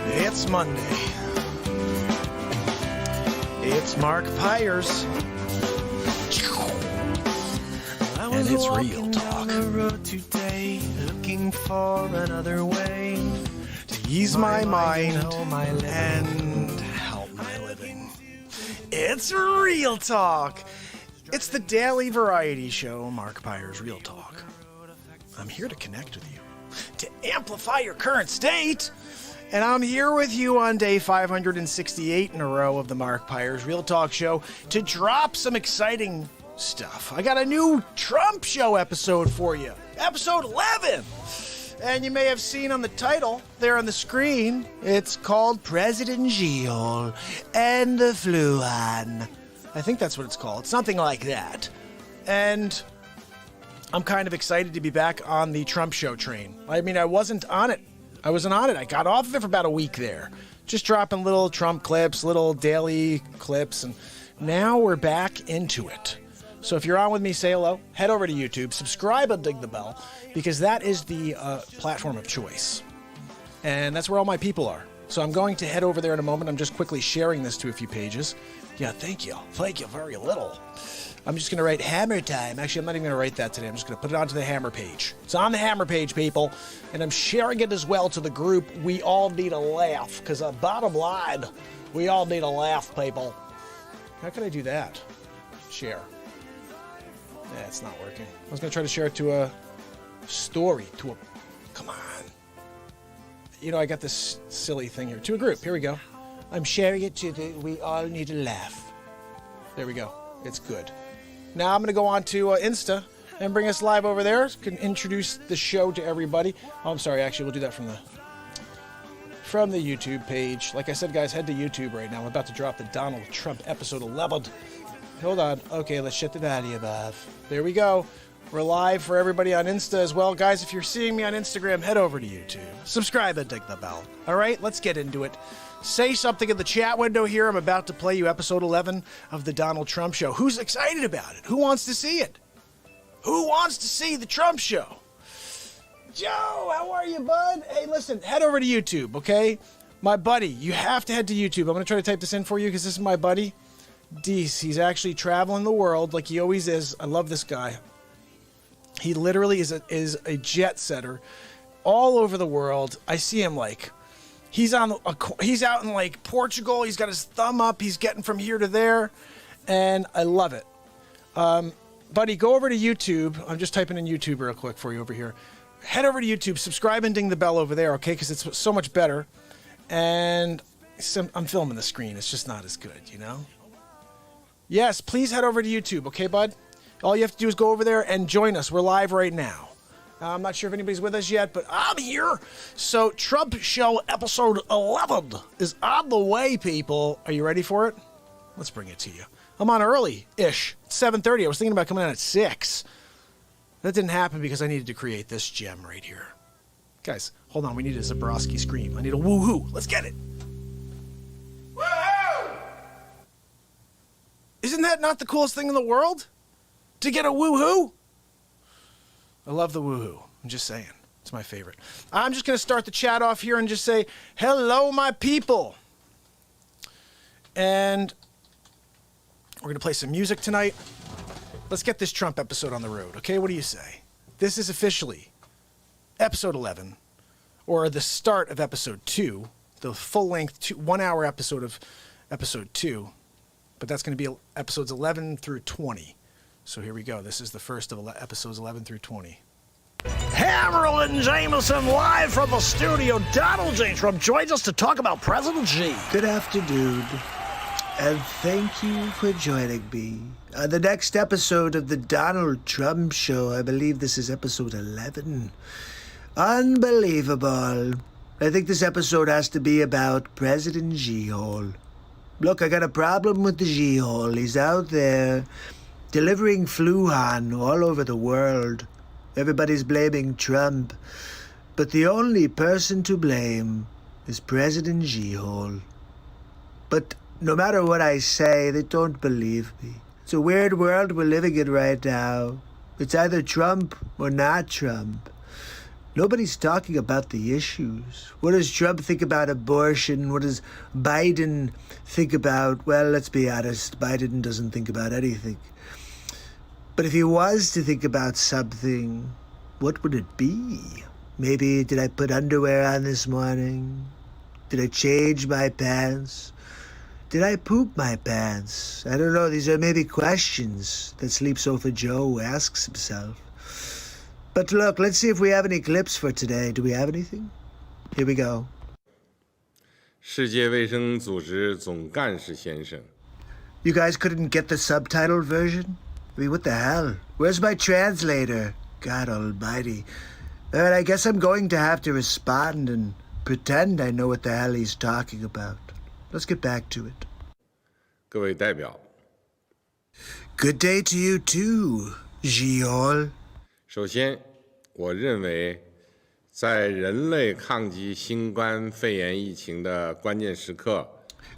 It's Monday. It's Mark Pyers. And it's Real Talk. On the road today, looking for another way to ease my mind and help my living. It's Real Talk. It's the daily variety show, Mark Pyers' Real Talk. I'm here to connect with you, to amplify your current state. And I'm here with you on day 568 in a row of the Mark Pyers' Real Talk show to drop some exciting stuff. I got a new Trump show episode for you, episode 11. And you may have seen on the title there on the screen, it's called President Gihol and the Fluhan. I think that's what it's called, something like that. And I'm kind of excited to be back on the Trump show train. I mean, I wasn't on it. I got off of it for about a week there. Just dropping little Trump clips, little daily clips, and now we're back into it. So if you're on with me, say hello, head over to YouTube, subscribe and ding the bell, because that is the platform of choice. And that's where all my people are. So I'm going to head over there in a moment. I'm just quickly sharing this to a few pages. Yeah, thank you. Thank you very little. I'm just going to write HammerTime. Actually, I'm not even going to write that today. I'm just going to put it onto the Hammer page. It's on the Hammer page, people. And I'm sharing it as well to the group. We all need a laugh, because bottom line, we all need a laugh, people. How can I do that? Share. Yeah, it's not working. I was going to try to share it to a story, come on. You know, I got this silly thing here. To a group. Here we go. I'm sharing it to we all need a laugh. There we go. It's good. Now I'm going to go on to Insta and bring us live over there. Can introduce the show to everybody. Oh, I'm sorry. Actually, we'll do that from the YouTube page. Like I said, guys, head to YouTube right now. I'm about to drop the Donald Trump episode 11. Hold on. Okay, let's shut the value above. There we go. We're live for everybody on Insta as well. Guys, if you're seeing me on Instagram, head over to YouTube. Subscribe and ding the bell. All right, let's get into it. Say something in the chat window here. I'm about to play you episode 11 of the Donald Trump show. Who's excited about it? Who wants to see it? Who wants to see the Trump show? Joe, how are you, bud? Hey, listen, head over to YouTube, okay? My buddy, you have to head to YouTube. I'm going to try to type this in for you because this is my buddy. Deese, he's actually traveling the world like he always is. I love this guy. He literally is a jet setter all over the world. I see him like he's out in like Portugal. He's got his thumb up. He's getting from here to there, and I love it. Buddy, go over to YouTube. I'm just typing in YouTube real quick for you over here. Head over to YouTube, subscribe and ding the bell over there, okay? Because it's so much better. And I'm filming the screen. It's just not as good, you know? Yes, please head over to YouTube, okay, bud? All you have to do is go over there and join us. We're live right now. I'm not sure if anybody's with us yet, but I'm here. So Trump Show episode 11 is on the way, people. Are you ready for it? Let's bring it to you. I'm on early-ish. It's 7:30. I was thinking about coming on at 6. That didn't happen because I needed to create this gem right here. Guys, hold on. We need a Zabrowski scream. I need a woohoo. Let's get it. Woohoo! Isn't that not the coolest thing in the world? To get a woohoo? I love the woohoo. I'm just saying. It's my favorite. I'm just going to start the chat off here and just say, hello, my people. And we're going to play some music tonight. Let's get this Trump episode on the road, okay? What do you say? This is officially episode 11, or the start of episode 2, the full-length 1-hour episode of episode 2. But that's going to be episodes 11 through 20. So here we go. This is the first of episodes 11 through 20. Hammerlin Jamison live from the studio. Donald J. Trump joins us to talk about President G. Good afternoon, and thank you for joining me. The next episode of the Donald Trump show, I believe this is episode 11. Unbelievable. I think this episode has to be about President Gihol. Look, I got a problem with the Gihol. He's out there delivering Fluhan all over the world. Everybody's blaming Trump, but the only person to blame is President Gihol. But no matter what I say, they don't believe me. It's a weird world we're living in right now. It's either Trump or not Trump. Nobody's talking about the issues. What does Trump think about abortion? What does Biden think about? Well, let's be honest, Biden doesn't think about anything. But if he was to think about something, what would it be? Maybe, did I put underwear on this morning? Did I change my pants? Did I poop my pants? I don't know. These are maybe questions that Sleep Sofa Joe asks himself. But look, let's see if we have any clips for today. Do we have anything? Here we go. 世界卫生组织总干事先生 You guys couldn't get the subtitled version? I mean, what the hell? Where's my translator? God almighty. All right, I guess I'm going to have to respond and pretend I know what the hell he's talking about. Let's get back to it. 各位代表， Good day to you too, Giol. 首先，我认为，在人类抗击新冠肺炎疫情的关键时刻，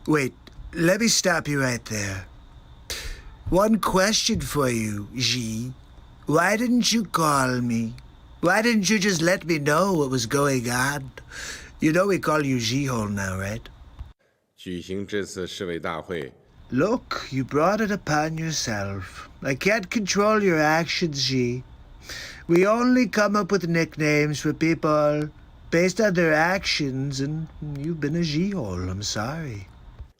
Wait, let me stop you right there. One question for you, G. Why didn't you call me? Why didn't you just let me know what was going on? You know we call you G-Hole now, right? 举行这次世卫大会， Look, you brought it upon yourself. I can't control your actions, G. We only come up with nicknames for people based on their actions, and you've been a G-Hole, I'm sorry.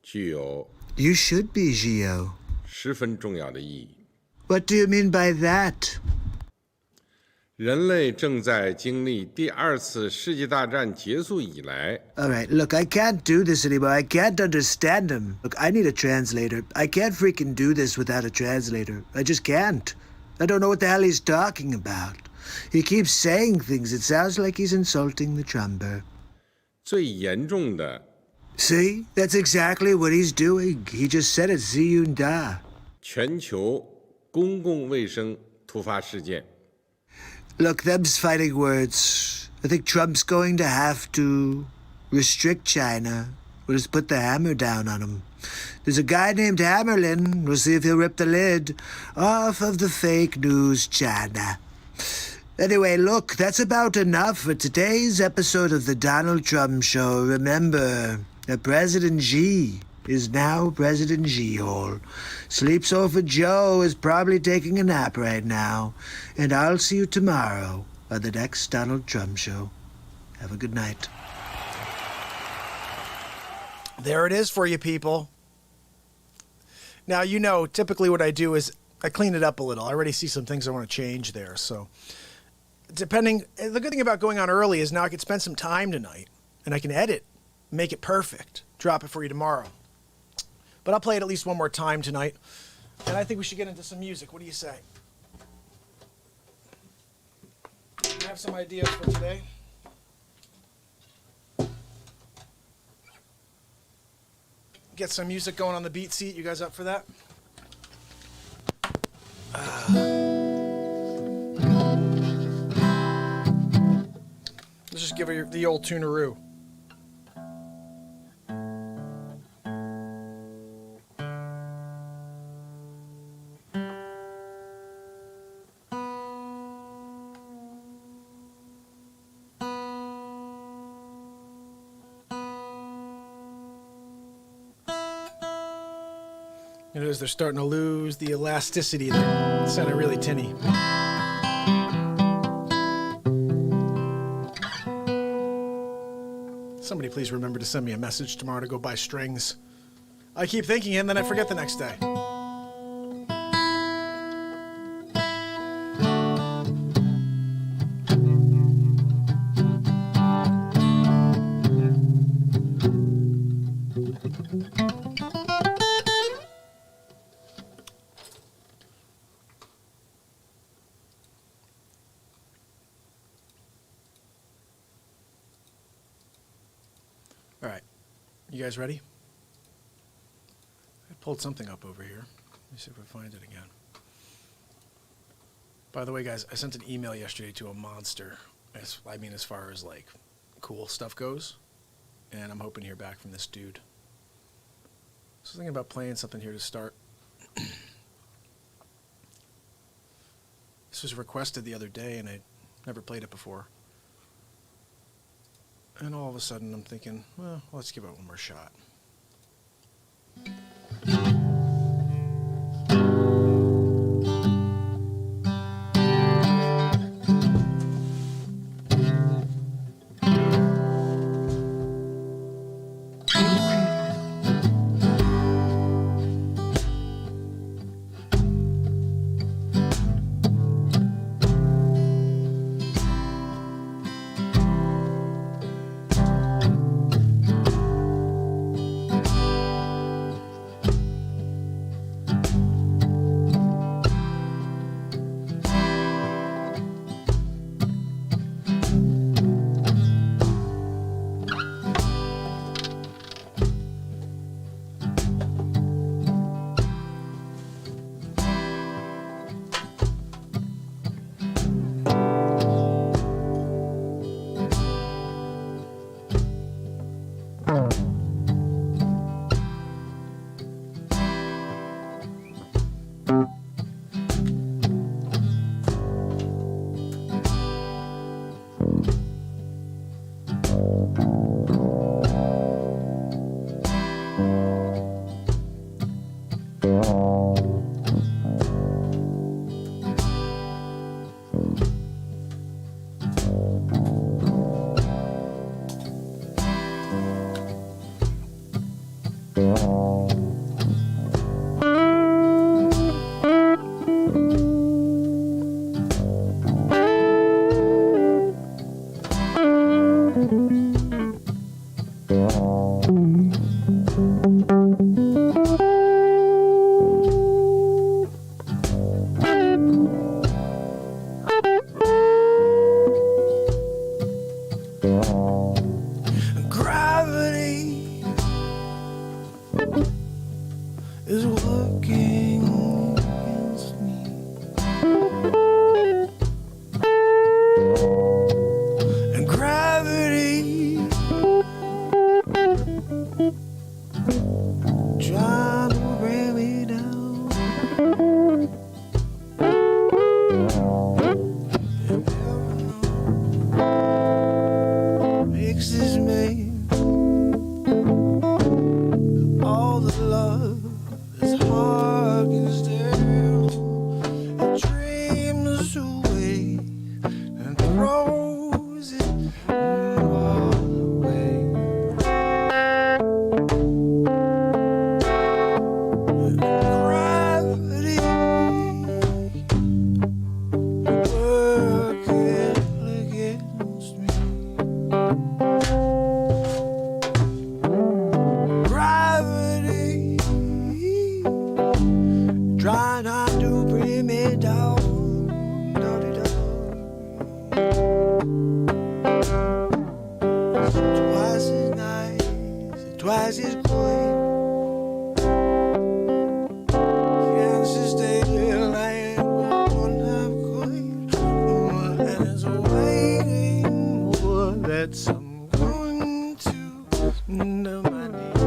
具有 You should be, Gio. 十分重要的意义。 What do you mean by that? 人类正在经历第二次世界大战结束以来， All right, look, I can't do this anymore. I can't understand him. Look, I need a translator. I can't freaking do this without a translator. I just can't. I don't know what the hell he's talking about. He keeps saying things. It sounds like he's insulting the drummer. 最严重的 See? That's exactly what he's doing. He just said it. See you da. 全球公共卫生突发事件。 Look, them's fighting words. I think Trump's going to have to restrict China or just put the hammer down on him. There's a guy named Hammerlin. We'll see if he'll rip the lid off of the fake news China. Anyway, look, that's about enough for today's episode of the Donald Trump Show. Remember that President Xi is now President Xi-Hole. Sleep Sofa Joe is probably taking a nap right now. And I'll see you tomorrow on the next Donald Trump Show. Have a good night. There it is for you people. Now, you know, typically what I do is I clean it up a little. I already see some things I want to change there. So the good thing about going on early is now I can spend some time tonight and I can edit, make it perfect, drop it for you tomorrow. But I'll play it at least one more time tonight. And I think we should get into some music. What do you say? I have some ideas for today. Get some music going on the BeatSeat. You guys up for that? Let's just give her the old tuneroo. It is, they're starting to lose the elasticity there. It's sounding really tinny. Somebody please remember to send me a message tomorrow to go buy strings. I keep thinking it and then I forget the next day. All right, you guys ready? I pulled something up over here. Let me see if I find it again. By the way, guys, I sent an email yesterday to a monster. As far as like cool stuff goes, and I'm hoping to hear back from this dude. I was thinking about playing something here to start. This was requested the other day, and I never played it before. And all of a sudden I'm thinking, well, let's give it one more shot. Gravity is working against me. And gravity trying to bring me down. And heaven makes this man. All the love is hard and still. It dreams away and throws it all away. And gravity working against me. Gravity try not to bring me down, twice as nice, twice as quick. Can't stay still, I ain't gonna quit. And it's waiting for that I'm going to know my knees.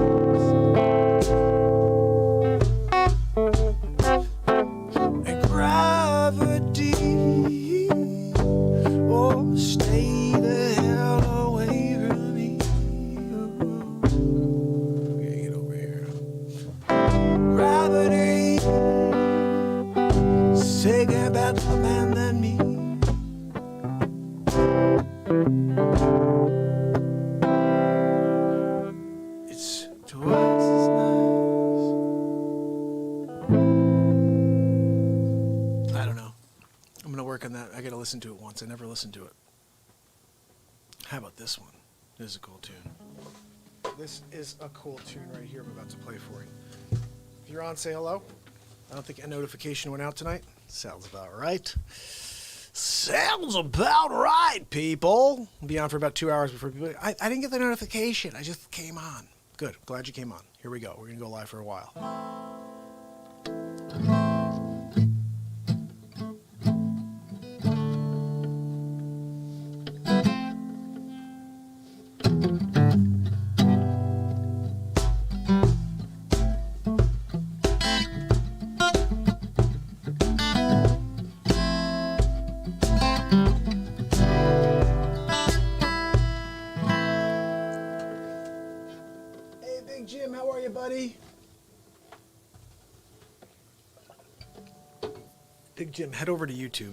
And gravity, oh, stay the hell away from me. Okay, get over here. Gravity, say about the man than me. It's twice as nice. I don't know. I'm gonna work on that. I gotta listen to it once. I never listened to it. How about this one? This is a cool tune. This is a cool tune right here I'm about to play for you. If you're on, say hello. I don't think a notification went out tonight. Sounds about right. Sounds about right, people. I'll be on for about 2 hours before people. I didn't get the notification. I just came on. Good. Glad you came on. Here we go. We're gonna go live for a while. buddy. Big Jim, head over to YouTube.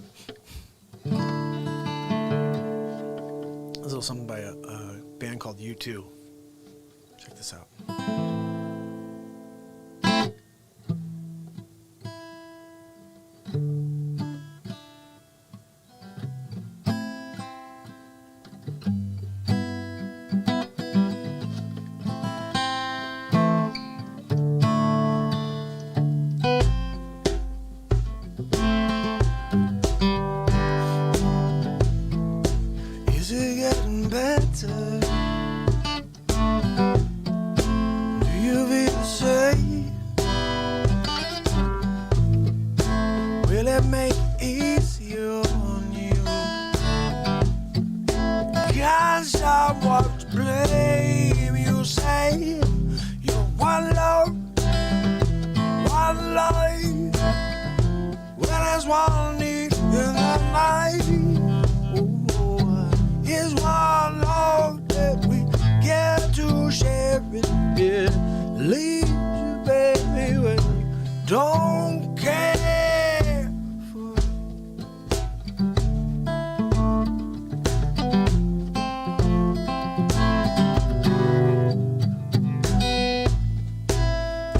There's a little something by a band called U2. Check this out. Is it getting better? Do you feel the same? Will it make it easier on you? Got someone to blame. You say you're one love, one life. Well, there's one need in the night. Is one love that we get to share it. It leaves you, baby, when you don't care for it.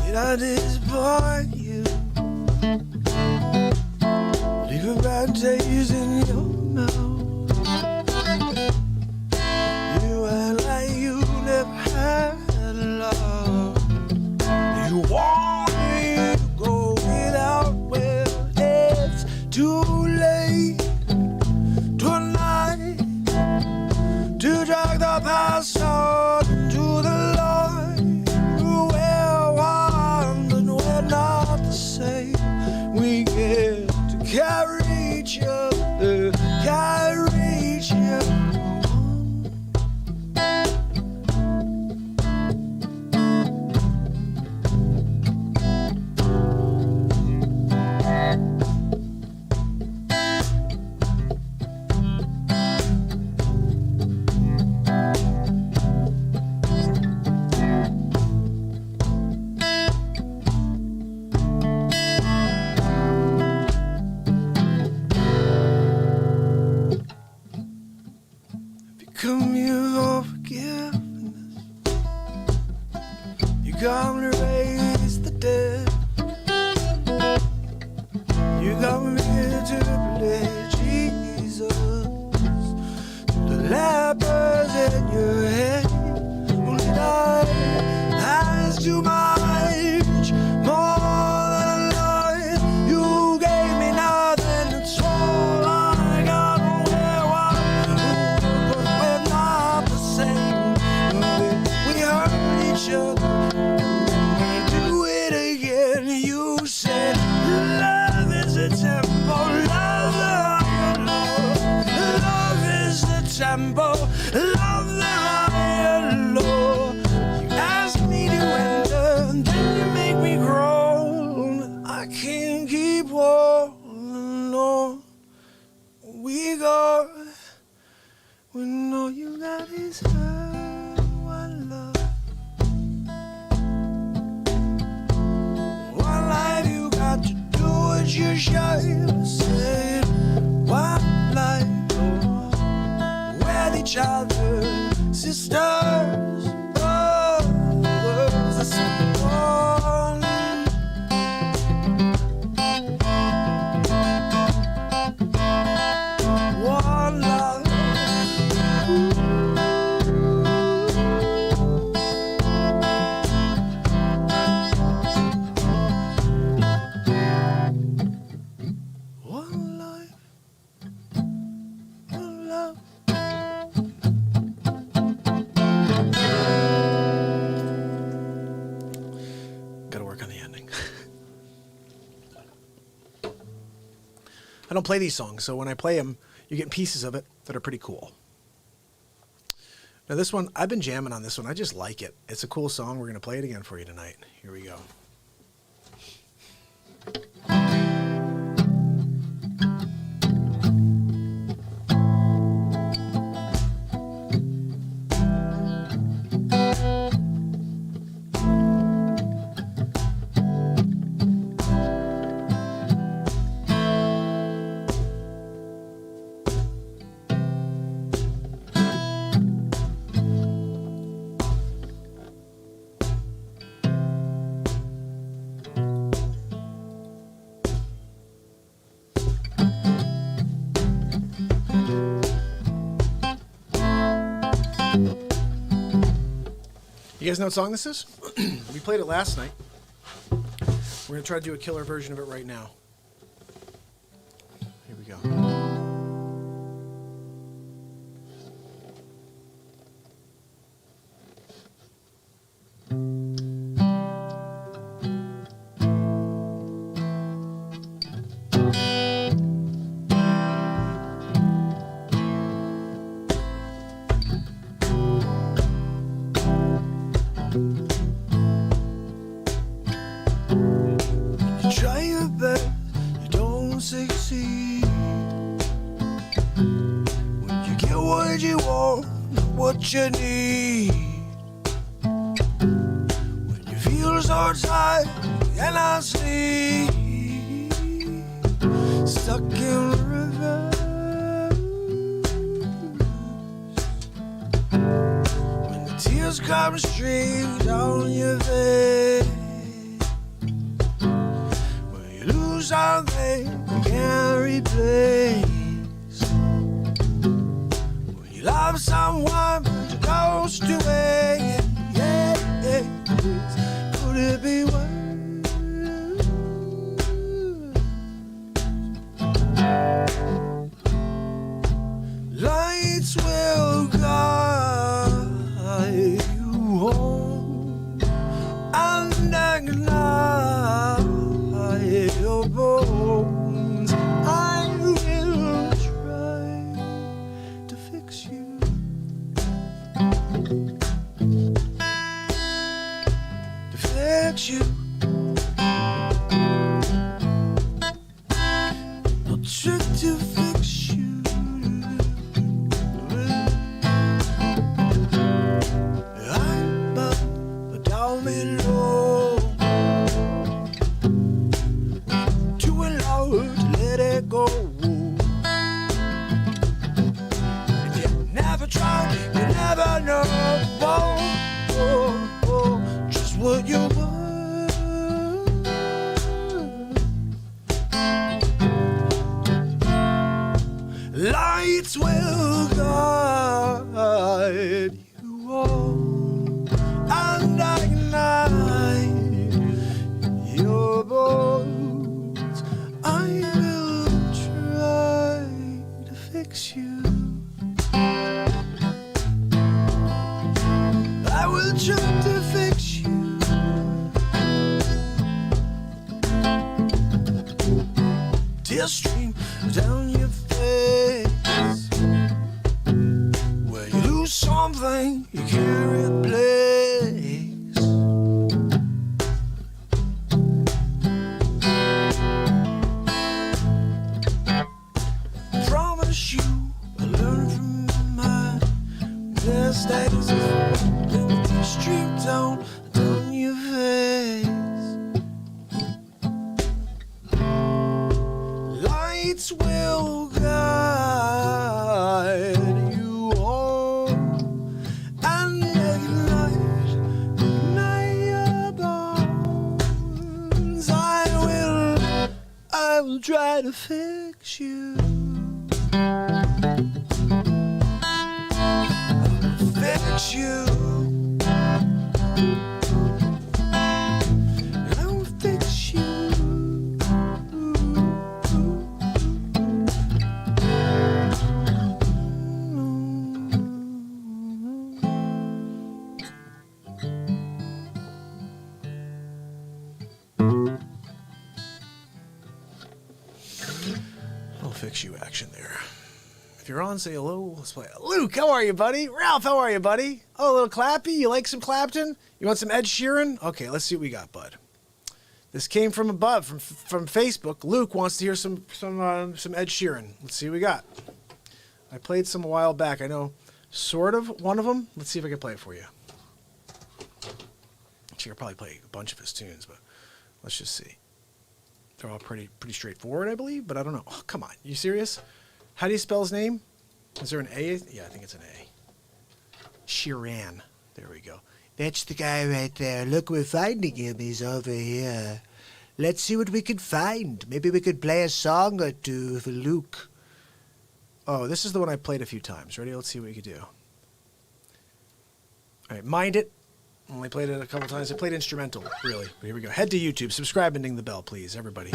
Did I disappoint you? Leave a bad taste in your mouth. You act like you never had love. You want me to go without, well, it's too late tonight to drag the past on into the light. We're one, but we're not the same. We get to carry each other, carry each other. Come here for forgiveness. You come to raise the dead. You come here to play Jesus to the lepers in your head. Only I asked too much more than life. You gave me nothing, that's all I got. Do it again. You said love is a tempo, love the iron law. Love is the tempo, love the iron law. You ask me to enter, then you make me groan. I can't keep holding on. We go when all you got is her, one love. One life, you got to do what you should. Say one life, oh, with each other, sisters, brothers, that's one. One love. One life, one love. Gotta work on the ending. I don't play these songs, so when I play them, you get pieces of it that are pretty cool. Now this one, I've been jamming on this one. I just like it. It's a cool song. We're going to play it again for you tonight. Here we go. You guys know what song this is? We played it last night. We're going to try to do a killer version of it right now. Here we go. Try your best, you don't succeed. When you get what you want, what you need. When you feel so tired, you cannot sleep. Stuck in reverse. When the tears come streaming down your face. Something you can't replace. When you love someone but you ghost away, yeah, could it be worse? Lights will guide you home and ignite your bones. I will try to fix you. To fix you. I'll try to fix you. I'm up, but down below. To let it go. If you never try, you never know. Just what you want. Lights will guide you on and ignite your bones. I will try to fix you. I will try to fix you. Tears stream down your face. Where you lose something you can't replace. Promise you I learn from my mistakes. Let the tears stream down your face. Lights will guide you home and ignite your bones. I will try to fix you. Fix you. I'll fix you. I'll fix you action there. If you're on, say hello. Let's play. Luke, how are you, buddy? Ralph, how are you, buddy? Oh, a little Clappy. You like some Clapton? You want some Ed Sheeran? Okay, let's see what we got, bud. This came from above, from Facebook. Luke wants to hear some Ed Sheeran. Let's see what we got. I played some a while back. I know sort of one of them. Let's see if I can play it for you. Actually, I'll probably play a bunch of his tunes, but let's just see. They're all pretty straightforward, I believe, but I don't know. Oh, come on. You serious? How do you spell his name? Is there an A? Yeah, I think it's an A. Sheeran. There we go. That's the guy right there. Look, we're finding him. He's over here. Let's see what we can find. Maybe we could play a song or two for Luke. Oh, this is the one I played a few times. Ready? Let's see what we can do. All right, Mind It. Only played it a couple times. I played instrumental, really. But here we go. Head to YouTube. Subscribe and ding the bell, please, everybody.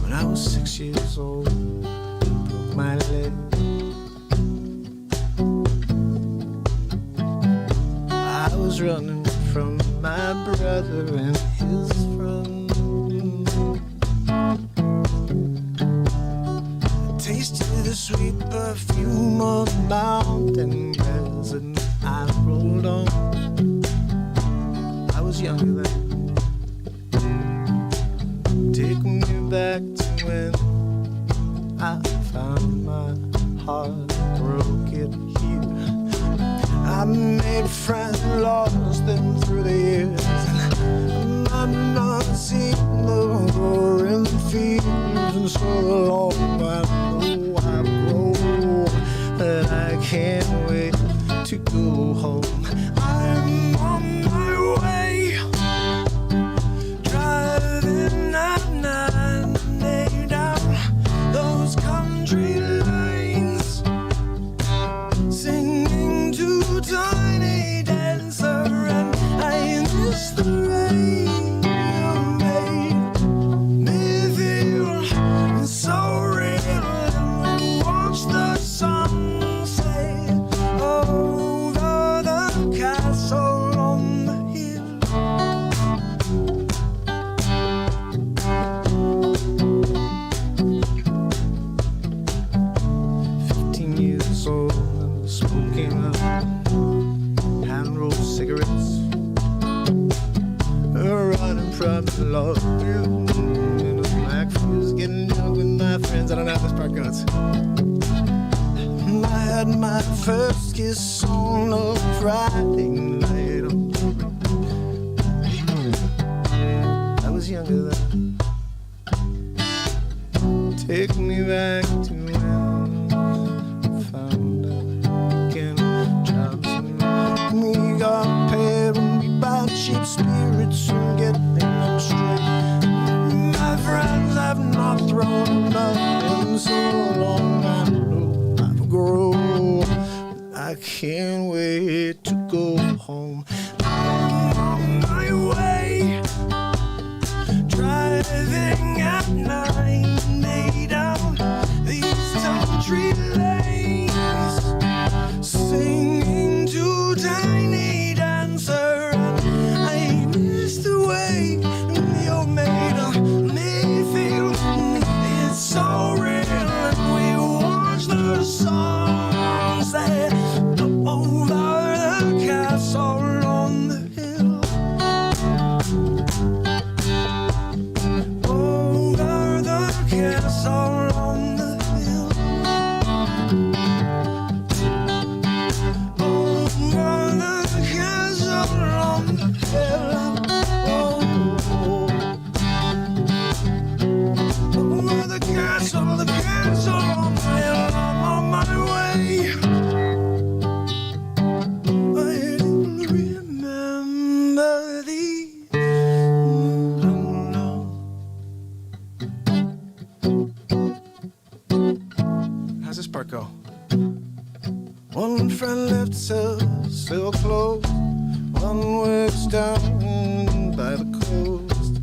When I was 6 years old, broke my leg. I was running from my brother and his friends. I tasted the sweet perfume of mountain grass and I rolled on. I was younger then. Take me back to when I found my heart broken here. I made friends, lost them through the years, and I've not seen the roaring fields in so long. I know I've grown, but I can't wait to go home. I'm on my way, driving at 90 down those country lanes, singing to Tiny Dancer, and I miss the rain. You made me feel so real, and we watched the sunset over the castle on the hill. Years old and smoking up hand-rolled cigarettes, running from the law in a black fuse, getting drunk with my friends. I don't know how this part goes. I had my first kiss on a Friday night. I was younger then. Take me back to when found again. Jamison, we got paid when we buy cheap spirits and get them straight. My friends have not thrown up in so long. I know I've grown. I can't wait to go home. I'm on my way, driving at 90 down these country lanes, singing to Tiny Dancer, and I miss the way you made me feel. It's so real, and we watch the sunset over the castle on the hill. Over the castle on the hill. Over the castle on the hill. Over the castle on the hill. I'm on my way. I remember these. How's this part go? One friend left cell closed. One works down by the coast.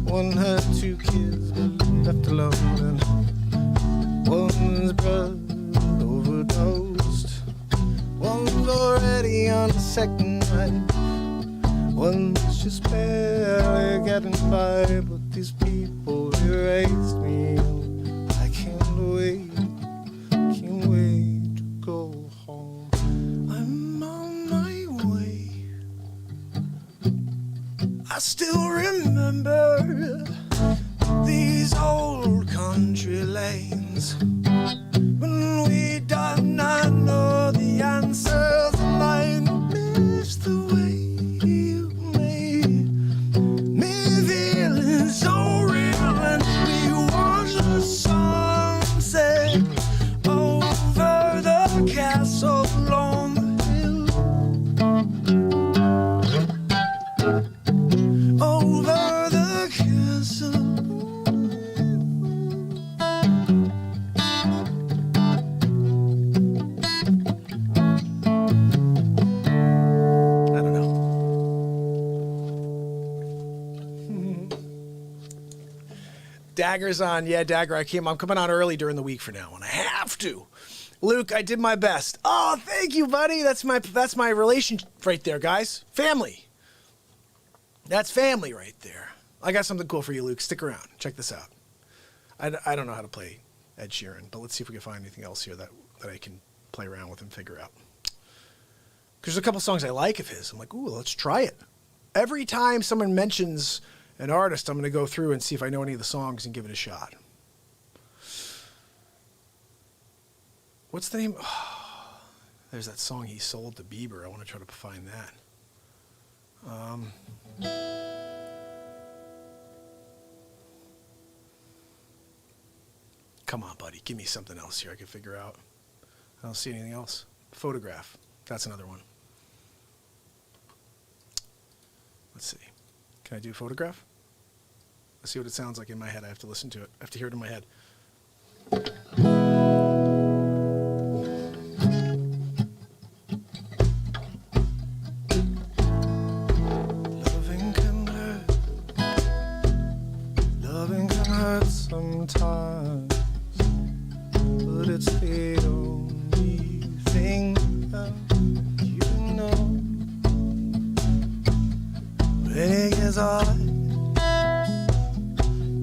One had 2 kids but left alone, and one's brother overdosed. One's already on the second night. One's just barely getting by, but these people erased me. I can't wait to go home. I'm on my way. I still remember these old country lanes. When we done not know the answers, and I miss the way you made me feel so real, and we watch the sunset over Dagger's on. Yeah, Dagger, I'm coming on early during the week for now, and I have to. Luke, I did my best. Oh, thank you, buddy. That's my relationship right there, guys. Family. That's family right there. I got something cool for you, Luke. Stick around. Check this out. I don't know how to play Ed Sheeran, but let's see if we can find anything else here that I can play around with and figure out. Because there's a couple songs I like of his. I'm like, ooh, let's try it. Every time someone mentions an artist, I'm going to go through and see if I know any of the songs and give it a shot. What's the name? Oh, there's that song he sold to Bieber. I want to try to find that. Come on, buddy. Give me something else here I can figure out. I don't see anything else. Photograph. That's another one. Let's see. Can I do Photograph? Let's see what it sounds like in my head. I have to listen to it. I have to hear it in my head. Loving can hurt. Loving can hurt sometimes. But it's the only thing that you know. When it gets hard,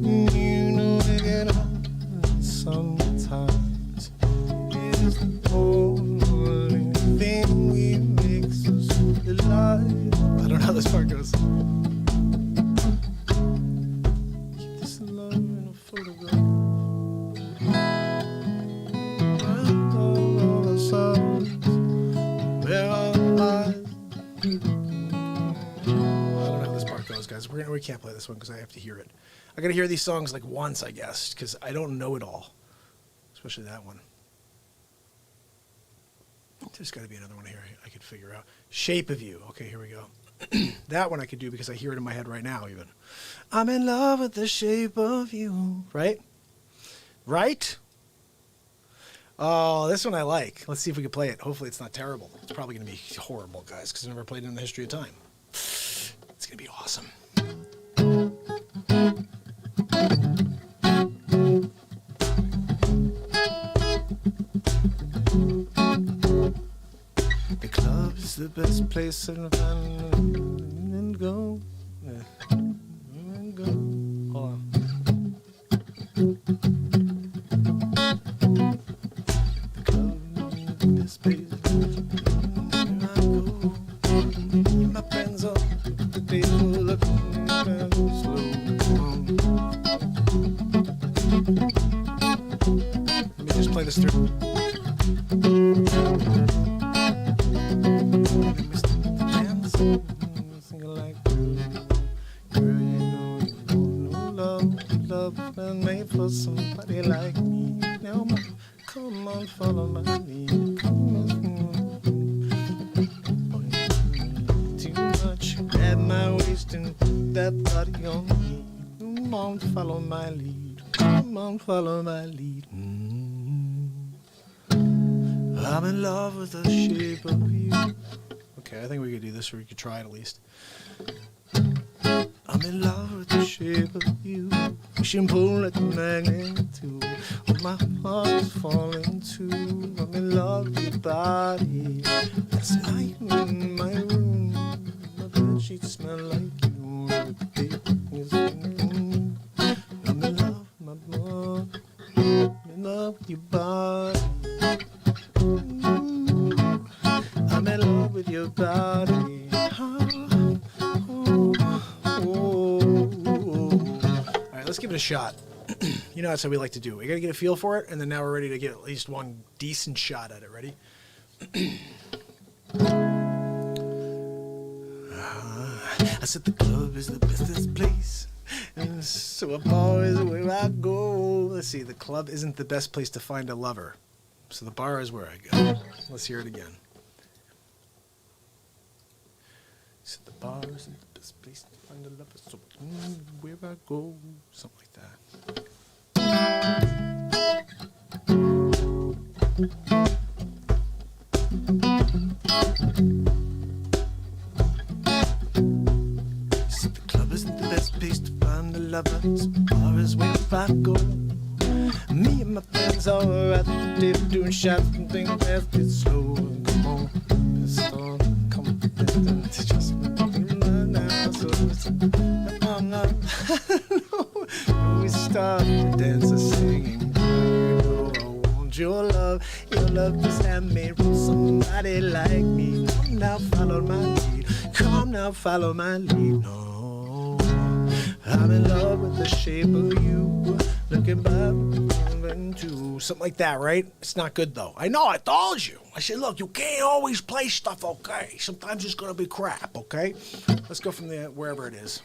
you know it gets hard sometimes. It's the only thing we makes us alive. I don't know how this part goes. Keep this love in a photograph. Guys, we can't play this one because I have to hear it. I gotta hear these songs like once, I guess, because I don't know it all, especially that one. There's got to be another one here I could figure out. Shape of You. Okay, here we go. That one I could do because I hear it in my head right now. Even I'm in love with the shape of you. Right? Right? Oh, this one I like. Let's see if we can play it. Hopefully it's not terrible. It's probably going to be horrible, guys, because I've never played it in the history of time. It's going to be awesome. The club is the best place to find and go. And go. Hold on. The club is the best place and I go. My friends are the table looking slow. Let me just play this through. Love been made for somebody like me. Now, come on, follow my lead. Come on. Too much at my waist and put that body on me. Come on, follow my lead. Come on, follow my lead. I'm in love with the shape of you. Okay, I think we could do this, or we could try it at least. I'm in love with the shape of you. Push and pull like a magnet too. Oh, my heart is falling too. I'm in love with your body. Last night in my room, my bed sheets smell like you. I'm in love with my blood. I'm in love with your body. I'm in love with your body. Let's give it a shot. You know, that's how we like to do. We got to get a feel for it, and then now we're ready to get at least one decent shot at it. Ready? I said the club is the business place, and so a bar is where I go. Let's see, the club isn't the best place to find a lover, so the bar is where I go. Let's hear it again. So the bar isn't the best place to find a lover, so where I go, something like that. So the club isn't the best place to find a lover, as far as where I go. Me and my friends are out there doing shots and things fast and slow. Come on, this song, come on, it's just now. So we start to dance and singing. You know I want your love is handmade from somebody like me. Come now, follow my lead. Come now, follow my lead. No, I'm in love with the shape of you. Looking back, something like that, right? It's not good though. I know, I told you. I said, look, you can't always play stuff, okay? Sometimes it's gonna be crap, okay? Let's go from there, wherever it is.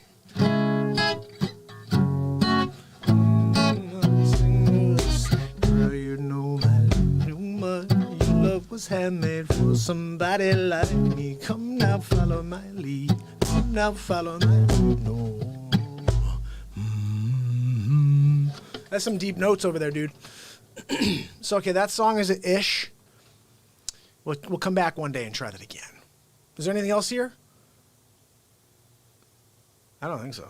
Girl, you know my love was handmade for somebody like me. Come now, follow my lead. Come now, follow my lead. No. That's some deep notes over there, dude. So, okay, that song is an ish. We'll come back one day and try that again. Is there anything else here? I don't think so.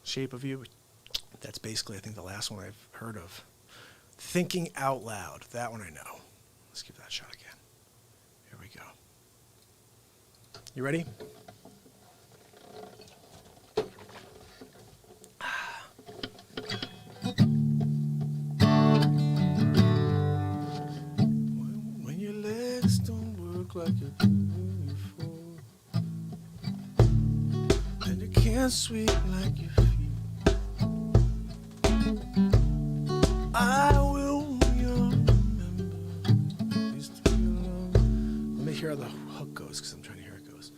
Shape of You. That's basically, I think, the last one I've heard of. Thinking Out Loud. That one I know. Let's give that a shot again. Here we go. You ready? When your legs don't work like you do before, and you can't sweep like your feet, I will remember. Used to be alone. Let me hear how the hook goes, because I'm trying to hear how it goes.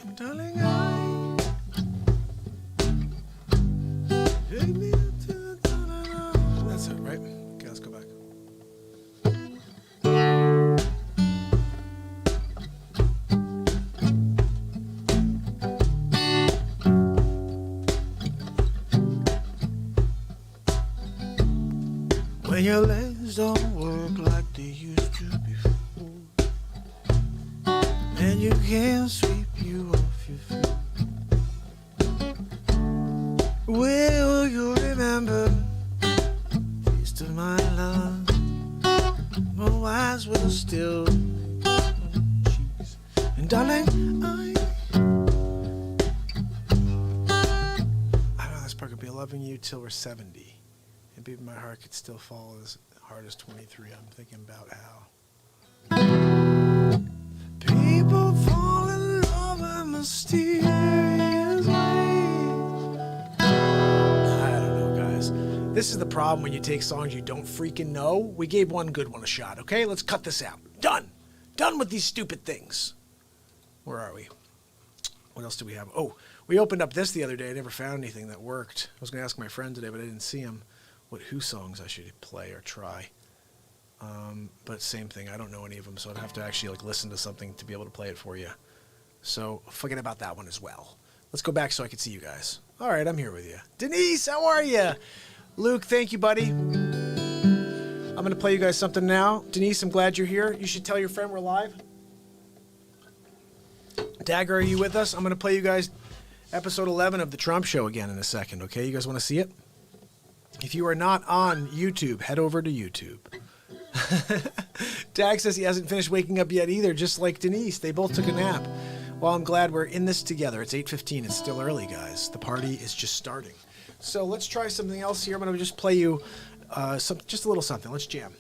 And darling, that's it, right? Okay, let's go back. When your legs don't work like they used to before, and you can't sweep you off your feet, will you remember the taste of my love? My eyes will still cheeks, and darling, I don't know, this part could be loving you till we're 70. And maybe my heart could still fall as hard as 23. I'm thinking about how people fall in love in mysterious ways. I don't know, guys. This is the problem when you take songs you don't freaking know. We gave one good one a shot, okay? Let's cut this out. Done. Done with these stupid things. Where are we? What else do we have? Oh, we opened up this the other day. I never found anything that worked. I was going to ask my friend today, but I didn't see him. What Who songs I should play or try. But same thing, I don't know any of them, so I'd have to actually listen to something to be able to play it for you. So forget about that one as well. Let's go back so I can see you guys. All right, I'm here with you. Denise, how are you? Luke, thank you, buddy. I'm going to play you guys something now. Denise, I'm glad you're here. You should tell your friend we're live. Dagger, are you with us? I'm going to play you guys episode 11 of The Trump Show again in a second, okay? You guys want to see it? If you are not on YouTube, head over to YouTube. Dag says he hasn't finished waking up yet either, just like Denise. They both took a nap. Well, I'm glad we're in this together. It's 8:15. It's still early, guys. The party is just starting. So let's try something else here. I'm going to just play you just a little something. Let's jam.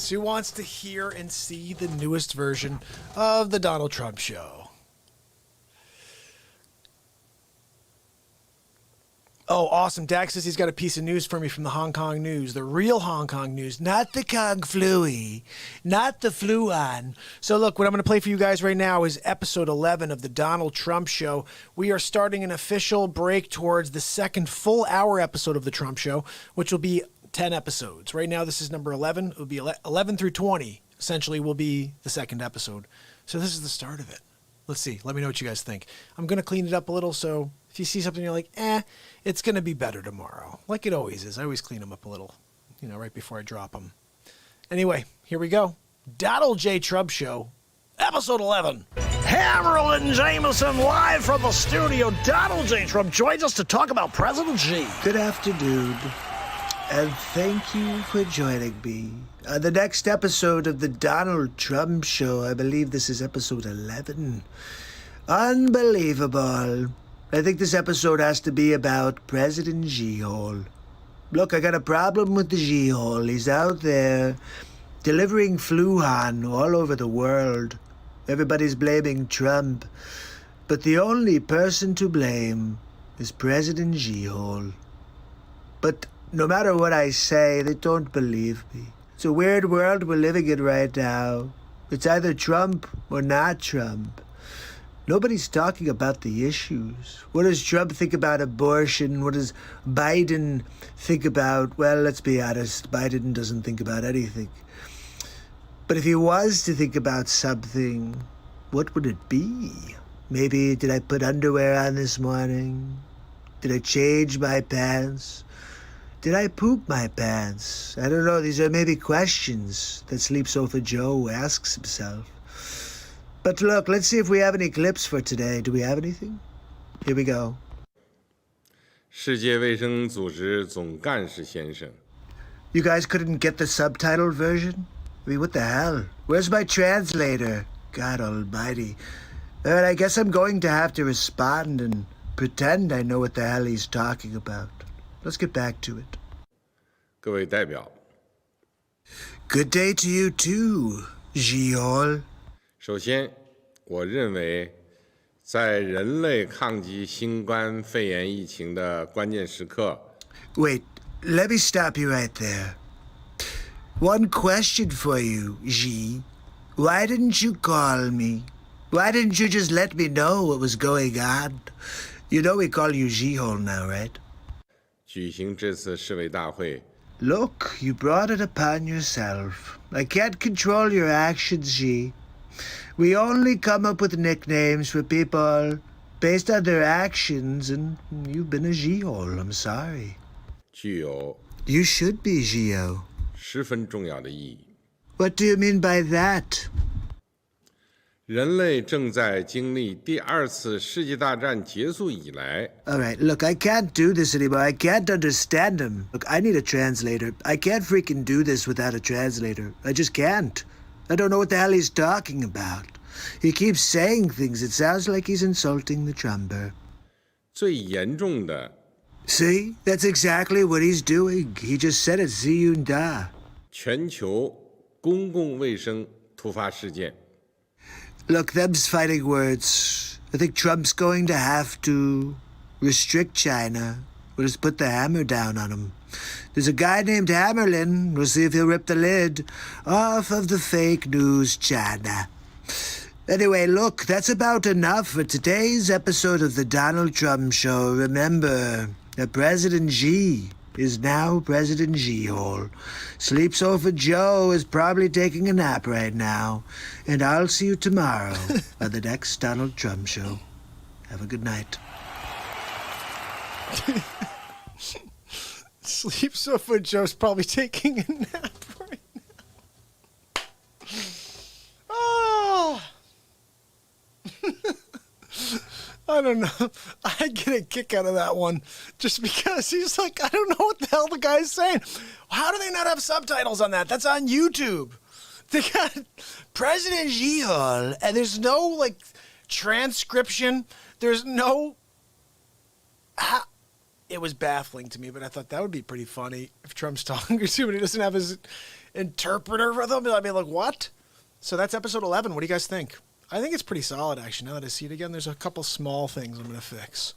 Yes, who wants to hear and see the newest version of the Donald Trump show? Oh, awesome. Dax says he's got a piece of news for me from the Hong Kong news, the real Hong Kong news, not the Kong Fluey, not the Fluhan. So look, what I'm going to play for you guys right now is episode 11 of the Donald Trump show. We are starting an official break towards the second full hour episode of the Trump show, which will be 10 episodes. Right now, this is number 11. It will be 11 through 20, essentially, will be the second episode. So this is the start of it. Let's see. Let me know what you guys think. I'm going to clean it up a little, so if you see something you're like, it's going to be better tomorrow. Like it always is. I always clean them up a little, right before I drop them. Anyway, here we go. Donald J. Trump Show, episode 11. Hammerlin, Jamison, live from the studio. Donald J. Trump joins us to talk about President Xi. Good afternoon, and thank you for joining me. The next episode of the Donald Trump Show, I believe this is episode 11. Unbelievable. I think this episode has to be about President Xi. Look, I got a problem with the Xi. He's out there delivering Fluhan all over the world. Everybody's blaming Trump, but the only person to blame is President Xi. But no matter what I say, they don't believe me. It's a weird world we're living in right now. It's either Trump or not Trump. Nobody's talking about the issues. What does Trump think about abortion? What does Biden think about? Well, let's be honest, Biden doesn't think about anything. But if he was to think about something, what would it be? Maybe, did I put underwear on this morning? Did I change my pants? Did I poop my pants? I don't know. These are maybe questions that Sleep Sofa Joe asks himself. But look, let's see if we have any clips for today. Do we have anything? Here we go. 世界卫生组织总干事先生 You guys couldn't get the subtitled version? I mean, what the hell? Where's my translator? God almighty. All right, I guess I'm going to have to respond and pretend I know what the hell he's talking about. Let's get back to it. 各位代表 Good day to you too, Jiol. 首先，我认为，在人类抗击新冠肺炎疫情的关键时刻， Wait, let me stop you right there. One question for you, Xi. Why didn't you call me? Why didn't you just let me know what was going on? You know we call you Xi-hole now, right? 举行这次世卫大会， Look, you brought it upon yourself. I can't control your actions, Xi. We only come up with nicknames for people based on their actions, and you've been a Xi-hole, I'm sorry. 具有 You should be, Gio. 十分重要的意义。 What do you mean by that? 人类正在经历第二次世界大战结束以来， All right, look, I can't do this anymore. I can't understand him. Look, I need a translator. I can't freaking do this without a translator. I just can't. I don't know what the hell he's talking about. He keeps saying things. It sounds like he's insulting the drummer. 最严重的 See? That's exactly what he's doing. He just said it. Ziyunda. 全球公共卫生突发事件。 Look, them's fighting words. I think Trump's going to have to restrict China or just put the hammer down on him. There's a guy named Hammerlin. We'll see if he'll rip the lid off of the fake news China. Anyway, look, that's about enough for today's episode of the Donald Trump Show. Remember that President Xi is now President Xi-hole. Sleep Sofa Joe is probably taking a nap right now. And I'll see you tomorrow on the next Donald Trump Show. Have a good night. Sleep Sofa Joe's probably taking a nap right now. Oh. I don't know. I get a kick out of that one just because he's like, I don't know what the hell the guy's saying. How do they not have subtitles on that? That's on YouTube. They got President Xi-hole, and there's no, transcription. There's no... it was baffling to me, but I thought that would be pretty funny if Trump's talking to him and he doesn't have his interpreter with him. I mean, like, what? So that's episode 11. What do you guys think? I think it's pretty solid, actually. Now that I see it again, there's a couple small things I'm going to fix.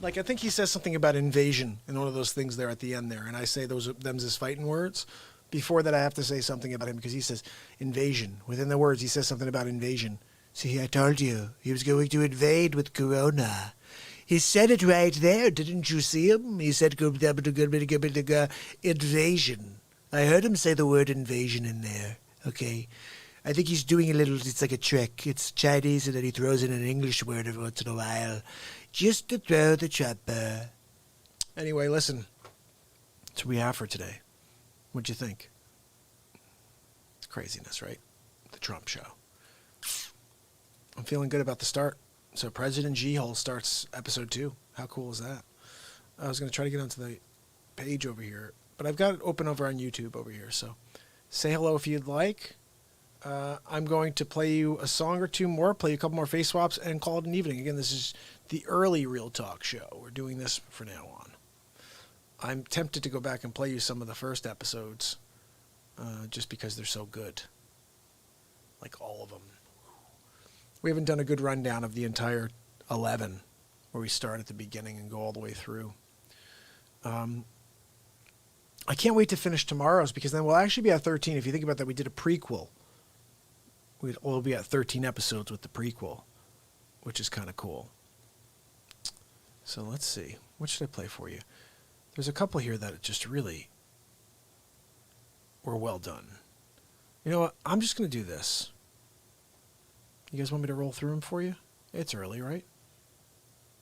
Like, I think he says something about invasion in one of those things there at the end there, and I say them's his fighting words. Before that, I have to say something about him because he says invasion. Within the words, he says something about invasion. See, I told you, he was going to invade with Corona. He said it right there. Didn't you see him? He said invasion. I heard him say the word invasion in there. Okay. I think he's doing it's like a trick. It's Chinese and then he throws in an English word every once in a while. Just to throw the trapper. Anyway, listen. That's what we have for today. What'd you think? It's craziness, right? The Trump show. I'm feeling good about the start. So President G-Hole starts episode 2. How cool is that? I was going to try to get onto the page over here, but I've got it open over on YouTube over here. So say hello if you'd like. I'm going to play you a song or two more, play you a couple more face swaps, and call it an evening. Again, this is the early Real Talk show. We're doing this from now on. I'm tempted to go back and play you some of the first episodes just because they're so good. Like all of them. We haven't done a good rundown of the entire 11, where we start at the beginning and go all the way through. I can't wait to finish tomorrow's because then we'll actually be at 13. If you think about that, we did a prequel. We'll be at 13 episodes with the prequel, which is kind of cool. So let's see. What should I play for you? There's a couple here that just really were well done. You know what? I'm just going to do this. You guys want me to roll through them for you? It's early, right?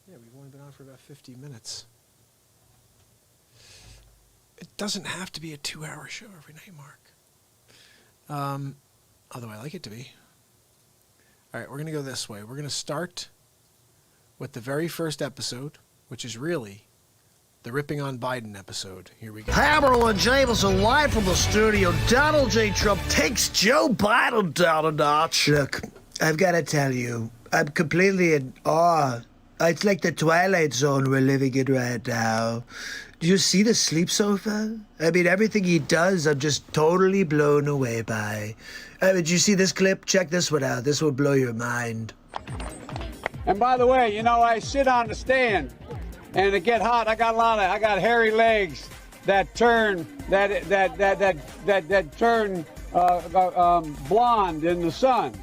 Yeah, we've only been on for about 50 minutes. It doesn't have to be a 2-hour show every night, Mark. Although I like it to be. All right, we're going to go this way. We're going to start with the very first episode, which is really the Ripping on Biden episode. Here we go. Hammerlin Jamison live from the studio. Donald J. Trump takes Joe Biden down a notch. Look, I've got to tell you, I'm completely in awe. It's like the Twilight Zone we're living in right now. Do you see the sleep sofa? I mean, everything he does, I'm just totally blown away by. Did you see this clip? Check this one out. This will blow your mind. And by the way, you know, I sit on the stand and it get hot. I got hairy legs that turn turn blonde in the sun.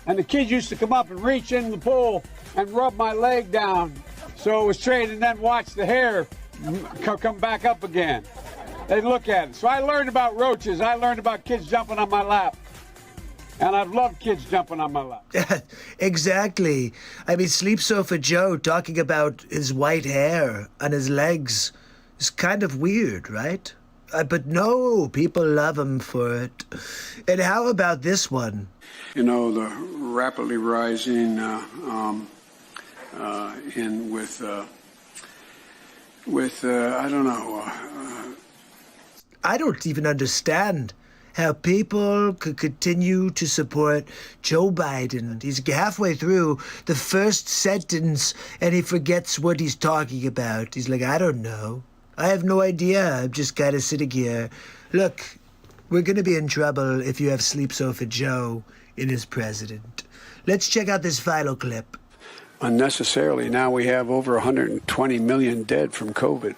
And the kids used to come up and reach in the pool and rub my leg down so it was straight and then watch the hair come back up again. They'd look at it. So I learned about roaches. I learned about kids jumping on my lap. And I've loved kids jumping on my lap. Exactly. I mean, Sleep Sofa Joe talking about his white hair on his legs is kind of weird, right? But no, people love him for it. And how about this one? You know, the rapidly rising I don't know. I don't even understand how people could continue to support Joe Biden. He's halfway through the first sentence and he forgets what he's talking about. He's like, I don't know. I have no idea. I'm just kind of sitting here. Look, we're going to be in trouble if you have Sleep Sofa Joe in as president. Let's check out this final clip. Unnecessarily, now we have over 120 million dead from COVID.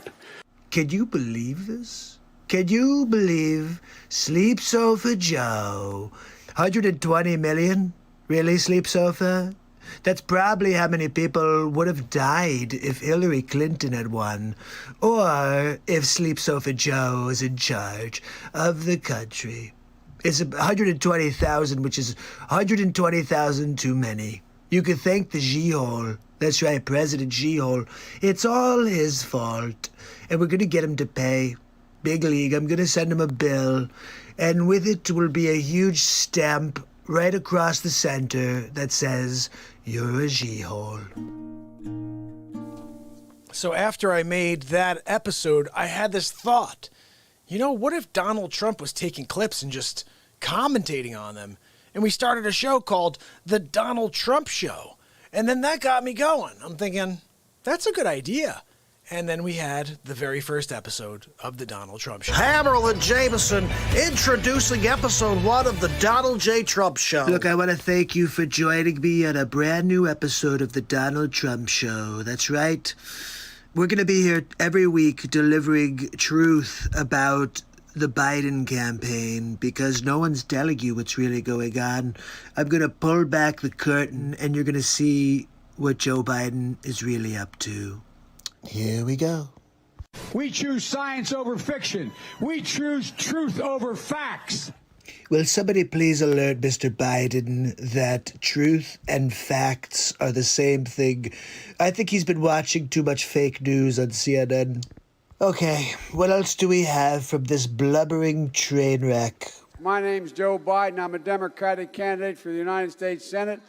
Can you believe this? Can you believe Sleep Sofa Joe? 120 million? Really, Sleep Sofa? That's probably how many people would have died if Hillary Clinton had won, or if Sleep Sofa Joe was in charge of the country. It's 120,000, which is 120,000 too many. You could thank the G-Hole. That's right, President G-Hole. It's all his fault. And we're going to get him to pay. Big league. I'm going to send him a bill. And with it will be a huge stamp right across the center that says, you're a G-Hole. So after I made that episode, I had this thought. You know, what if Donald Trump was taking clips and just commentating on them? And we started a show called The Donald Trump Show. And then that got me going. I'm thinking, that's a good idea. And then we had the very first episode of The Donald Trump Show. Hammerlin Jamison introducing episode 1 of the Donald J. Trump Show. Look, I want to thank you for joining me on a brand new episode of the Donald Trump Show. That's right. We're going to be here every week delivering truth about the Biden campaign because no one's telling you what's really going on. I'm going to pull back the curtain and you're going to see what Joe Biden is really up to. Here we go. We choose science over fiction. We choose truth over facts. Will somebody please alert Mr. Biden that truth and facts are the same thing? I think he's been watching too much fake news on CNN. Okay, what else do we have from this blubbering train wreck? My name's Joe Biden. I'm a Democratic candidate for the United States Senate.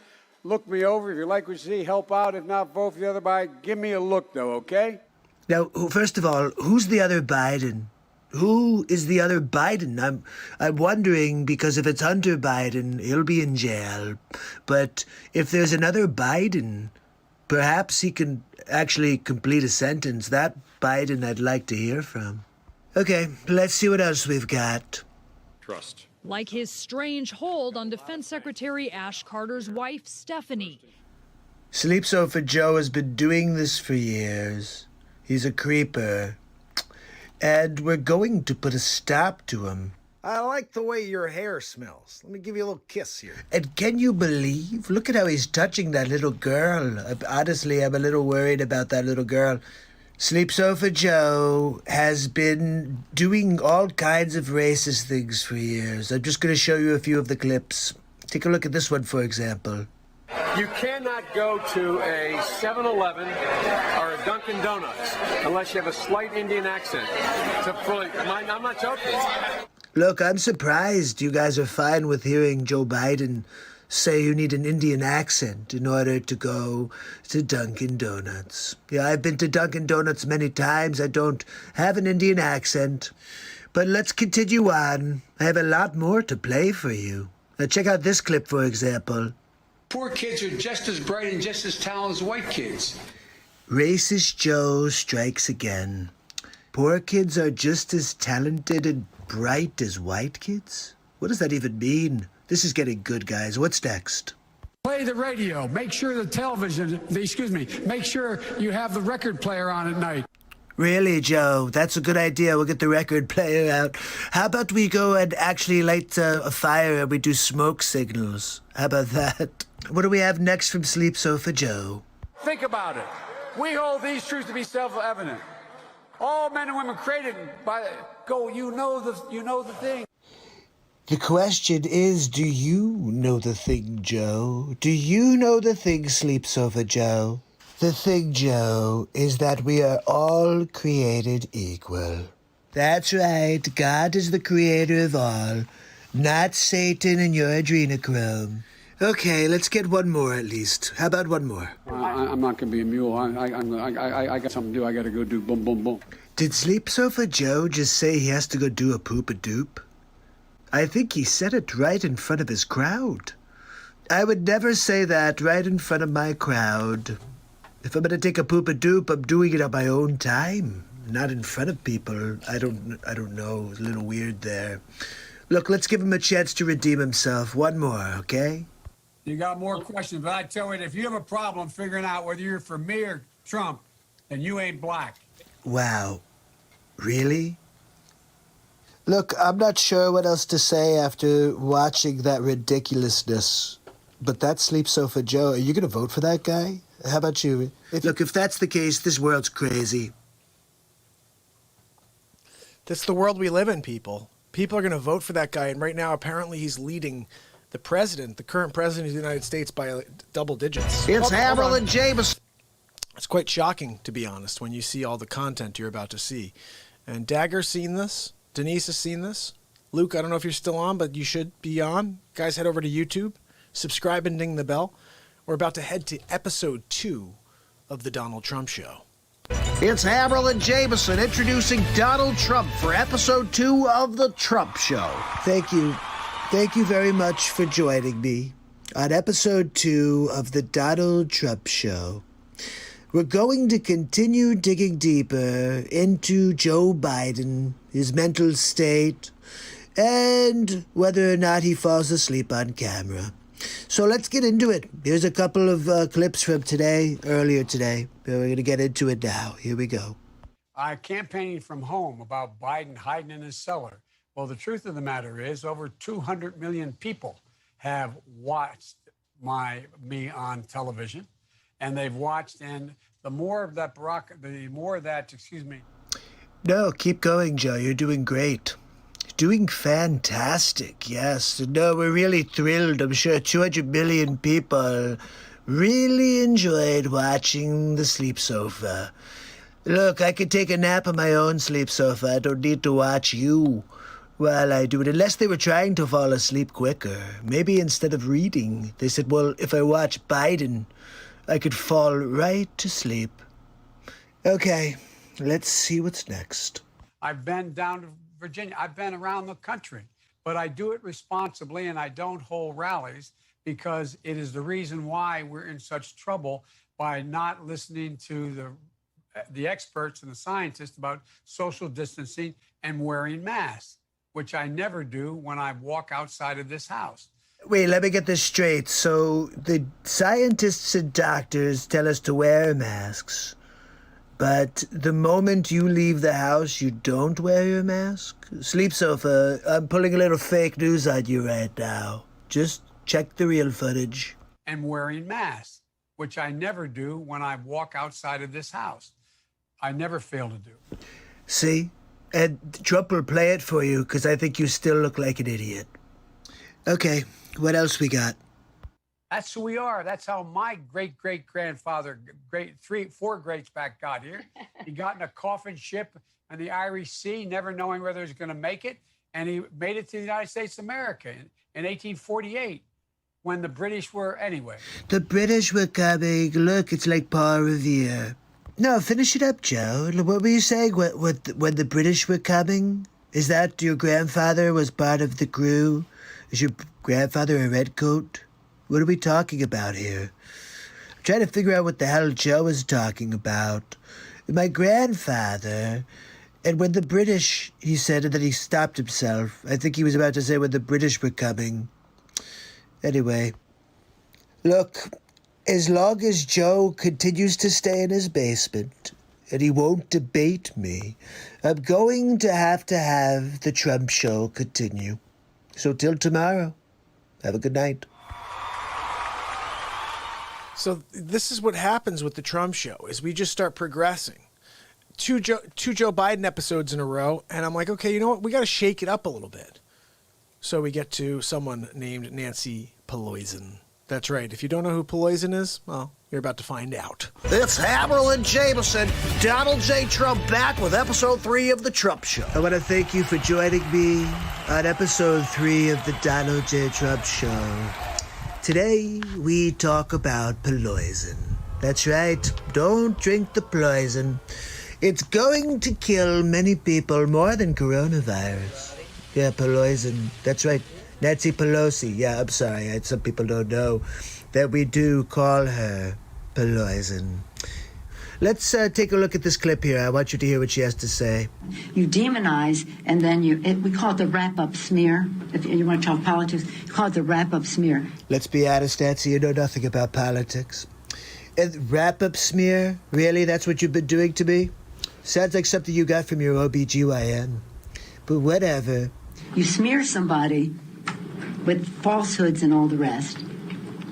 Look me over. If you like what you see, help out. If not, vote for the other Biden. Give me a look, though, okay? Now, first of all, who's the other Biden? Who is the other Biden? I'm wondering because if it's Hunter Biden, he'll be in jail. But if there's another Biden, perhaps he can actually complete a sentence. That Biden I'd like to hear from. Okay, let's see what else we've got. Trust. Like his strange hold on Defense Secretary Ash Carter's wife, Stephanie. Sleep Sofa Joe has been doing this for years. He's a creeper. And we're going to put a stop to him. I like the way your hair smells. Let me give you a little kiss here. And can you believe? Look at how he's touching that little girl. Honestly, I'm a little worried about that little girl. Sleep Sofa Joe has been doing all kinds of racist things for years. I'm just going to show you a few of the clips. Take a look at this one, for example. You cannot go to a 7-Eleven or a Dunkin' Donuts unless you have a slight Indian accent. I'm not joking. Look, I'm surprised you guys are fine with hearing Joe Biden say you need an Indian accent in order to go to Dunkin' Donuts. Yeah, I've been to Dunkin' Donuts many times. I don't have an Indian accent. But let's continue on. I have a lot more to play for you. Now check out this clip, for example. Poor kids are just as bright and just as talented as white kids. Racist Joe strikes again. Poor kids are just as talented and bright as white kids? What does that even mean? This is getting good, guys. What's next? Play the radio. Make sure make sure you have the record player on at night. Really, Joe? That's a good idea. We'll get the record player out. How about we go and actually light a fire and we do smoke signals? How about that? What do we have next from Sleep Sofa Joe? Think about it. We hold these truths to be self-evident. All men and women created by you know the thing. The question is, do you know the thing, Joe? Do you know the thing, Sleep Sofa Joe? The thing, Joe, is that we are all created equal. That's right. God is the creator of all, not Satan and your adrenochrome. Okay, let's get one more at least. How about one more? I'm not going to be a mule. I got something to do. I got to go do boom, boom, boom. Did Sleep Sofa Joe just say he has to go do a poop-a-doop? I think he said it right in front of his crowd. I would never say that right in front of my crowd. If I'm going to take a poop-a-doop, I'm doing it on my own time, not in front of people. I don't know. It's a little weird there. Look, let's give him a chance to redeem himself. One more, okay? You got more questions, but I tell you, if you have a problem figuring out whether you're for me or Trump, then you ain't black. Wow. Really? Look, I'm not sure what else to say after watching that ridiculousness. But that's Sleep Sofa Joe. Are you going to vote for that guy? How about you? Look, if that's the case, this world's crazy. That's the world we live in, people. People are going to vote for that guy, and right now, apparently, he's leading the current president of the United States by double digits. It's Hammerlin Jamison. It's quite shocking, to be honest, when you see all the content you're about to see. And Dagger's seen this. Denise has seen this. Luke, I don't know if you're still on, but you should be on. Guys, head over to YouTube. Subscribe and ding the bell. We're about to head to episode 2 of The Donald Trump Show. It's Hammerlin Jamison introducing Donald Trump for episode 2 of The Trump Show. Thank you. Thank you very much for joining me on episode 2 of The Donald Trump Show. We're going to continue digging deeper into Joe Biden, his mental state, and whether or not he falls asleep on camera. So let's get into it. Here's a couple of clips from earlier today. We're going to get into it now. Here we go. Campaigning from home about Biden hiding in his cellar. Well, the truth of the matter is over 200 million people have watched me on television, and they've watched, and the more that, No, keep going, Joe. You're doing great. Doing fantastic, yes. No, we're really thrilled. I'm sure 200 million people really enjoyed watching the sleep sofa. Look, I could take a nap on my own sleep sofa. I don't need to watch you while I do it, unless they were trying to fall asleep quicker. Maybe instead of reading, they said, well, if I watch Biden, I could fall right to sleep. Okay, let's see what's next. I've been down to Virginia. I've been around the country, but I do it responsibly, and I don't hold rallies because it is the reason why we're in such trouble by not listening to the experts and the scientists about social distancing and wearing masks, which I never do when I walk outside of this house. Wait, let me get this straight. So the scientists and doctors tell us to wear masks, but the moment you leave the house, you don't wear your mask? Sleep sofa, I'm pulling a little fake news on you right now. Just check the real footage. And wearing masks, which I never do when I walk outside of this house. I never fail to do. See? And Trump will play it for you because I think you still look like an idiot. Okay, what else we got? That's who we are. That's how my great-great-grandfather, four greats back got here. He got in a coffin ship on the Irish Sea, never knowing whether he was going to make it. And he made it to the United States of America in 1848 when the British were, anyway. The British were coming. Look, it's like Paul Revere. No, finish it up, Joe. What were you saying? When the British were coming? Is that your grandfather was part of the crew? Is your grandfather a redcoat? What are we talking about here? I'm trying to figure out what the hell Joe is talking about. My grandfather, and when the British, he said, and then he stopped himself. I think he was about to say when the British were coming. Anyway, look, as long as Joe continues to stay in his basement and he won't debate me, I'm going to have the Trump show continue. So till tomorrow, have a good night. So this is what happens with the Trump show, is we just start progressing. Two Joe Biden episodes in a row, and I'm like, okay, you know what? We got to shake it up a little bit. So we get to someone named Nancy Pelosi. That's right. If you don't know who Pelosi is, well, you're about to find out. It's Hammerlin, Jamison, Donald J. Trump back with episode 3 of The Trump Show. I want to thank you for joining me on episode 3 of the Donald J. Trump Show. Today, we talk about poison. That's right. Don't drink the poison. It's going to kill many people more than coronavirus. Yeah, poison. That's right. Nancy Pelosi. Yeah, I'm sorry. Some people don't know that we do call her poison. Let's take a look at this clip here. I want you to hear what she has to say. You demonize, and then we call it the wrap-up smear. If you want to talk politics, you call it the wrap-up smear. Let's be honest, Nancy, you know nothing about politics. And wrap-up smear? Really? That's what you've been doing to me? Sounds like something you got from your OBGYN. But whatever. You smear somebody with falsehoods and all the rest,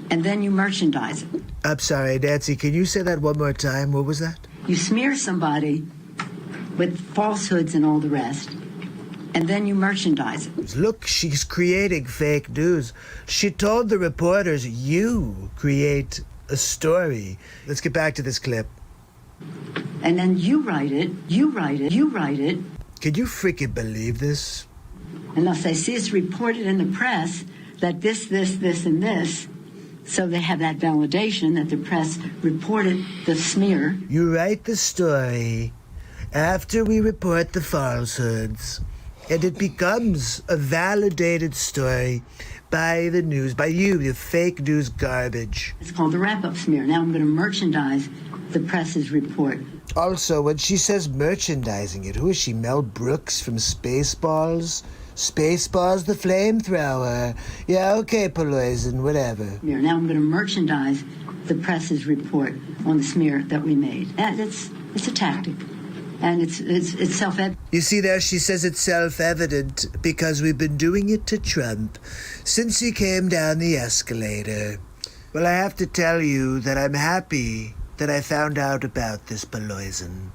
and then you merchandise it. I'm sorry, Nancy, can you say that one more time? What was that? You smear somebody with falsehoods and all the rest, and then you merchandise it. Look, she's creating fake news. She told the reporters, you create a story. Let's get back to this clip. And then you write it. Can you freaking believe this? And they'll say, see, it's reported in the press that this, and this. So they have that validation that the press reported the smear. You write the story after we report the falsehoods, and it becomes a validated story by the news, by you, the fake news garbage. It's called the wrap-up smear. Now I'm going to merchandise the press's report. Also, when she says merchandising it, who is she, Mel Brooks from Spaceballs? Spaceballs the flamethrower. Yeah, okay, Pelosi, whatever. Now I'm going to merchandise the press's report on the smear that we made. And it's a tactic. And it's self-evident. You see there, she says it's self-evident because we've been doing it to Trump since he came down the escalator. Well, I have to tell you that I'm happy that I found out about this, Pelosi.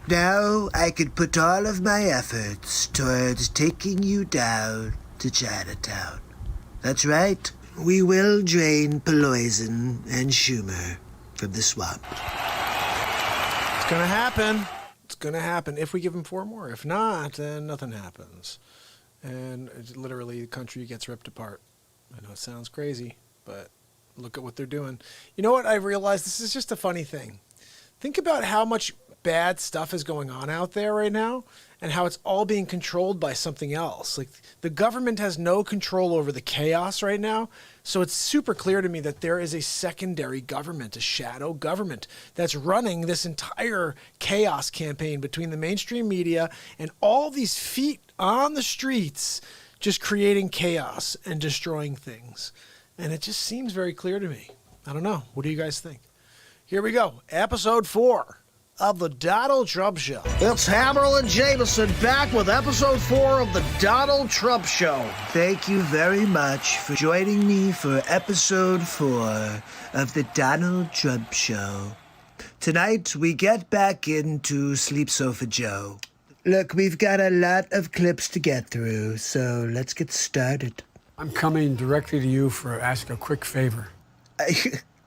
Now I could put all of my efforts towards taking you down to Chinatown. That's right. We will drain Pelosi and Schumer from the swamp. It's going to happen. It's going to happen if we give them 4 more. If not, then nothing happens. And it's literally the country gets ripped apart. I know it sounds crazy, but look at what they're doing. You know what? I realized this is just a funny thing. Think about how much bad stuff is going on out there right now and how it's all being controlled by something else. Like, the government has no control over the chaos right now. So it's super clear to me that there is a secondary government, a shadow government that's running this entire chaos campaign between the mainstream media and all these feet on the streets just creating chaos and destroying things. And it just seems very clear to me. I don't know. What do you guys think? Here we go. Episode 4 of the Donald Trump Show. It's Hammerlin Jamison back with episode 4 of the Donald Trump Show. Thank you very much for joining me for episode 4 of the Donald Trump Show. Tonight, we get back into Sleep Sofa Joe. Look, we've got a lot of clips to get through, so let's get started. I'm coming directly to you for ask a quick favor.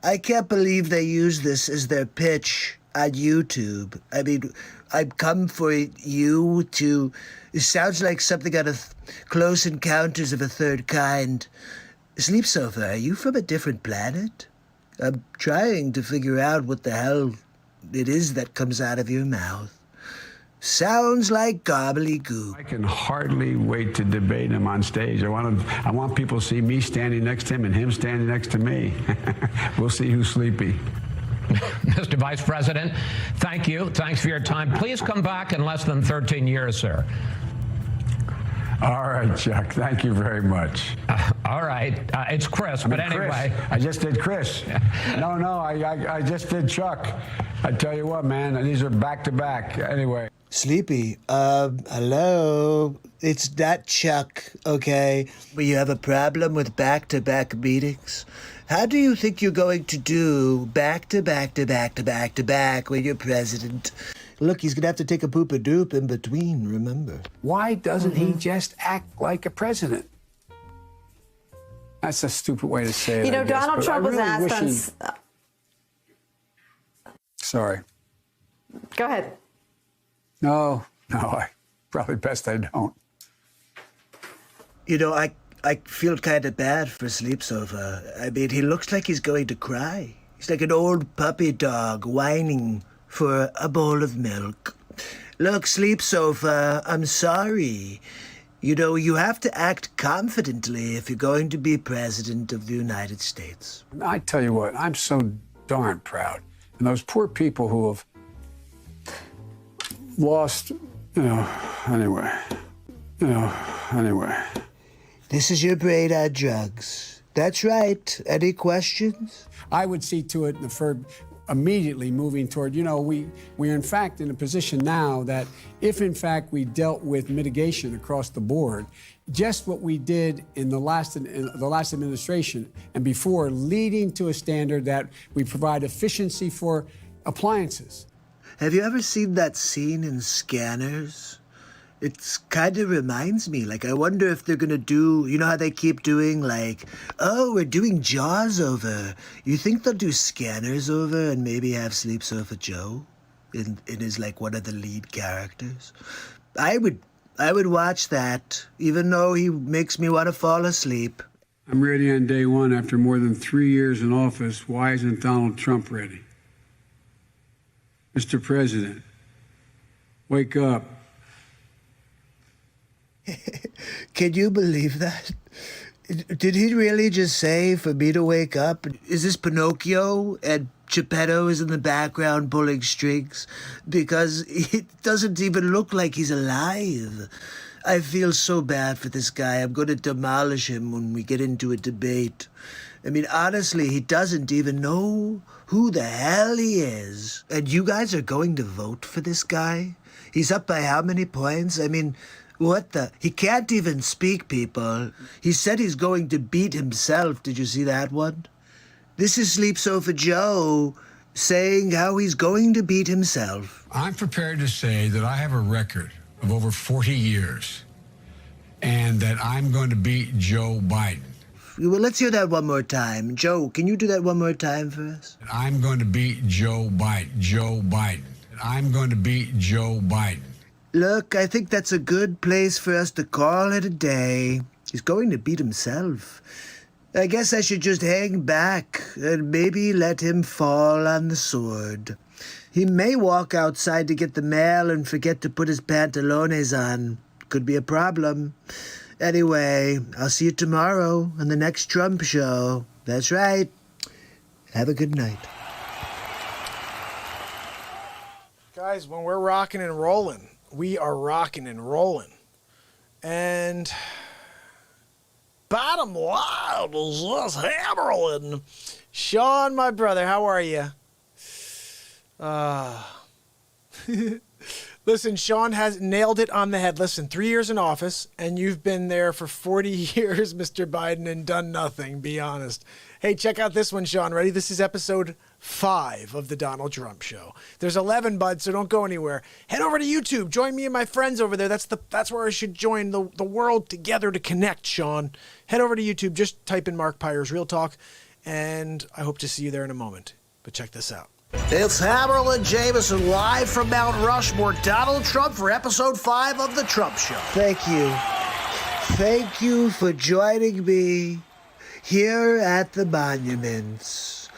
I can't believe they use this as their pitch on YouTube. I mean, I've come for you to... It sounds like something out of Close Encounters of a Third Kind. Sleep Sofa, are you from a different planet? I'm trying to figure out what the hell it is that comes out of your mouth. Sounds like gobbledygook. I can hardly wait to debate him on stage. I want people to see me standing next to him and him standing next to me. We'll see who's sleepy. Mr. Vice President, thank you. Thanks for your time. Please come back in less than 13 years, sir. All right, Chuck. Thank you very much. All right. It's Chris, but anyway. Chris. I just did Chris. No, I just did Chuck. I tell you what, man, these are back-to-back. Anyway. Sleepy, hello? It's not Chuck, okay? But you have a problem with back-to-back meetings? How do you think you're going to do back-to-back-to-back-to-back-to-back when you're president? Look, he's going to have to take a poop-a-doop in between, remember? Why doesn't he just act like a president? That's a stupid way to say it. You know, Donald Trump was asked on... Sorry. Go ahead. No, I probably best I don't. You know, I feel kind of bad for Sleep Sofa. I mean, he looks like he's going to cry. He's like an old puppy dog whining for a bowl of milk. Look, Sleep Sofa, I'm sorry. You know, you have to act confidently if you're going to be president of the United States. I tell you what, I'm so darn proud. And those poor people who have lost, anyway. This is your brain on drugs. That's right. Any questions? I would see to it immediately moving toward, we are in fact in a position now that if in fact we dealt with mitigation across the board, just what we did in the last administration and before, leading to a standard that we provide efficiency for appliances. Have you ever seen that scene in Scanners? It kind of reminds me, I wonder if they're going to do, you know how they keep doing, we're doing Jaws over. You think they'll do Scanners over and maybe have Sleep Sofa Joe in his, one of the lead characters? I would watch that, even though he makes me want to fall asleep. I'm ready on day one after more than 3 years in office. Why isn't Donald Trump ready? Mr. President, wake up. Can you believe that? Did he really just say for me to wake up? Is this Pinocchio and Geppetto is in the background pulling strings? Because it doesn't even look like he's alive. I feel so bad for this guy. I'm going to demolish him when we get into a debate. I mean, honestly, he doesn't even know who the hell he is. And you guys are going to vote for this guy? He's up by how many points? I mean, what the? He can't even speak, people. He said he's going to beat himself. Did you see that one? This is Sleep Sofa Joe saying how he's going to beat himself. I'm prepared to say that I have a record of over 40 years and that I'm going to beat Joe Biden. Well, let's hear that one more time. Joe, can you do that one more time for us? I'm going to beat Joe Biden. Joe Biden. I'm going to beat Joe Biden. Look, I think that's a good place for us to call it a day. He's going to beat himself. I guess I should just hang back and maybe let him fall on the sword. He may walk outside to get the mail and forget to put his pantalones on. Could be a problem. Anyway, I'll see you tomorrow on the next Trump show. That's right. Have a good night. Guys, when we're rocking and rolling, we are rocking and rolling. And bottom line is this Hammerlin. Sean, my brother, how are you? Listen, Sean has nailed it on the head. Listen, 3 years in office, and you've been there for 40 years, Mr. Biden, and done nothing, be honest. Hey, check out this one, Sean. Ready? This is episode 5 of the Donald Trump Show. There's 11, bud, so don't go anywhere. Head over to YouTube. Join me and my friends over there. That's where I should join the world together to connect, Sean. Head over to YouTube. Just type in Mark Pyre's Real Talk, and I hope to see you there in a moment. But check this out. It's Hammerlin Jamison live from Mount Rushmore. Donald Trump for episode 5 of the Trump Show. Thank you. Thank you for joining me here at the monuments.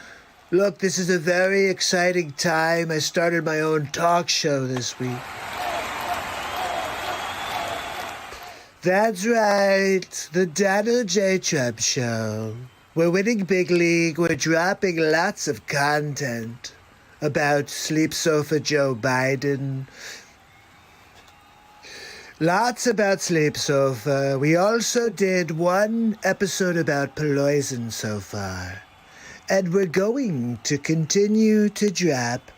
Look, this is a very exciting time. I started my own talk show this week. That's right, the Donald J. Trump Show. We're winning big league. We're dropping lots of content about Sleep Sofa Joe Biden. Lots about Sleep Sofa. We also did one episode about poison so far. And we're going to continue to drop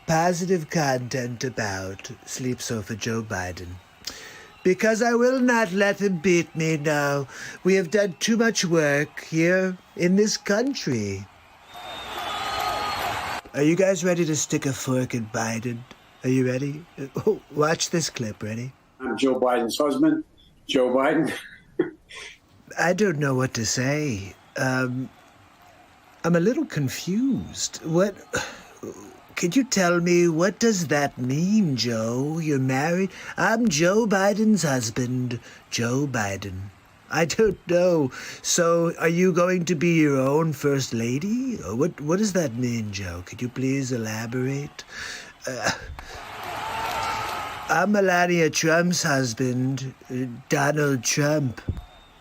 positive content about Sleep Sofa Joe Biden. Because I will not let him beat me now. We have done too much work here in this country. Are you guys ready to stick a fork in Biden? Are you ready? Watch this clip. Ready? I'm Joe Biden's husband, Joe Biden. I don't know what to say. I'm a little confused. What? Could you tell me, what does that mean, Joe? You're married? I'm Joe Biden's husband, Joe Biden. I don't know. So, are you going to be your own first lady? Or what does that mean, Joe? Could you please elaborate? I'm Melania Trump's husband, Donald Trump.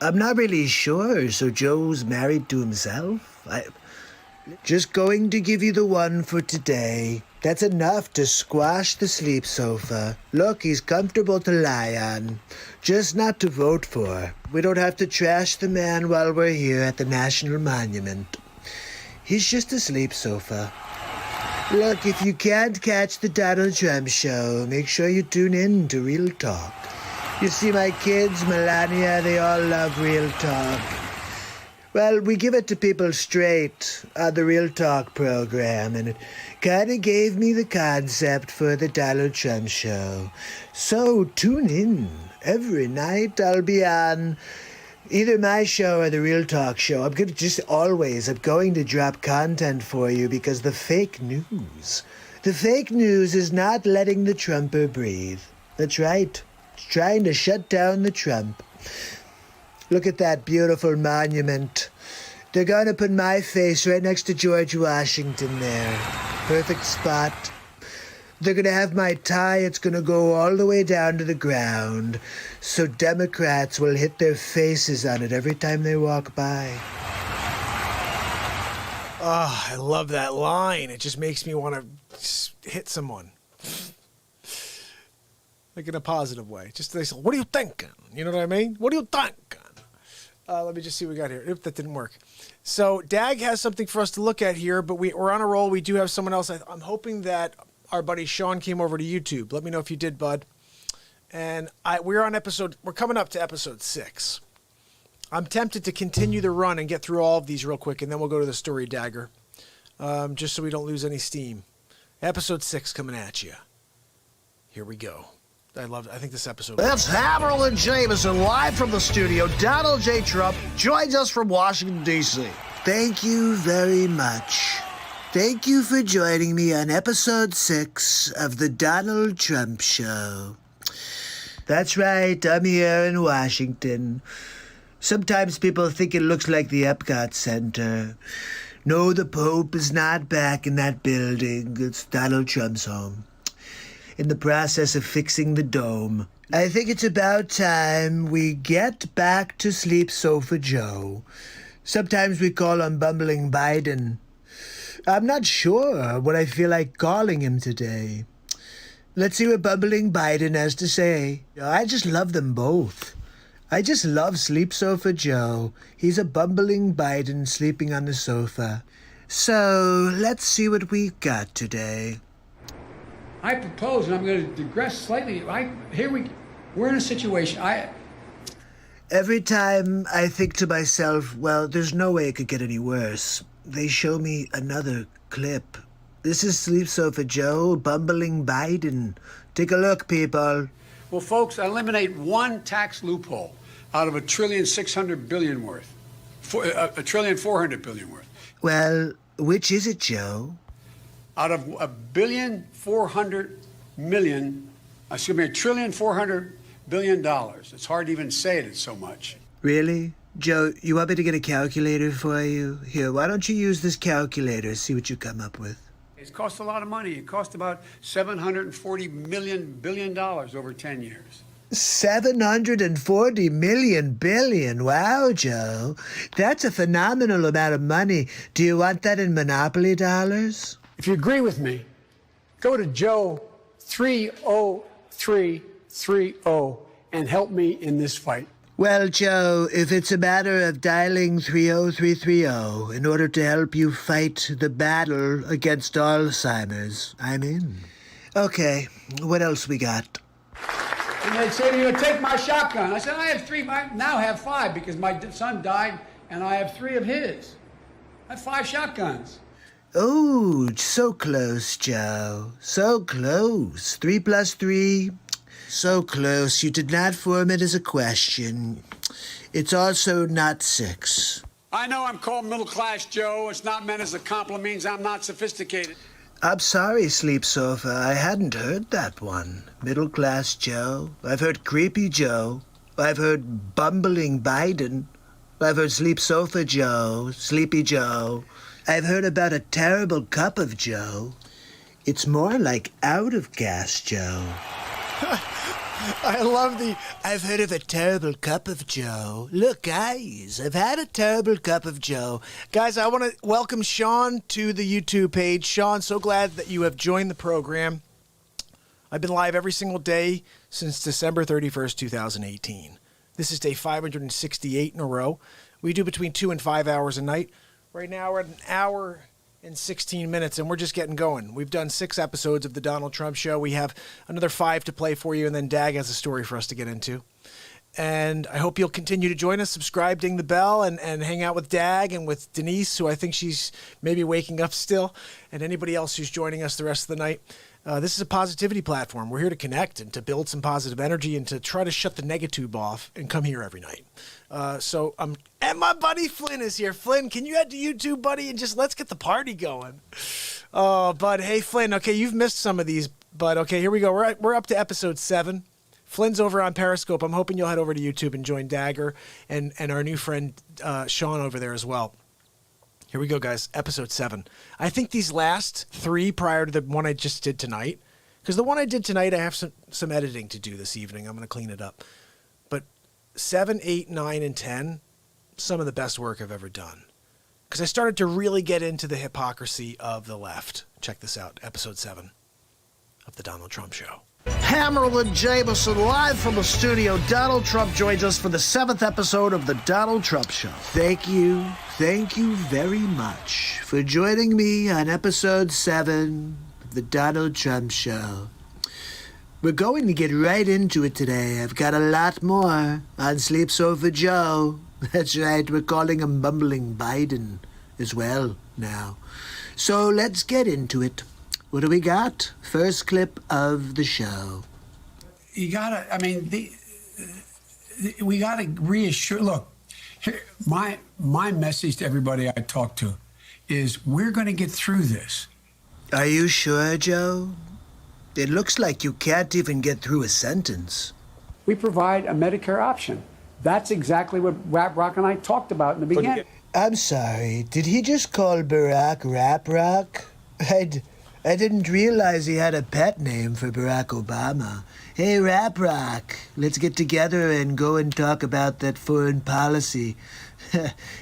I'm not really sure. So Joe's married to himself? Just going to give you the one for today. That's enough to squash the Sleep Sofa. Look, he's comfortable to lie on, just not to vote for. We don't have to trash the man while we're here at the National Monument. He's just a sleep sofa. Look, if you can't catch the Donald Trump Show, make sure you tune in to Real Talk. You see, my kids, Melania, they all love Real Talk. Well, we give it to people straight on the Real Talk program, and it kind of gave me the concept for the Donald Trump Show. So tune in. Every night I'll be on either my show or the Real Talk Show. I'm going to drop content for you because the fake news is not letting the Trumper breathe. That's right. It's trying to shut down the Trump. Look at that beautiful monument. They're going to put my face right next to George Washington there. Perfect spot. They're going to have my tie. It's going to go all the way down to the ground. So Democrats will hit their faces on it every time they walk by. Oh, I love that line. It just makes me want to hit someone. Like in a positive way. Just they say, what are you thinking? You know what I mean? What are you thinking? Let me just see what we got here. Oop, that didn't work. So Dag has something for us to look at here, but we're on a roll. We do have someone else. I'm hoping that our buddy Sean came over to YouTube. Let me know if you did, bud. And we're coming up to episode 6. I'm tempted to continue the run and get through all of these real quick, and then we'll go to the story, Dagger, just so we don't lose any steam. Episode 6 coming at you. Here we go. I think this episode. That's Hammerlin Jamison live from the studio. Donald J. Trump joins us from Washington, D.C. Thank you very much. Thank you for joining me on episode 6 of the Donald Trump Show. That's right, I'm here in Washington. Sometimes people think it looks like the Epcot Center. No, the Pope is not back in that building. It's Donald Trump's home. In the process of fixing the dome. I think it's about time we get back to Sleep Sofa Joe. Sometimes we call him Bumbling Biden. I'm not sure what I feel like calling him today. Let's see what Bumbling Biden has to say. I just love them both. I just love Sleep Sofa Joe. He's a bumbling Biden sleeping on the sofa. So, let's see what we've got today. I propose, and I'm going to digress slightly. We're in a situation. Every time I think to myself, well, there's no way it could get any worse, they show me another clip. This is Sleep Sofa Joe, bumbling Biden. Take a look, people. Well, folks, eliminate one tax loophole out of $1.6 trillion worth. $1.4 trillion worth. Well, which is it, Joe? Out of $1.4 billion. It's hard to even say it's so much. Really? Joe, you want me to get a calculator for you? Here, why don't you use this calculator, see what you come up with. It's cost a lot of money. It cost about $740 billion over 10 years. 740 billion. Wow, Joe. That's a phenomenal amount of money. Do you want that in Monopoly dollars? If you agree with me, go to Joe 30330 and help me in this fight. Well, Joe, if it's a matter of dialing 30330 in order to help you fight the battle against Alzheimer's, I'm in. Okay, what else we got? And they'd say to you, take my shotgun. I said, I have 3. I now have 5 because my son died and I have 3 of his. I have 5 shotguns. Oh, so close, Joe. So close. 3 plus 3. So close. You did not form it as a question. It's also not 6. I know I'm called middle class, Joe. It's not meant as a compliment. It means I'm not sophisticated. I'm sorry, Sleep Sofa. I hadn't heard that one. Middle class Joe. I've heard Creepy Joe. I've heard Bumbling Biden. I've heard Sleep Sofa Joe. Sleepy Joe. I've heard about a terrible cup of Joe. It's more like out of gas Joe. I love I've heard of a terrible cup of Joe. Look, guys, I've had a terrible cup of Joe. Guys, I want to welcome Sean to the YouTube page. Sean, so glad that you have joined the program. I've been live every single day since December 31st, 2018. This is day 568 in a row. We do between 2 and 5 hours a night. Right now we're at 1 hour and 16 minutes, and we're just getting going. We've done 6 episodes of the Donald Trump Show. We have another 5 to play for you, and then Dag has a story for us to get into. And I hope you'll continue to join us, subscribe, ding the bell, and hang out with Dag and with Denise, who I think she's maybe waking up still, and anybody else who's joining us the rest of the night. This is a positivity platform. We're here to connect and to build some positive energy and to try to shut the negatube off and come here every night. And my buddy Flynn is here. Flynn, can you head to YouTube, buddy, and just let's get the party going. Oh, bud. Hey, Flynn. Okay, you've missed some of these, but okay, here we go. We're up to episode 7. Flynn's over on Periscope. I'm hoping you'll head over to YouTube and join Dagger and our new friend Sean over there as well. Here we go, guys. Episode 7. I think these last 3 prior to the one I just did tonight Because the one I did tonight, I have some editing to do this evening. I'm going to clean it up. But 7, 8, 9, and 10, some of the best work I've ever done. Because I started to really get into the hypocrisy of the left. Check this out, episode 7 of The Donald Trump Show. Hammerlin, Jamison, live from the studio. Donald Trump joins us for the 7th episode of The Donald Trump Show. Thank you very much for joining me on episode 7 of The Donald Trump Show. We're going to get right into it today. I've got a lot more on Sleep Sofa Joe. That's right, we're calling him Bumbling Biden as well now. So let's get into it. What do we got? First clip of the show. You gotta, I mean, we gotta reassure. Look, here, my message to everybody I talk to is we're gonna get through this. Are you sure, Joe? It looks like you can't even get through a sentence. We provide a Medicare option. That's exactly what Rap Rock and I talked about in the beginning. I'm sorry, did he just call Barack Rap Rock? I didn't realize he had a pet name for Barack Obama. Hey, Rap Rock, let's get together and go and talk about that foreign policy.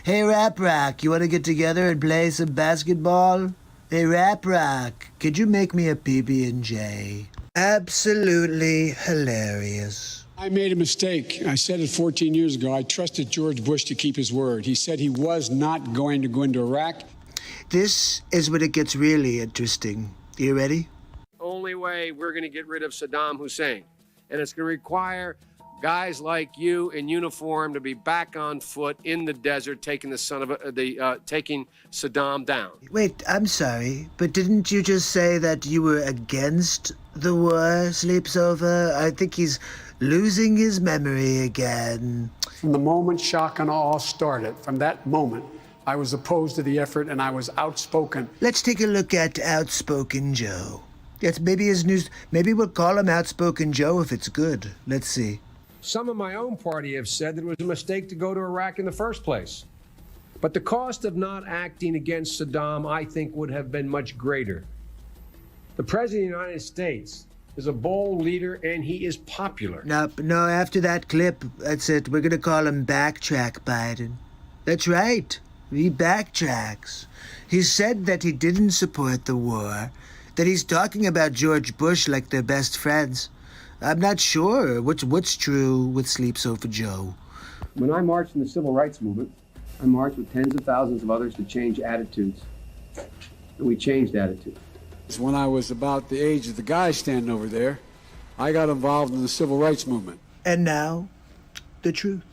Hey, Rap Rock, you want to get together and play some basketball? Hey, Rap Rock, could you make me a PB&J? Absolutely hilarious. I made a mistake. I said it 14 years ago. I trusted George Bush to keep his word. He said he was not going to go into Iraq. This is when it gets really interesting. You ready? Only way we're going to get rid of Saddam Hussein. And it's going to require guys like you in uniform to be back on foot in the desert taking taking Saddam down. Wait, I'm sorry, but didn't you just say that you were against the war, Sleep Sofa? I think he's losing his memory again. From the moment shock and awe started, from that moment, I was opposed to the effort and I was outspoken. Let's take a look at Outspoken Joe. That's maybe his news. Maybe we'll call him Outspoken Joe if it's good. Let's see. Some of my own party have said that it was a mistake to go to Iraq in the first place. But the cost of not acting against Saddam, I think, would have been much greater. The President of the United States is a bold leader, and he is popular. No, after that clip, that's it. We're going to call him Backtrack Biden. That's right. He backtracks. He said that he didn't support the war, that he's talking about George Bush like they're best friends. I'm not sure what's true with Sleep Sofa Joe. When I marched in the civil rights movement, I marched with tens of thousands of others to change attitudes. And we changed attitudes. When I was about the age of the guy standing over there, I got involved in the civil rights movement. And now, the truth.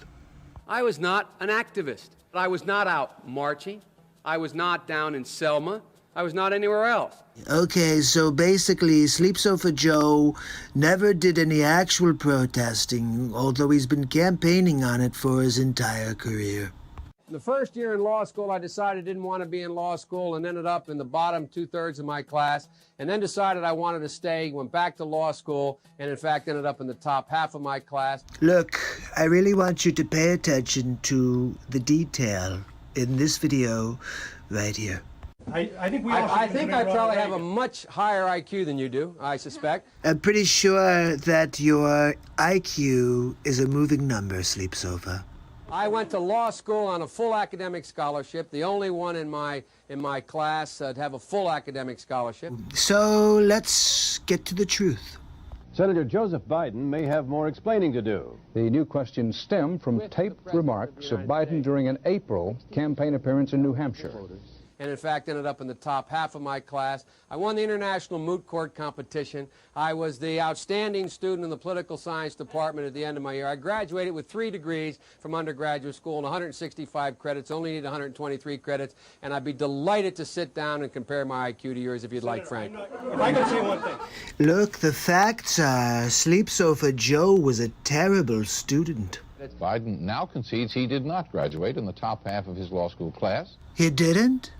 I was not an activist. I was not out marching. I was not down in Selma. I was not anywhere else. Okay, so basically, Sleep Sofa Joe never did any actual protesting, although he's been campaigning on it for his entire career. The first year in law school, I decided I didn't want to be in law school and ended up in the bottom 2/3 of my class, and then decided I wanted to stay, went back to law school, and in fact ended up in the top half of my class. Look, I really want you to pay attention to the detail in this video right here. I think I probably have a much higher IQ than you do, I suspect. I'm pretty sure that your IQ is a moving number, Sleep Sofa. I went to law school on a full academic scholarship, the only one in my class to have a full academic scholarship. So let's get to the truth. Senator Joseph Biden may have more explaining to do. The new questions stem from taped remarks of Biden during an April campaign appearance in New Hampshire. And in fact ended up in the top half of my class. I won the International Moot Court competition. I was the outstanding student in the political science department at the end of my year. I graduated with 3 degrees from undergraduate school and 165 credits, only need 123 credits, and I'd be delighted to sit down and compare my IQ to yours if you'd like, Frank. If I can say one thing. Look, the facts are Sleep Sofa Joe was a terrible student. Biden now concedes he did not graduate in the top half of his law school class. He didn't?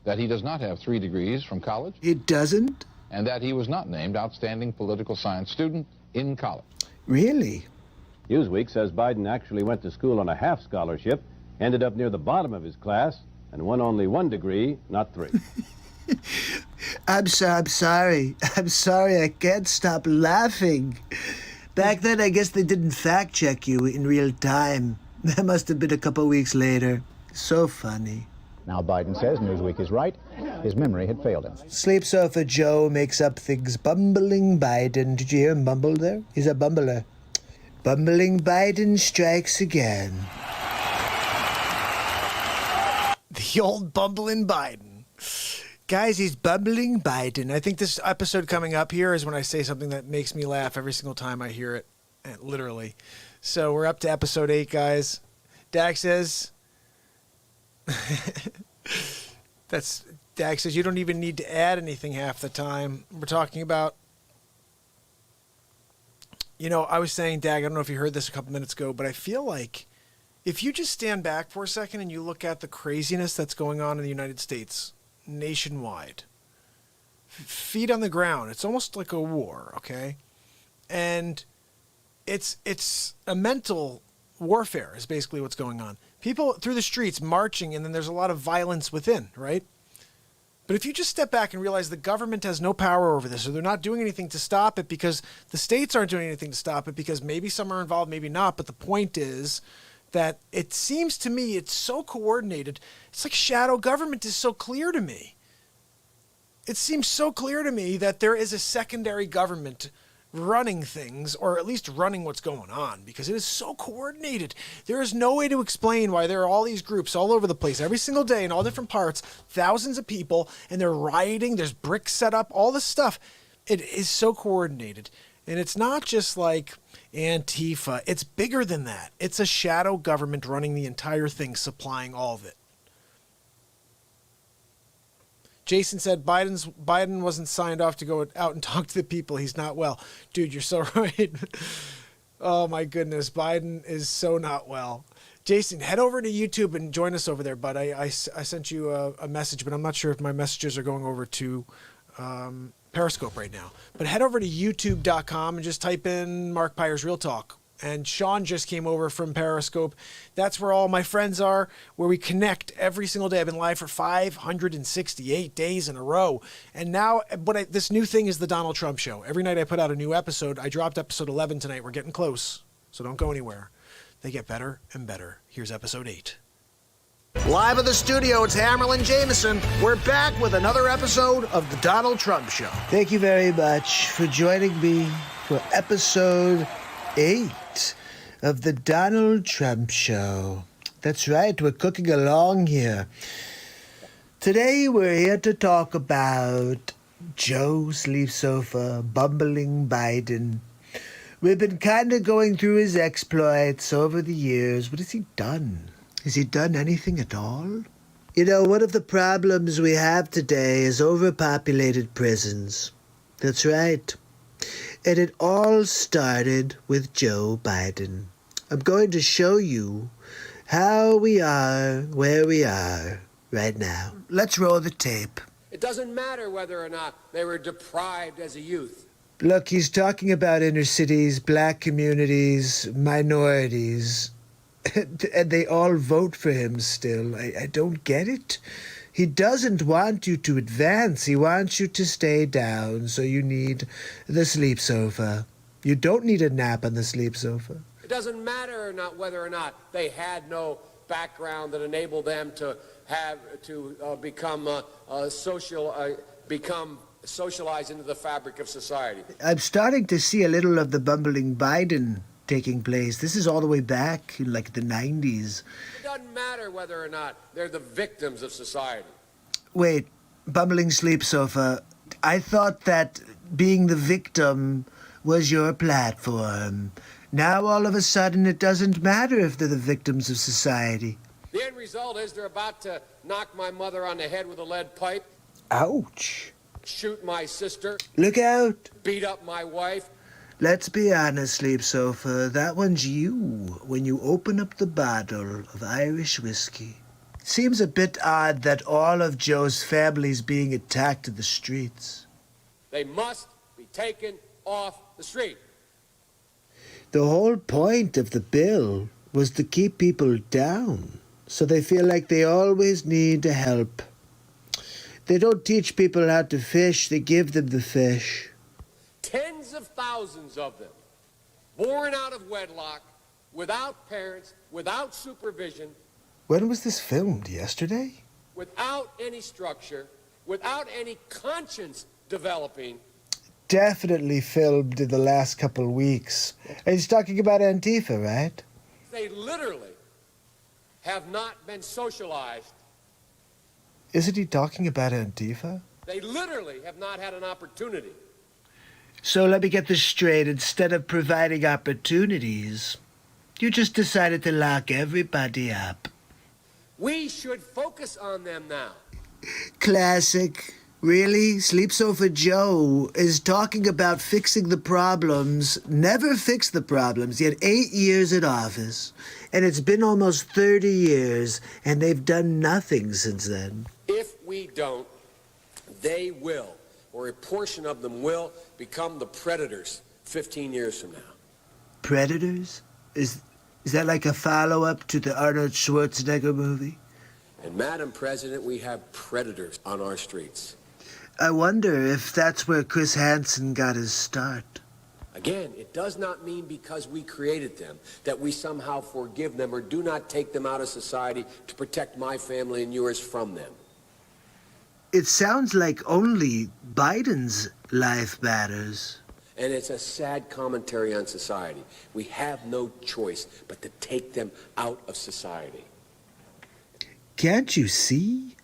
That he does not have 3 degrees from college. He doesn't? And that he was not named outstanding political science student in college. Really? Newsweek says Biden actually went to school on a half scholarship, ended up near the bottom of his class, and won only 1 degree, not 3. I'm sorry. I'm sorry. I can't stop laughing. Back then, I guess they didn't fact check you in real time. That must have been a couple weeks later. So funny. Now Biden says Newsweek is right. His memory had failed him. Sleep Sofa Joe makes up things. Bumbling Biden. Did you hear him bumble there? He's a bumbler. Bumbling Biden strikes again. The old bumbling Biden. Guys, he's bumbling Biden. I think this episode coming up here is when I say something that makes me laugh every single time I hear it. Literally. So we're up to episode 8, guys. Dak says... Dak says you don't even need to add anything half the time. We're talking about... You know, I was saying, Dak, I don't know if you heard this a couple minutes ago, but I feel like if you just stand back for a second and you look at the craziness that's going on in the United States... nationwide, feet on the ground, it's almost like a war, okay? And it's a mental warfare is basically what's going on. People through the streets marching, and then there's a lot of violence within, right? But if you just step back and realize the government has no power over this, or they're not doing anything to stop it because the states aren't doing anything to stop it because maybe some are involved, maybe not, but the point is that it seems to me it's so coordinated. It's like shadow government is so clear to me. It seems so clear to me that there is a secondary government running things, or at least running what's going on, because it is so coordinated. There is no way to explain why there are all these groups all over the place every single day in all different parts, thousands of people, and they're rioting, there's bricks set up, all this stuff. It is so coordinated. And it's not just like Antifa. It's bigger than that. It's a shadow government running the entire thing, supplying all of it. Jason said Biden wasn't signed off to go out and talk to the people. He's not well. Dude, you're so right. Oh, my goodness. Biden is so not well. Jason, head over to YouTube and join us over there, bud. I sent you a message, but I'm not sure if my messages are going over to Periscope right now. But head over to youtube.com and just type in Mark Pyre's Real Talk. And Sean just came over from Periscope. That's where all my friends are, where we connect every single day. I've been live for 568 days in a row. And now this new thing is the Donald Trump Show. Every night I put out a new episode. I dropped episode 11 tonight. We're getting close, so don't go anywhere. They get better and better. Here's episode 8. Live at the studio, it's Hammerlin Jamison. We're back with another episode of the Donald Trump Show. Thank you very much for joining me for episode 8 of the Donald Trump Show. That's right, we're cooking along here. Today we're here to talk about Joe Sleep Sofa, bumbling Biden. We've been kind of going through his exploits over the years. What has he done? Has he done anything at all? You know, one of the problems we have today is overpopulated prisons. That's right. And it all started with Joe Biden. I'm going to show you how we are where we are right now. Let's roll the tape. It doesn't matter whether or not they were deprived as a youth. Look, he's talking about inner cities, black communities, minorities, and they all vote for him still. I don't get it. He doesn't want you to advance. He wants you to stay down, so you need the sleep sofa. You don't need a nap on the sleep sofa. It doesn't matter whether or not they had no background that enabled them to become socialized into the fabric of society. I'm starting to see a little of the bumbling Biden taking place. This is all the way back in like the 90s. It doesn't matter whether or not they're the victims of society. Wait, bumbling sleep sofa. I thought that being the victim was your platform. Now all of a sudden it doesn't matter if they're the victims of society. The end result is they're about to knock my mother on the head with a lead pipe. Ouch. Shoot my sister. Look out. Beat up my wife. Let's be honest, Sleep Sofa. That one's you when you open up the bottle of Irish whiskey. Seems a bit odd that all of Joe's family's being attacked in the streets. They must be taken off the street. The whole point of the bill was to keep people down, so they feel like they always need help. They don't teach people how to fish, they give them the fish. Tens of thousands of them, born out of wedlock, without parents, without supervision. When was this filmed? Yesterday? Without any structure, without any conscience developing. Definitely filmed in the last couple weeks. And he's talking about Antifa, right? They literally have not been socialized. Isn't he talking about Antifa? They literally have not had an opportunity. So let me get this straight. Instead of providing opportunities, you just decided to lock everybody up. We should focus on them now. Classic. Really? Sleep Sofa Joe is talking about fixing the problems, never fixed the problems. He had 8 years in office, and it's been almost 30 years, and they've done nothing since then. If we don't, they will, or a portion of them will, become the predators 15 years from now. Predators? Is that like a follow-up to the Arnold Schwarzenegger movie? And Madam President, we have predators on our streets. I wonder if that's where Chris Hansen got his start. Again, it does not mean because we created them that we somehow forgive them or do not take them out of society to protect my family and yours from them. It sounds like only Biden's life matters. And it's a sad commentary on society. We have no choice but to take them out of society. Can't you see?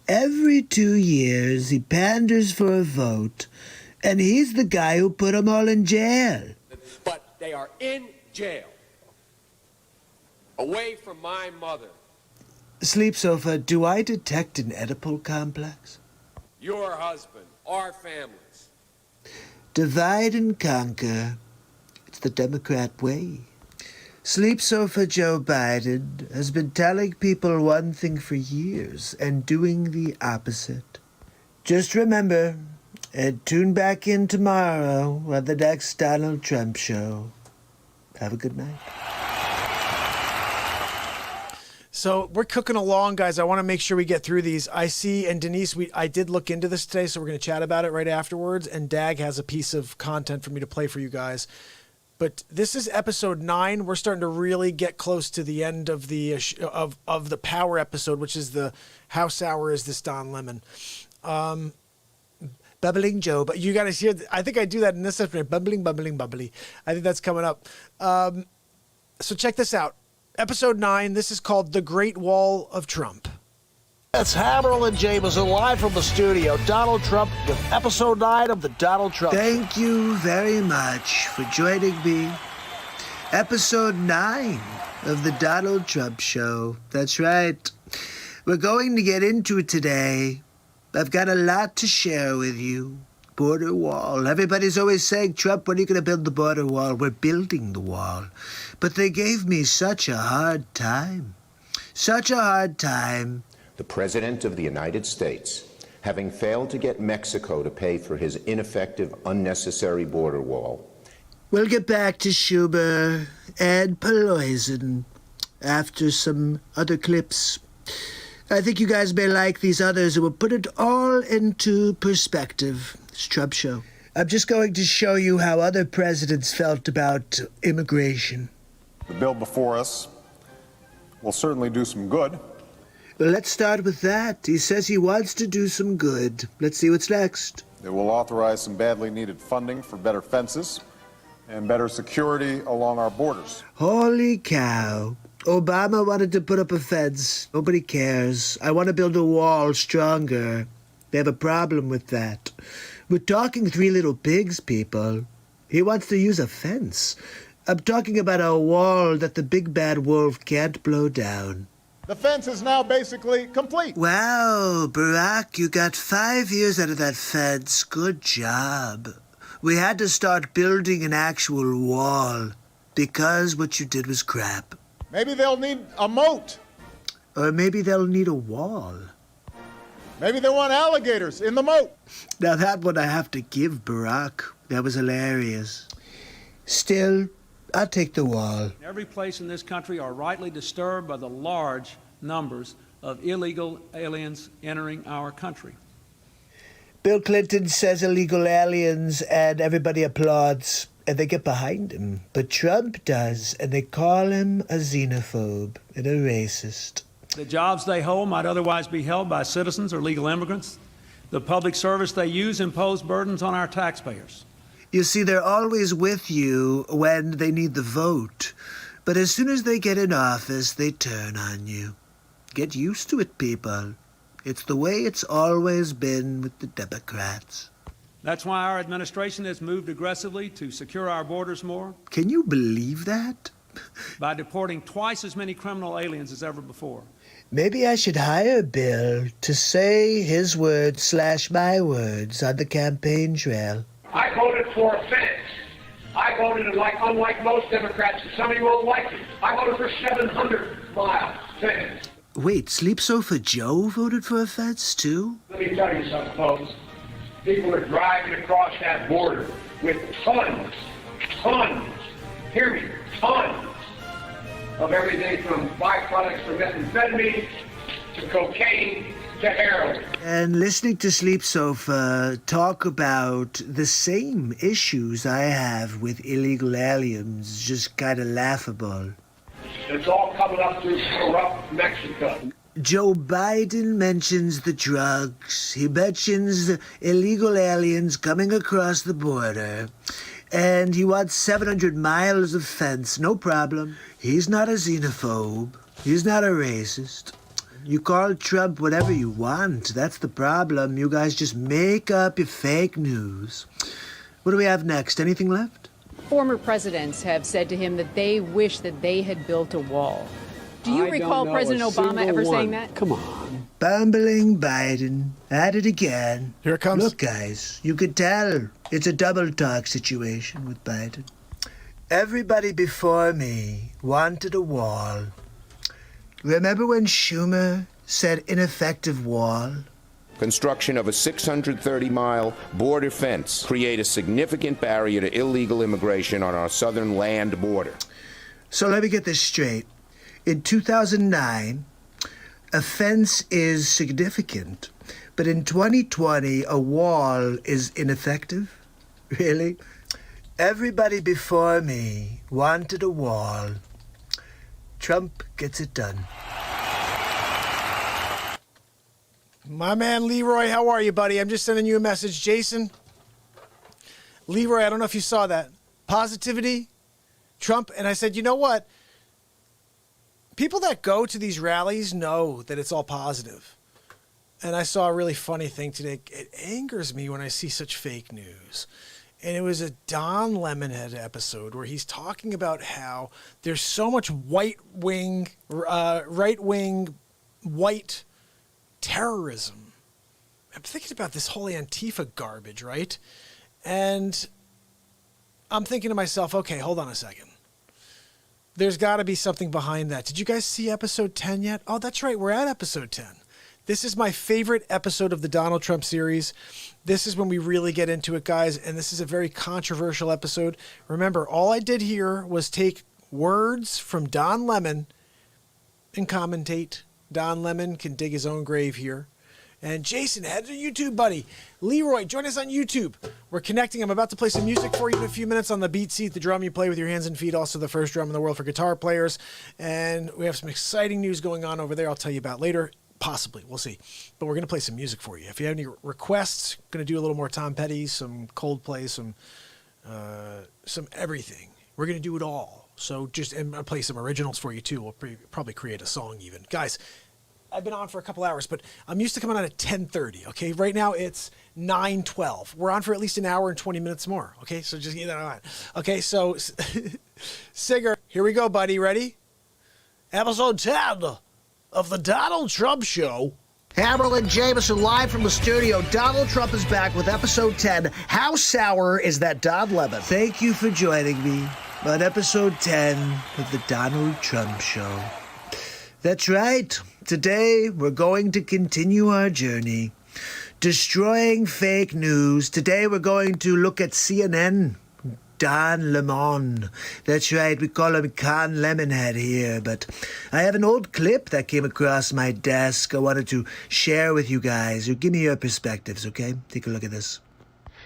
Every 2 years, he panders for a vote, and he's the guy who put them all in jail. But they are in jail, away from my mother. Sleep Sofa, do I detect an Oedipal complex? Your husband, our families. Divide and conquer. It's the Democrat way. Sleep Sofa Joe Biden has been telling people one thing for years and doing the opposite. Just remember, and tune back in tomorrow on the next Donald Trump show. Have a good night. So we're cooking along, guys. I want to make sure we get through these. I see, and Denise, I did look into this today, so we're going to chat about it right afterwards. And Dag has a piece of content for me to play for you guys. But this is episode 9. We're starting to really get close to the end of the of the power episode, which is the How Sour Is This Don Lemon? Bubbling Joe. But you got to hear, I think I do that in this episode. Bubbling, bubbling, bubbly. I think that's coming up. So check this out. Episode 9. This is called The Great Wall of Trump. It's Hammerlin Jamison live from the studio. Donald Trump with episode 9 of the Donald Trump. Thank you very much for joining me. Episode 9 of the Donald Trump Show. That's right. We're going to get into it today. I've got a lot to share with you. Border wall. Everybody's always saying, Trump, when are you going to build the border wall? We're building the wall. But they gave me such a hard time. Such a hard time. The President of the United States, having failed to get Mexico to pay for his ineffective, unnecessary border wall. We'll get back to Schumer and Pelosi after some other clips. I think you guys may like these others, and we'll put it all into perspective. It's Trump Show. I'm just going to show you how other presidents felt about immigration. The bill before us will certainly do some good. Well, let's start with that. He says he wants to do some good. Let's see what's next. It will authorize some badly needed funding for better fences and better security along our borders. Holy cow. Obama wanted to put up a fence. Nobody cares. I want to build a wall stronger. They have a problem with that. We're talking Three Little Pigs, people. He wants to use a fence. I'm talking about a wall that the big bad wolf can't blow down. The fence is now basically complete. Wow, Barack, you got 5 years out of that fence. Good job. We had to start building an actual wall because what you did was crap. Maybe they'll need a moat. Or maybe they'll need a wall. Maybe they want alligators in the moat. Now that one I have to give Barack. That was hilarious. Still, I'll take the wall. Every place in this country are rightly disturbed by the large numbers of illegal aliens entering our country. Bill Clinton says illegal aliens and everybody applauds and they get behind him. But Trump does, and they call him a xenophobe and a racist. The jobs they hold might otherwise be held by citizens or legal immigrants. The public service they use impose burdens on our taxpayers. You see, they're always with you when they need the vote. But as soon as they get in office, they turn on you. Get used to it, people. It's the way it's always been with the Democrats. That's why our administration has moved aggressively to secure our borders more. Can you believe that? By deporting twice as many criminal aliens as ever before. Maybe I should hire Bill to say his words / my words on the campaign trail. I voted for a fence. I voted unlike most Democrats, and some of you won't like it. I voted for 700-mile fence. Wait, Sleep Sofa Joe voted for a fence too? Let me tell you something, folks. People are driving across that border with tons, hear me, tons of everything from byproducts from methamphetamine to cocaine to heroin. And listening to Sleep Sofa talk about the same issues I have with illegal aliens is just kind of laughable. It's all coming up through corrupt Mexico. Joe Biden mentions the drugs. He mentions the illegal aliens coming across the border. And he wants 700 miles of fence. No problem. He's not a xenophobe. He's not a racist. You call Trump whatever you want. That's the problem. You guys just make up your fake news. What do we have next? Anything left? Former presidents have said to him that they wish that they had built a wall. Do you recall President Obama ever saying that? Come on. Bumbling Biden. At it again. Here it comes. Look, guys, you could tell it's a double talk situation with Biden. Everybody before me wanted a wall. Remember when Schumer said ineffective wall? Construction of a 630-mile border fence create a significant barrier to illegal immigration on our southern land border. So let me get this straight. In 2009, a fence is significant, but in 2020, a wall is ineffective? Really? Everybody before me wanted a wall. Trump gets it done. My man Leroy, how are you, buddy? I'm just sending you a message. Jason, Leroy, I don't know if you saw that. Positivity, Trump, and I said, you know what? People that go to these rallies know that it's all positive. And I saw a really funny thing today. It angers me when I see such fake news. And it was a Don Lemonhead episode where he's talking about how there's so much right-wing white terrorism. I'm thinking about this whole Antifa garbage, right? And I'm thinking to myself, okay, hold on a second. There's got to be something behind that. Did you guys see episode 10 yet? Oh, that's right. We're at episode 10. This is my favorite episode of the Donald Trump series. This is when we really get into it, guys, and this is a very controversial episode. Remember, all I did here was take words from Don Lemon and commentate. Don Lemon can dig his own grave here. And Jason, head to YouTube, buddy. Leroy, join us on YouTube. We're connecting. I'm about to play some music for you in a few minutes on the BeatSeat, the drum you play with your hands and feet, also the first drum in the world for guitar players. And we have some exciting news going on over there I'll tell you about later. Possibly. We'll see. But we're going to play some music for you. If you have any requests, going to do a little more Tom Petty, some Coldplay, some everything. We're going to do it all. So just, and I'll play some originals for you too. We'll probably create a song even. Guys, I've been on for a couple hours, but I'm used to coming on at 10:30, okay? Right now it's 9:12. We're on for at least an hour and 20 minutes more, okay? So just get that on. Okay, so Sigger, here we go, buddy. Ready? Episode 10 of the Donald Trump Show. Hammerlin, Jamison, live from the studio. Donald Trump is back with episode 10. How sour is that Don Lemon? Thank you for joining me on episode 10 of the Donald Trump Show. That's right. Today, we're going to continue our journey, destroying fake news. Today, we're going to look at CNN, Don Lemon. That's right, we call him Con Lemonhead here, but I have an old clip that came across my desk I wanted to share with you guys. You give me your perspectives, okay? Take a look at this.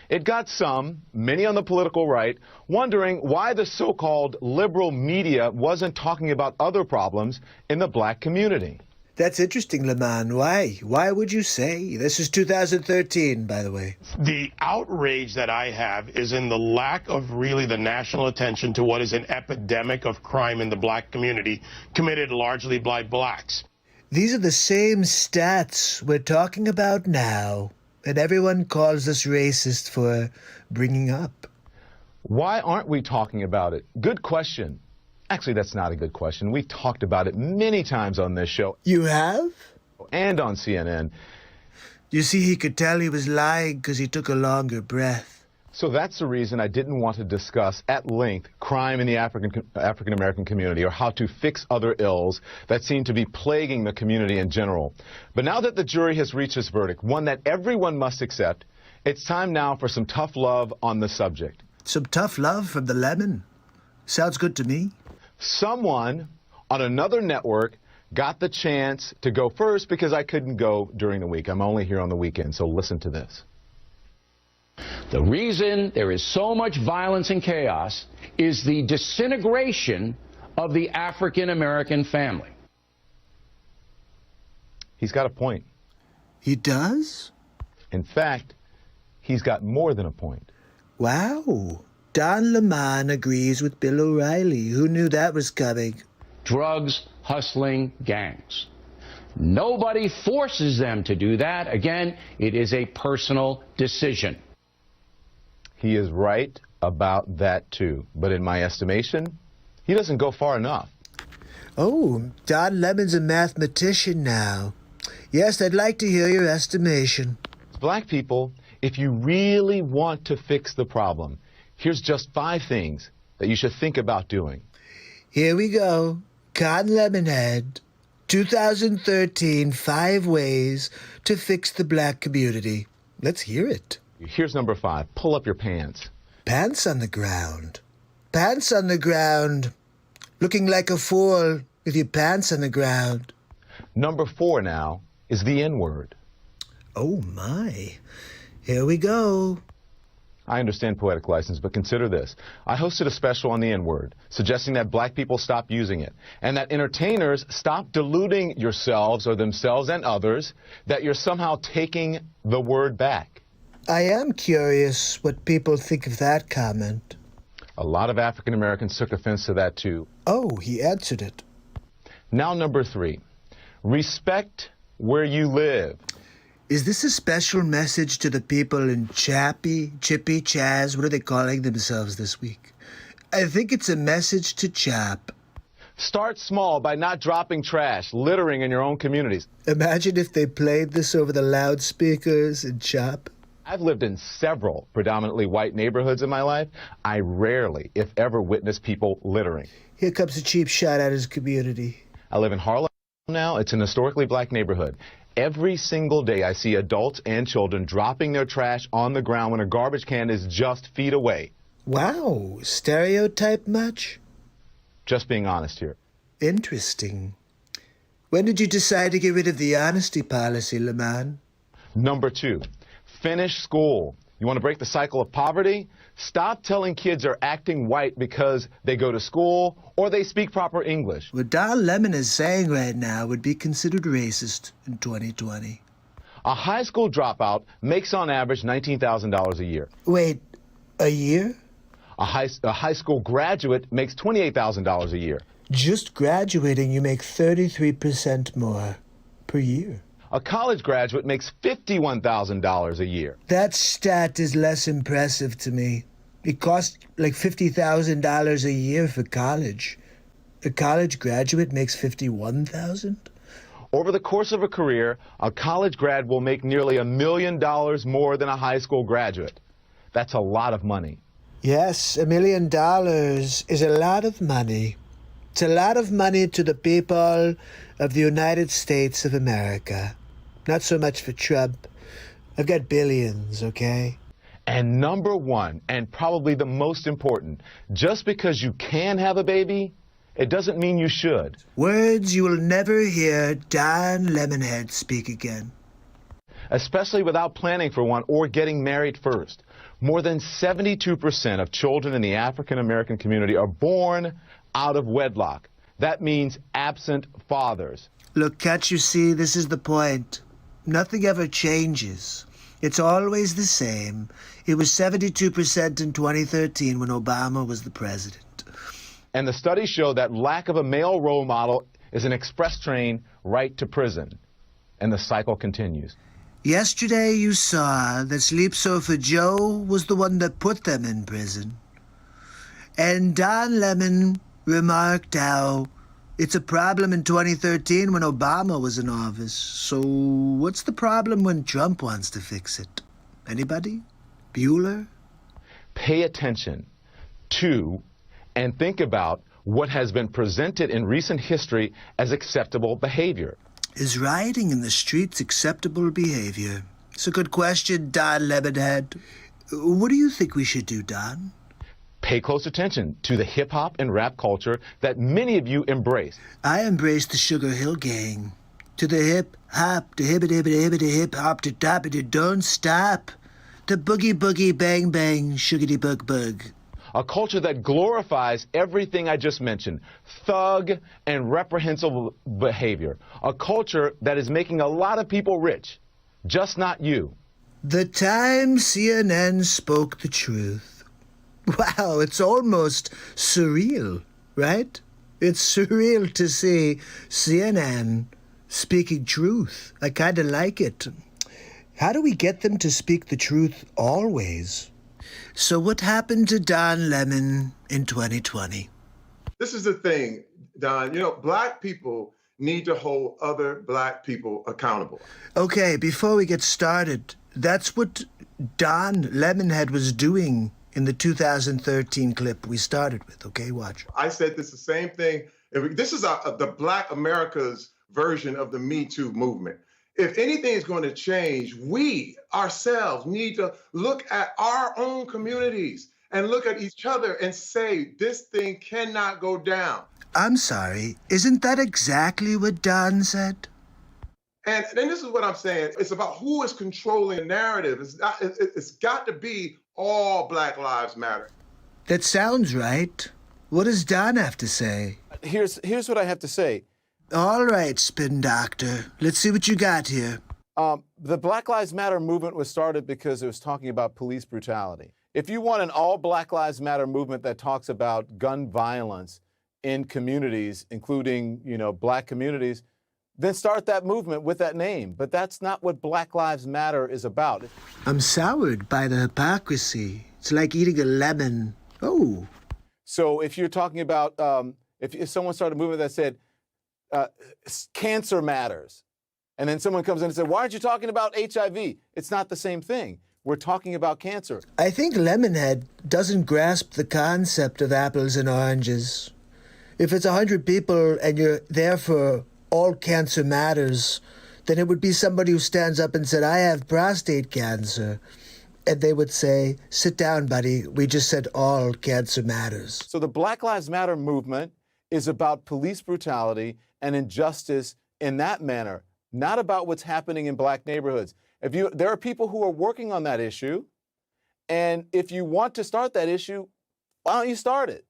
It got some, many on the political right, wondering why the so-called liberal media wasn't talking about other problems in the black community. That's interesting, Leman. Why? Why would you say? This is 2013, by the way. The outrage that I have is in the lack of really the national attention to what is an epidemic of crime in the black community, committed largely by blacks. These are the same stats we're talking about now, and everyone calls us racist for bringing up. Why aren't we talking about it? Good question. Actually, that's not a good question. We've talked about it many times on this show. You have? And on CNN. You see, he could tell he was lying because he took a longer breath. So that's the reason I didn't want to discuss at length crime in the African-American community or how to fix other ills that seem to be plaguing the community in general. But now that the jury has reached its verdict, one that everyone must accept, it's time now for some tough love on the subject. Some tough love from the lemon. Sounds good to me. Someone on another network got the chance to go first because I couldn't go during the week. I'm only here on the weekend, so listen to this. The reason there is so much violence and chaos is the disintegration of the African-American family. He's got a point. He does? In fact, he's got more than a point. Wow. Don Lemon agrees with Bill O'Reilly. Who knew that was coming? Drugs, hustling gangs. Nobody forces them to do that. Again, it is a personal decision. He is right about that, too. But in my estimation, he doesn't go far enough. Oh, Don Lemon's a mathematician now. Yes, I'd like to hear your estimation. Black people, if you really want to fix the problem, here's just 5 things that you should think about doing. Here we go. Con Lemonhead, 2013, 5 ways to fix the black community. Let's hear it. Here's number 5. Pull up your pants. Pants on the ground. Pants on the ground. Looking like a fool with your pants on the ground. Number 4 now is the N-word. Oh, my. Here we go. I understand poetic license, but consider this. I hosted a special on the N-word, suggesting that black people stop using it, and that entertainers stop deluding yourselves or themselves and others that you're somehow taking the word back. I am curious what people think of that comment. A lot of African Americans took offense to that, too. Oh, he answered it. Now, number 3. Respect where you live. Is this a special message to the people in Chippy, Chaz? What are they calling themselves this week? I think it's a message to Chap. Start small by not dropping trash, littering in your own communities. Imagine if they played this over the loudspeakers in Chap. I've lived in several predominantly white neighborhoods in my life. I rarely, if ever, witness people littering. Here comes a cheap shot at his community. I live in Harlem now. It's an historically black neighborhood. Every single day I see adults and children dropping their trash on the ground when a garbage can is just feet away. Wow, stereotype much? Just being honest here. Interesting. When did you decide to get rid of the honesty policy, Leman? Number 2, finish school. You want to break the cycle of poverty? Stop telling kids they're acting white because they go to school or they speak proper English. What Don Lemon is saying right now would be considered racist in 2020. A high school dropout makes on average $19,000 a year. Wait, a year? A high school graduate makes $28,000 a year. Just graduating, you make 33% more per year. A college graduate makes $51,000 a year. That stat is less impressive to me. It costs like $50,000 a year for college. A college graduate makes $51,000? Over the course of a career, a college grad will make nearly $1 million more than a high school graduate. That's a lot of money. Yes, $1 million is a lot of money. It's a lot of money to the people of the United States of America. Not so much for Trump. I've got billions, okay? And number one, and probably the most important, just because you can have a baby, it doesn't mean you should. Words you will never hear Don Lemonhead speak again. Especially without planning for one or getting married first. More than 72% of children in the African American community are born out of wedlock. That means absent fathers. Look, can't you see, this is the point. Nothing ever changes. It's always the same. It was 72% in 2013 when Obama was the president. And the studies show that lack of a male role model is an express train right to prison. And the cycle continues. Yesterday you saw that Sleep Sofa Joe was the one that put them in prison. And Don Lemon remarked how it's a problem in 2013 when Obama was in office. So what's the problem when Trump wants to fix it? Anybody? Bueller? Pay attention to and think about what has been presented in recent history as acceptable behavior. Is rioting in the streets acceptable behavior? It's a good question, Don Lemonhead. What do you think we should do, Don? Pay close attention to the hip-hop and rap culture that many of you embrace. I embrace the Sugar Hill Gang. To the hip-hop, to hibbity-hibbity-hibbity hip-hop, to toppity, don't stop. To boogie-boogie, bang-bang, sugity-bug-bug. A culture that glorifies everything I just mentioned, thug and reprehensible behavior. A culture that is making a lot of people rich, just not you. The time CNN spoke the truth. Wow, it's almost surreal, right? It's surreal to see CNN speaking truth. I kind of like it. How do we get them to speak the truth always? So what happened to Don Lemon in 2020? This is the thing, Don. You know, black people need to hold other black people accountable. Okay, before we get started, that's what Don Lemonhead was doing in the 2013 clip we started with. Okay, watch. I said this the same thing. This is the Black America's version of the Me Too movement. If anything is going to change, we ourselves need to look at our own communities and look at each other and say, this thing cannot go down. I'm sorry, isn't that exactly what Don said? And then this is what I'm saying. It's about who is controlling the narrative. It's got to be all Black Lives Matter. That sounds right. What does Don have to say? Here's what I have to say. All right, Spin Doctor. Let's see what you got here. The Black Lives Matter movement was started because it was talking about police brutality. If you want an all Black Lives Matter movement that talks about gun violence in communities, including, black communities, then start that movement with that name. But that's not what Black Lives Matter is about. I'm soured by the hypocrisy. It's like eating a lemon. Oh. So if you're talking about, if someone started a movement that said, cancer matters. And then someone comes in and says, why aren't you talking about HIV? It's not the same thing. We're talking about cancer. I think Lemonhead doesn't grasp the concept of apples and oranges. If it's 100 people and you're there for all cancer matters, then it would be somebody who stands up and said, I have prostate cancer. And they would say, sit down, buddy. We just said all cancer matters. So the Black Lives Matter movement is about police brutality and injustice in that manner, not about what's happening in black neighborhoods. There are people who are working on that issue, and if you want to start that issue, why don't you start it?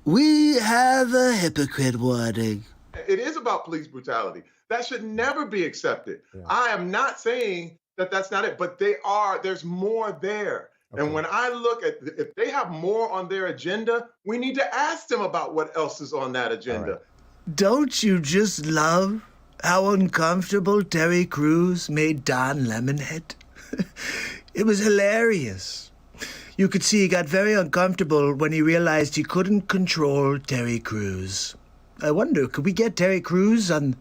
We have a hypocrite warning. It is about police brutality. That should never be accepted. Yeah. I am not saying that that's not it, but there's more there. Okay. And when I look at, if they have more on their agenda, we need to ask them about what else is on that agenda. Right. Don't you just love how uncomfortable Terry Crews made Don Lemonhead? It was hilarious. You could see he got very uncomfortable when he realized he couldn't control Terry Crews. I wonder, could we get Terry Crews on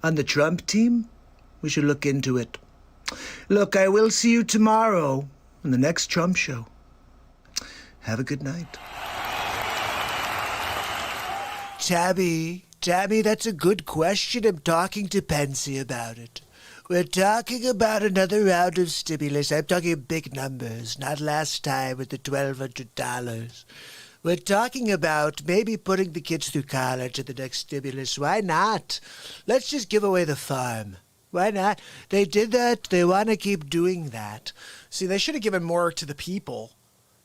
the Trump team? We should look into it. Look, I will see you tomorrow on the next Trump show. Have a good night. Tabby, that's a good question. I'm talking to Pensy about it. We're talking about another round of stimulus. I'm talking big numbers, not last time with the $1,200. We're talking about maybe putting the kids through college at the next stimulus. Why not? Let's just give away the farm. Why not? They did that. They want to keep doing that. See, they should have given more to the people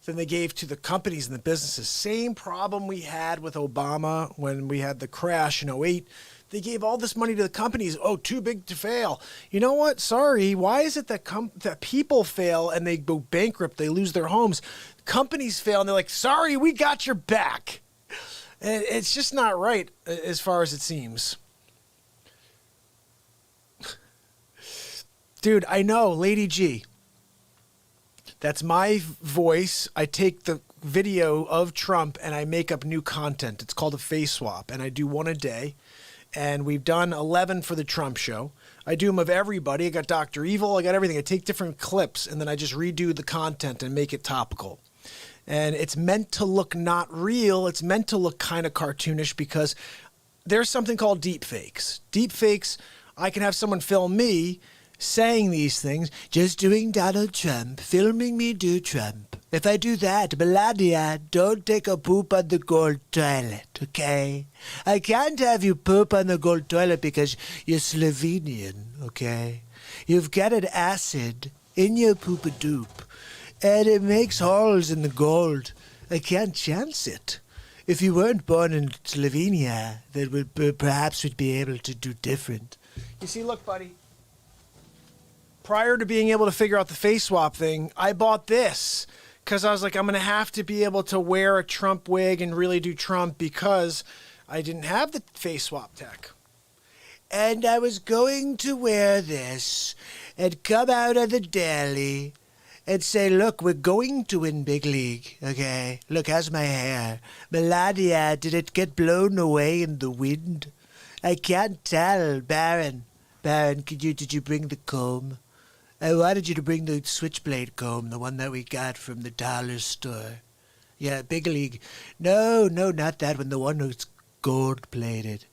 than they gave to the companies and the businesses. Same problem we had with Obama when we had the crash in 2008. They gave all this money to the companies. Oh, too big to fail. You know what? Sorry. Why is it that that people fail and they go bankrupt? They lose their homes. Companies fail and they're like, sorry, we got your back. And it's just not right as far as it seems. Dude, I know, Lady G. That's my voice. I take the video of Trump and I make up new content. It's called a face swap, and I do one a day. And we've done 11 for the Trump show. I do them of everybody. I got Dr. Evil. I got everything. I take different clips, and then I just redo the content and make it topical. And it's meant to look not real. It's meant to look kind of cartoonish because there's something called deep fakes. Deep fakes, I can have someone film me saying these things, just doing Donald Trump, filming me do Trump. If I do that, Melania, don't take a poop on the gold toilet, okay? I can't have you poop on the gold toilet because you're Slovenian, okay? You've got an acid in your poop-a-doop, and it makes holes in the gold. I can't chance it. If you weren't born in Slovenia, that would perhaps would be able to do different. You see, look, buddy. Prior to being able to figure out the face swap thing, I bought this because I was like, I'm going to have to be able to wear a Trump wig and really do Trump because I didn't have the face swap tech. And I was going to wear this and come out of the deli and say, look, we're going to win big league, okay? Look, how's my hair? Melania, did it get blown away in the wind? I can't tell. Baron, did you bring the comb? I wanted you to bring the switchblade comb, the one that we got from the dollar store. Yeah, big league. No, not that one. The one that's gold-plated.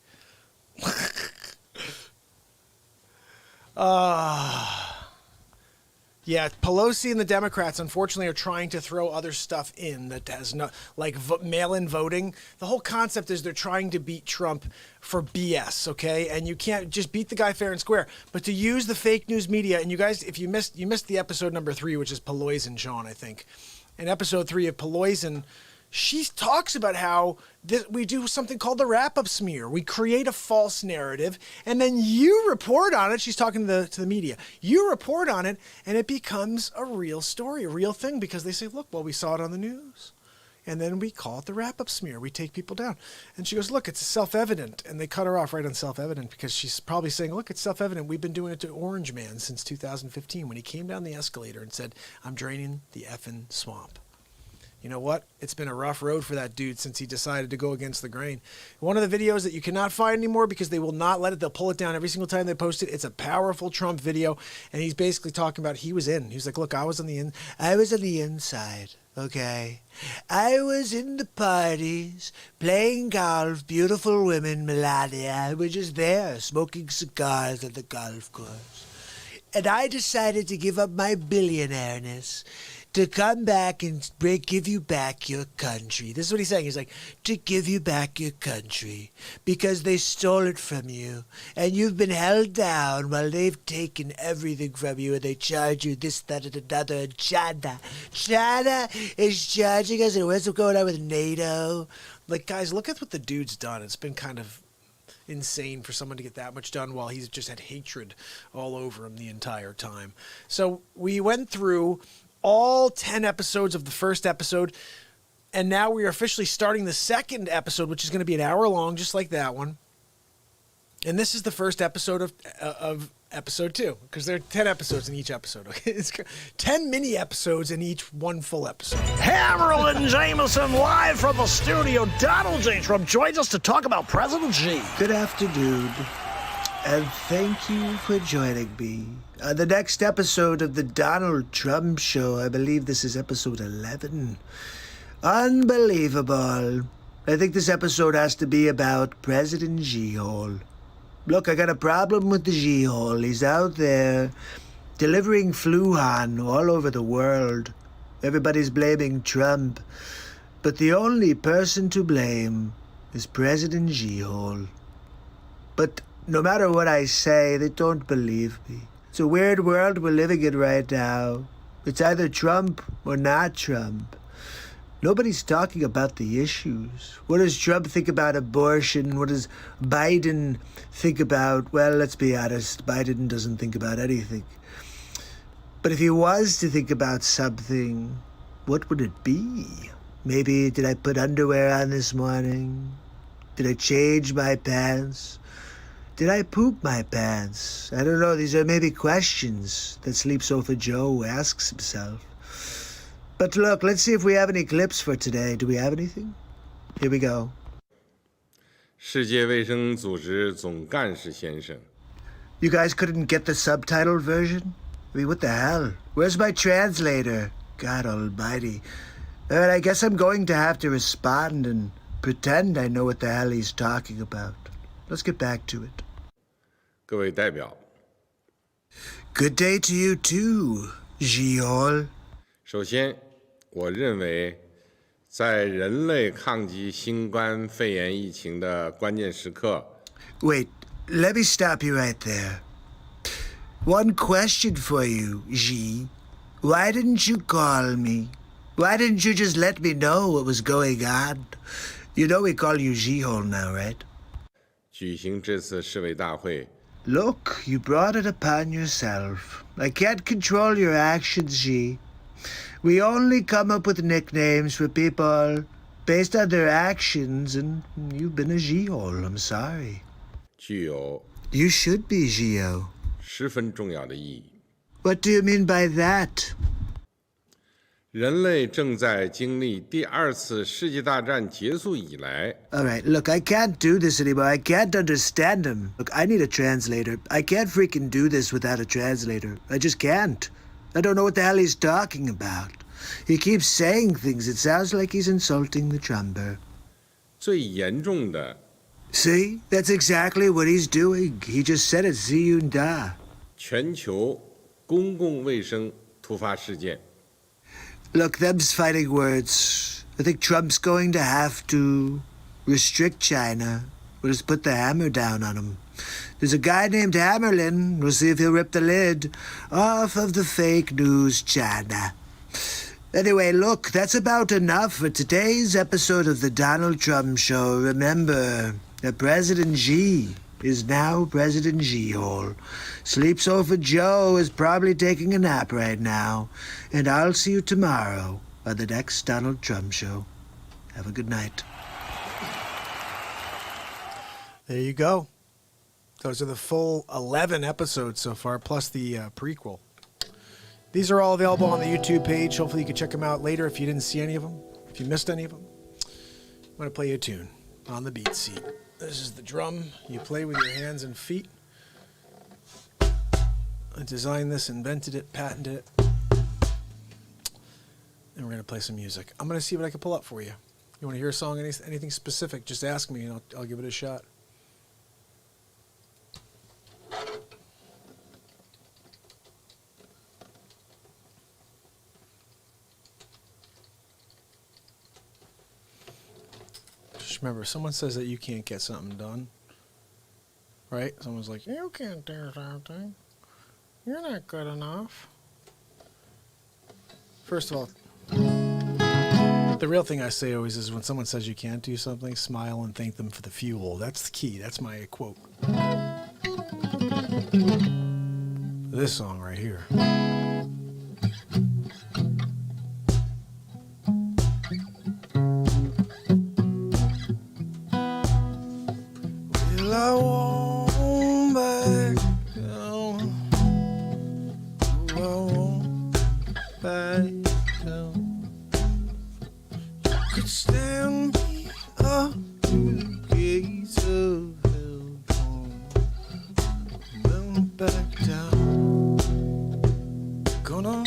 Yeah, Pelosi and the Democrats, unfortunately, are trying to throw other stuff in that has no, like mail-in voting. The whole concept is they're trying to beat Trump for BS, okay? And you can't just beat the guy fair and square, but to use the fake news media. And you guys, if you missed the episode number 3, which is Pelosi and Sean, I think. In episode 3 of Pelosi, she talks about how we do something called the wrap-up smear. We create a false narrative, and then you report on it. She's talking to the media. You report on it, and it becomes a real story, a real thing, because they say, look, well, we saw it on the news. And then we call it the wrap-up smear. We take people down. And she goes, look, it's self-evident. And they cut her off right on self-evident because she's probably saying, look, it's self-evident. We've been doing it to Orange Man since 2015 when he came down the escalator and said, I'm draining the effing swamp. You know what? It's been a rough road for that dude since he decided to go against the grain. One of the videos that you cannot find anymore because they will not let it. They'll pull it down every single time they post it. It's a powerful Trump video, and he's basically talking about he was in. He's like, look, I was on the inside, okay? I was in the parties, playing golf, beautiful women, Melania. We're just there, smoking cigars at the golf course. And I decided to give up my billionaireness to come back and give you back your country. This is what he's saying. He's like, to give you back your country because they stole it from you and you've been held down while they've taken everything from you and they charge you this, that, and another. And China is charging us, and what's going on with NATO? Like, guys, look at what the dude's done. It's been kind of insane for someone to get that much done while he's just had hatred all over him the entire time. So we went through all 10 episodes of the first episode, and now we are officially starting the second episode, which is going to be an hour long, just like that one. And this is the first episode of episode 2, because there are 10 episodes in each episode. Okay? It's 10 mini episodes in each one full episode. Hammerlin Jamison live from the studio. Donald J. Trump joins us to talk about President Xi. Good afternoon, and thank you for joining me. The next episode of the Donald Trump Show, I believe this is episode 11. Unbelievable. I think this episode has to be about President Xi. Look, I got a problem with the G-hole. He's out there delivering Fluhan all over the world. Everybody's blaming Trump. But the only person to blame is President G-hole. But no matter what I say, they don't believe me. It's a weird world we're living in right now. It's either Trump or not Trump. Nobody's talking about the issues. What does Trump think about abortion? What does Biden think about? Well, let's be honest, Biden doesn't think about anything. But if he was to think about something, what would it be? Maybe, did I put underwear on this morning? Did I change my pants? Did I poop my pants? I don't know. These are maybe questions that Sleep Sofa Joe asks himself. But look, let's see if we have any clips for today. Do we have anything? Here we go. 世界卫生组织总干事先生 You guys couldn't get the subtitled version? I mean, what the hell? Where's my translator? God almighty. All right, I guess I'm going to have to respond and pretend I know what the hell he's talking about. Let's get back to it. 各位代表 Good day to you too, Giol. 首先我认为在人类抗击新冠肺炎疫情的关键时刻 Wait, let me stop you right there. One question for you, Xi. Why didn't you call me? Why didn't you just let me know what was going on? You know we call you Xi-hole now, right? 举行这次示威大会 Look, you brought it upon yourself. I can't control your actions, Xi. We only come up with nicknames for people based on their actions, and you've been a Xi-hole, I'm sorry. 具有 You should be Xio. 十分重要的意义 What do you mean by that? 人类正在经历第二次世界大战结束以来 All right, look, I can't do this anymore. I can't understand him. Look, I need a translator. I can't freaking do this without a translator. I just can't. I don't know what the hell he's talking about. He keeps saying things. It sounds like he's insulting the Trumper. 最严重的 See? That's exactly what he's doing. He just said it, Ziyunda. 全球公共卫生突发事件 Look, them's fighting words. I think Trump's going to have to restrict China. We'll just put the hammer down on him. There's a guy named Hammerlin. We'll see if he'll rip the lid off of the fake news China. Anyway, look, that's about enough for today's episode of the Donald Trump Show. Remember that President Xi is now President Xi-hole. Sleep Sofa Joe is probably taking a nap right now. And I'll see you tomorrow on the next Donald Trump Show. Have a good night. There you go. Those are the full 11 episodes so far, plus the prequel. These are all available on the YouTube page. Hopefully you can check them out later if you didn't see any of them, if you missed any of them. I'm going to play you a tune on the BeatSeat. This is the drum you play with your hands and feet. I designed this, invented it, patented it. And we're going to play some music. I'm going to see what I can pull up for you. You want to hear a song, anything specific, just ask me and I'll give it a shot. Just remember, if someone says that you can't get something done, right? Someone's like, you can't do something. You're not good enough. First of all, the real thing I say always is when someone says you can't do something, smile and thank them for the fuel. That's the key. That's my quote. This song right here. Well, I won't back down. I won't back down. You could stand me up to the gates of hell. Won't back down. Gonna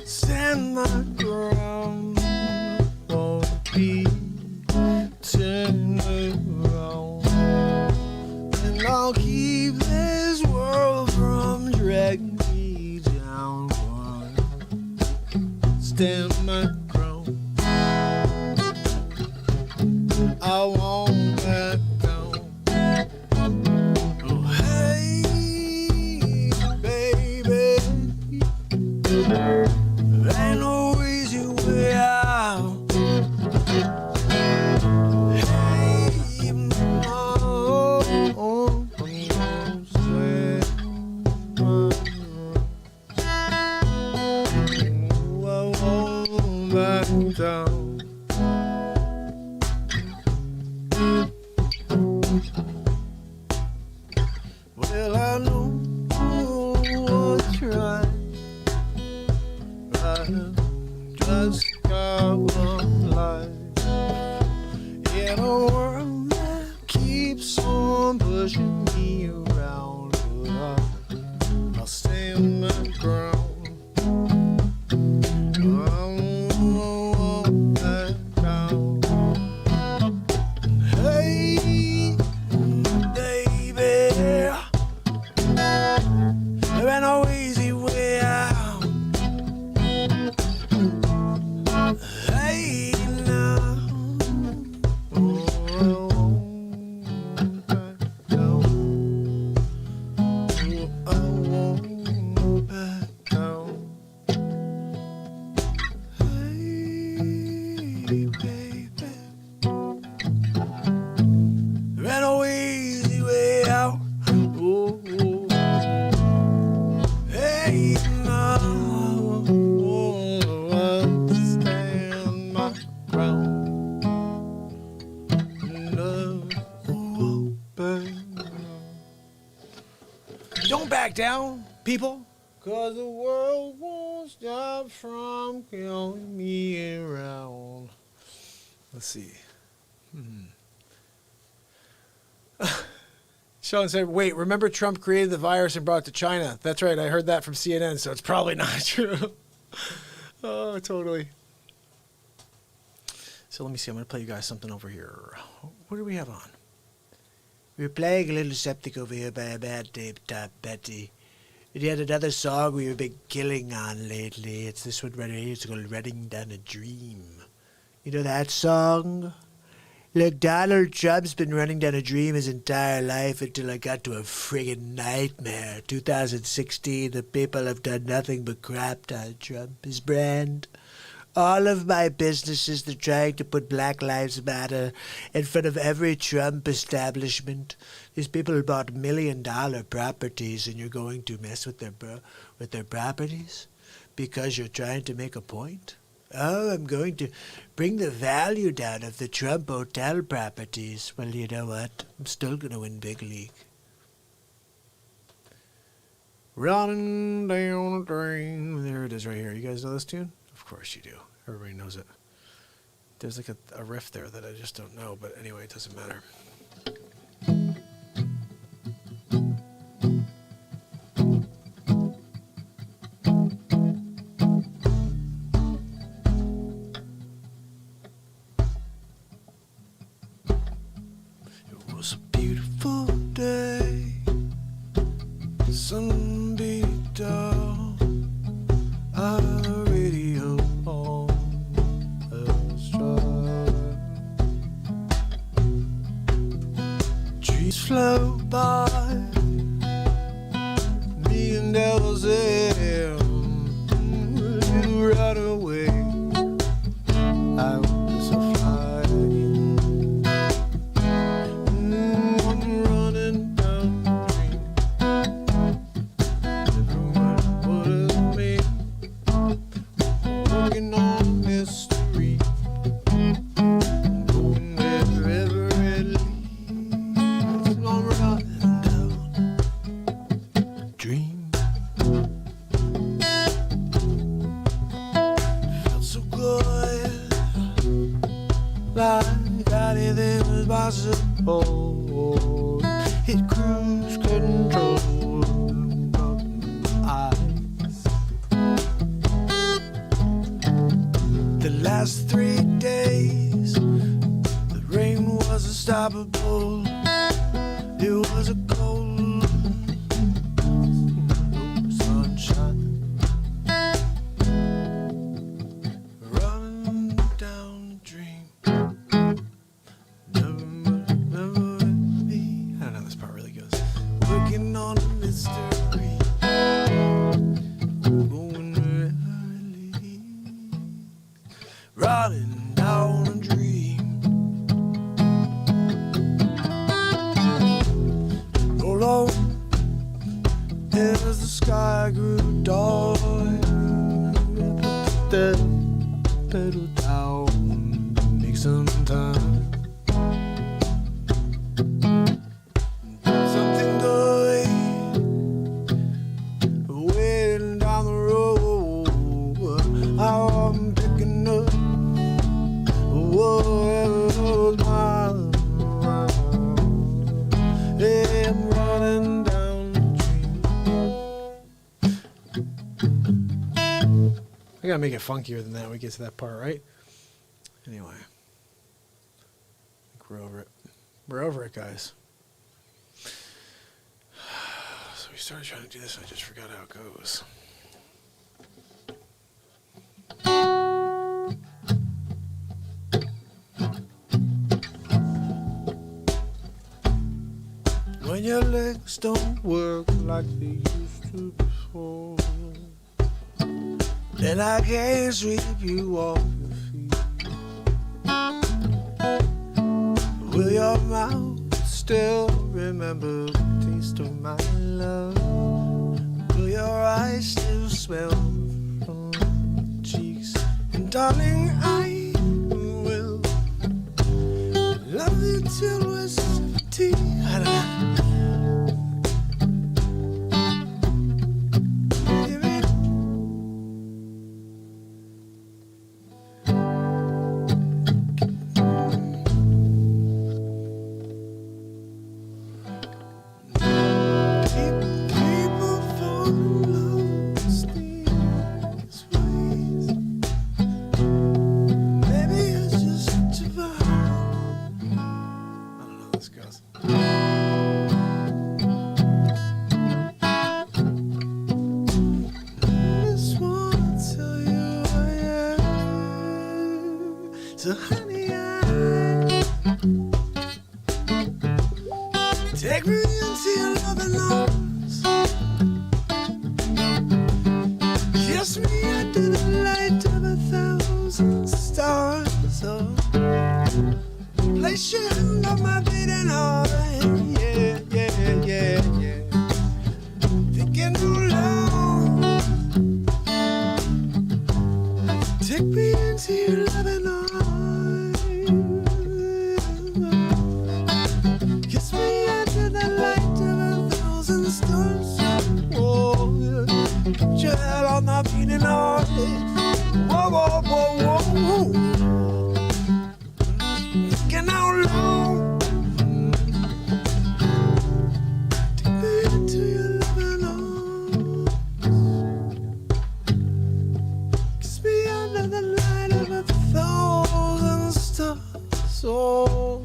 stand my ground. Won't be turned around. And I'll stand my ground. I won't back down. Oh, hey, baby. There ain't no easy way out. Hey, no, down. Well, I know what's right. I just got one life in a world that keeps on pushing me around. But I'll stand my ground. Don't back down, people, 'cause the world won't stop from killing me around. Let's see. Sean said, wait, remember Trump created the virus and brought it to China? That's right, I heard that from CNN, so it's probably not true. Oh, totally. So let me see, I'm going to play you guys something over here. What do we have on? We're playing a little Septic over here by a bad tape top Betty. And yet another song we've been killing on lately. It's this one right here. It's called Running Down a Dream. You know that song? Look, Donald Trump's been running down a dream his entire life until I got to a friggin' nightmare. 2016, the people have done nothing but crap on Trump, his brand. All of my businesses, they're trying to put Black Lives Matter in front of every Trump establishment. These people bought $1 million properties, and you're going to mess with their properties because you're trying to make a point? Oh, I'm going to bring the value down of the Trump hotel properties. Well, you know what? I'm still going to win big league. Running down a dream. There it is right here. You guys know this tune? Of course you do. Everybody knows it. There's like a riff there that I just don't know, but anyway, it doesn't matter. It was a beautiful day. The sun beat down. Our radio on the stride. Trees float by. Me and devils in. You run away. I was a flying. I'm running down the dream. Everyone would have made. Working on history, going wherever it leads. I'm running down a dream. Felt so good, like anything was possible. Hit cruise control. The last 3 days, the rain was unstoppable. It was a cold, no sunshine. running down a dream. Roll on as the sky grew dark. Put the pedal down, make some time. Something good waiting down the road. I'm picking up whatever miles around. Yeah, I'm running down the dream. I gotta make it funkier than that when we get to that part, right? Anyway, I think we're over it. We're over it, guys. So we started trying to do this and I just forgot how it goes. When your legs don't work like they used to before, then I can't sweep you off your feet. Will your mouth still remember the taste of my love? Will your eyes still smell from my cheeks? And darling, I will love you till we're 70. I don't know. So honey, take me into your loving arms, kiss me under the light of 1,000 stars. So place your hand on my beating heart, yeah, yeah, yeah, yeah. Thinking too long, take me into your loving arms. Put your head on the beating heart. Whoa, whoa, whoa, whoa, whoa. Thinking out loud. Take me into your loving arms. Kiss me under the light of 1,000 stars. Oh.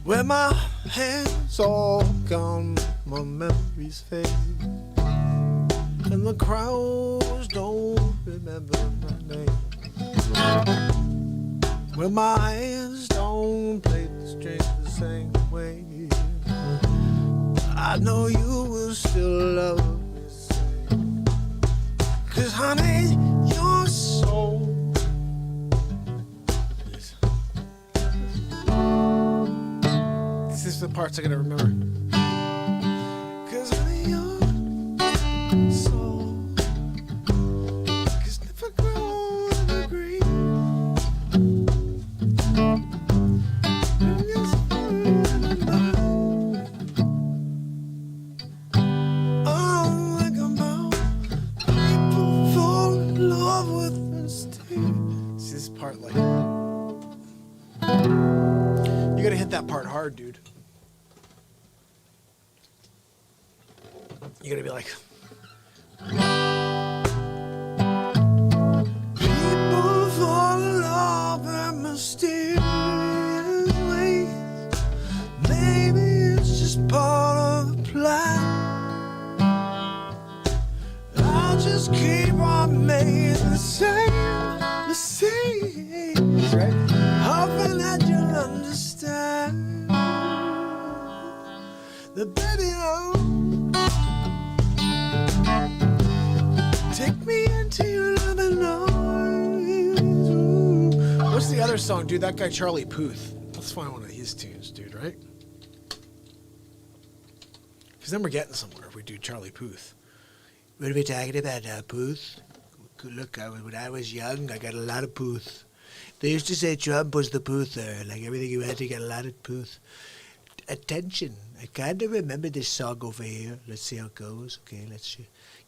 When my hands all gone, my memories fade, and the crowds don't remember my name. When my hands don't play the strings the same way, I know you will still love me the same. 'Cause honey, you're so This is the parts I gotta remember. 'Cause honey, your soul is never grown evergreen. And it's forever. I'm thinking about people fall in love with mysterious. See this part, like you gotta hit that part hard, dude. You gotta be like, people fall in love in mysterious ways. Maybe it's just part of the plan. I'll just keep on making the same mistakes, right? Hoping that you'll understand The baby, oh. Take me into your loving arms. What's the other song, dude? That guy Charlie Puth. Let's find one of his tunes, dude, right? Because then we're getting somewhere if we do Charlie Puth. What are we talking about now, Puth? Look, when I was young, I got a lot of Puth. They used to say Trump was the Puther. Like everything you had, you got a lot of Puth. Attention. I kind of remember this song over here. Let's see how it goes. Okay, let's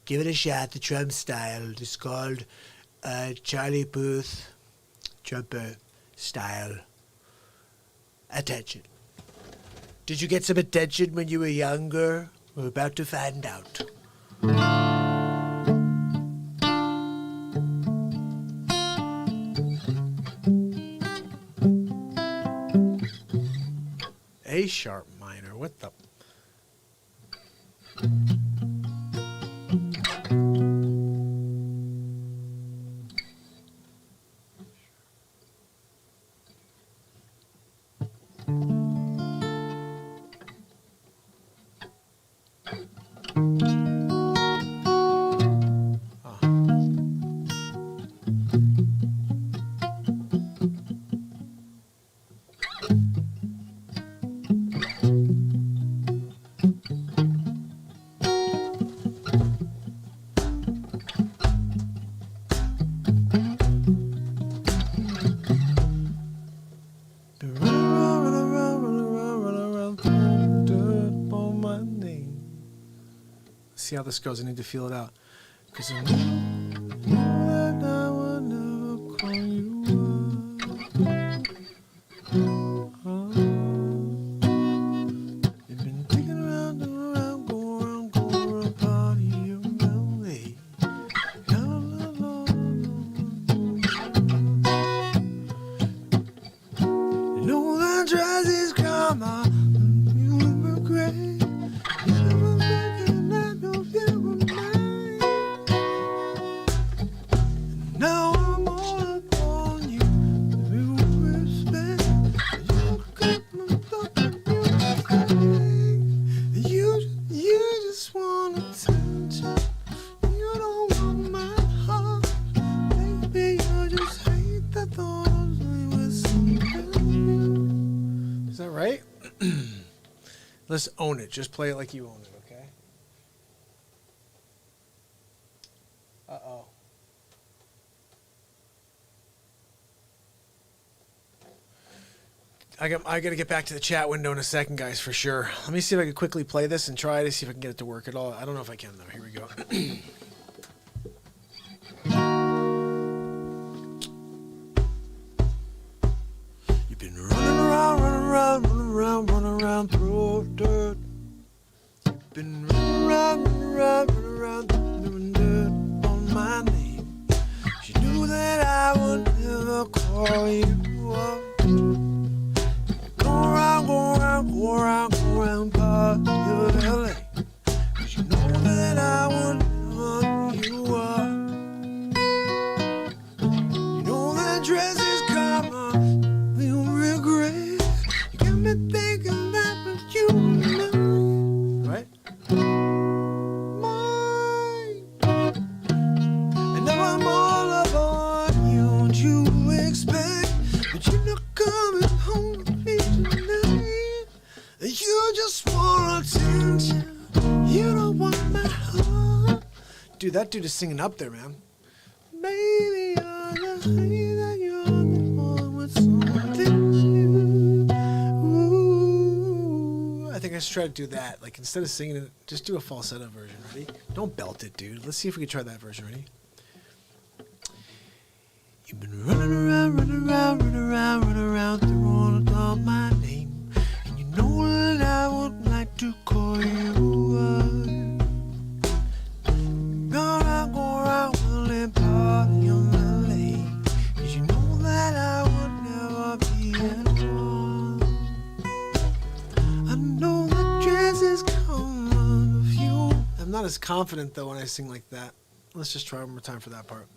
give it a shot, the Trump style. It's called Charlie Puth, Trumper style. Attention. Did you get some attention when you were younger? We're about to find out. A sharp minor. What the? See how this goes. I need to feel it out. Because I know that I will never call you up. You've been thinking around and around, go around, party around me. You know that dress is karma. You will regret. Now I'm all upon you, with respect. You just want attention. You don't want my heart, baby. You just hate the thought of me with something. Is that right? Let's own it. Just play it like you own it, okay? Uh-oh. I got to get back to the chat window in a second, guys, for sure. Let me see if I can quickly play this and try to see if I can get it to work at all. I don't know if I can, though. Here we go. You've been running around through dirt. You've been running around, doing dirt on my name. You knew that I would never call you up. Go around, party of LA. 'Cause you know that I would never give you up. You know that dress is karma, you'll regret. You got me thinking that was you and me. Right? Mine. And now I'm all upon you, what you expect. But you're not coming home to me tonight. You just want attention. You don't want my heart. Dude, that dude is singing up there, man. Baby, you're the honey that you're the one with something new. Ooh. I think I should try to do that. Like, instead of singing it, just do a falsetto version. Ready? Don't belt it, dude. Let's see if we can try that version. Ready? You've been running around, throwing out my name. And you know that I would like to call you up. Go around, willing party on my lane. 'Cause you know that I would never be at one. I know the dress is coming of you. I'm not as confident, though, when I sing like that. Let's just try one more time for that part.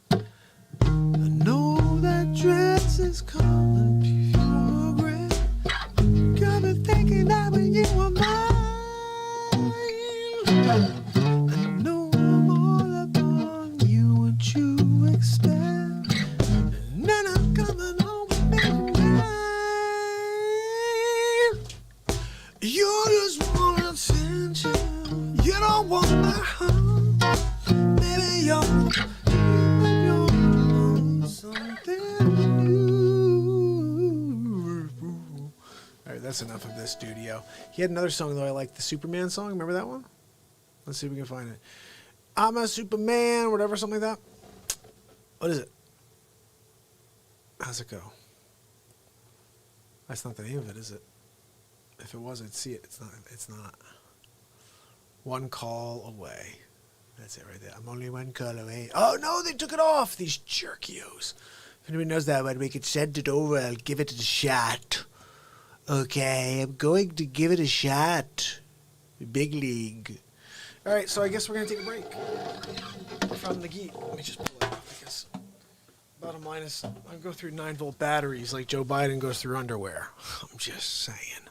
I know that dress is coming to you regret. Got me thinking that when you were mine. know I'm all upon you, what you expect. And then I'm coming home midnight. You just want attention. You don't want my heart. Maybe you're something new. All right, that's enough of this studio. He had another song, though, I like, the Superman song. Remember that one? Let's see if we can find it. I'm a Superman, whatever, something like that. What is it? How's it go? That's not the name of it, is it? If it was, I'd see it. It's not. It's not. One call away. That's it right there. I'm only one call away. Oh, no, they took it off. These jerkios. If anybody knows that one, we could send it over. I'll give it a shot. Okay, I'm going to give it a shot. Big league. All right, so I guess we're going to take a break from the geek. Let me just pull it off, I guess. Bottom line is, I go through 9-volt batteries like Joe Biden goes through underwear. I'm just saying.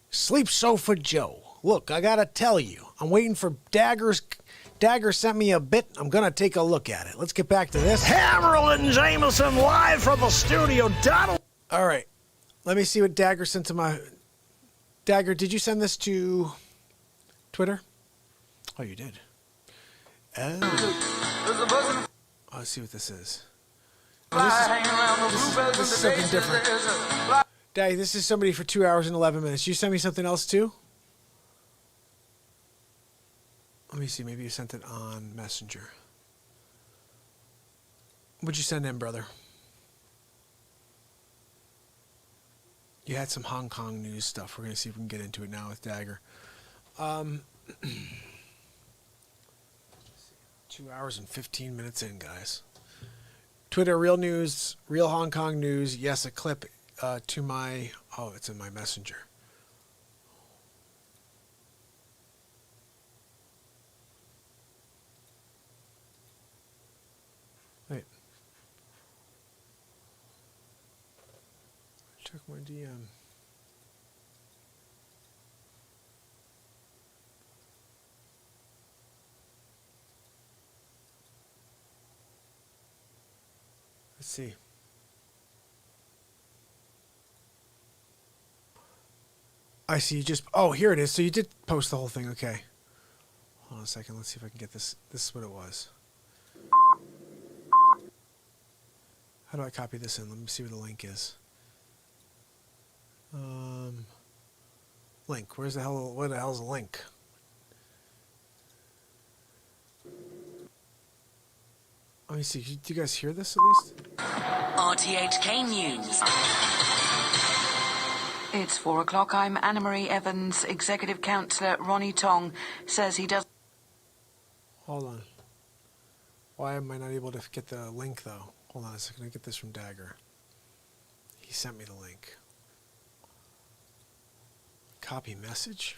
Sleep Sofa Joe. Look, I got to tell you, I'm waiting for Daggers. Dagger sent me a bit. I'm going to take a look at it. Let's get back to this. Hammerlin Jamison live from the studio. Donald. All right. Let me see what Dagger sent to my... Dagger, did you send this to Twitter? Oh, you did. Oh. Let's see what this is. Oh, this is something different. Daddy, this is somebody for 2 hours and 11 minutes. You send me something else too? Let me see. Maybe you sent it on Messenger. What'd you send in, brother? You had some Hong Kong news stuff. We're going to see if we can get into it now with Dagger. 2 hours and 15 minutes in, guys. Twitter, real news, real Hong Kong news. Yes, a clip to my... Oh, it's in my Messenger. Wait. Check my DM. Let's see. I see you just... Oh, here it is. So you did post the whole thing. Okay. Hold on a second. Let's see if I can get this. This is what it was. How do I copy this in? Let me see where the link is. Link. Where the hell's the link? Let me see. Do you guys hear this at least? RTHK News. It's 4 o'clock. I'm Anna-Marie Evans. Executive Councillor Ronnie Tong says he does... Hold on. Why am I not able to get the link, though? Hold on a second. I get this from Dagger. He sent me the link. Copy message?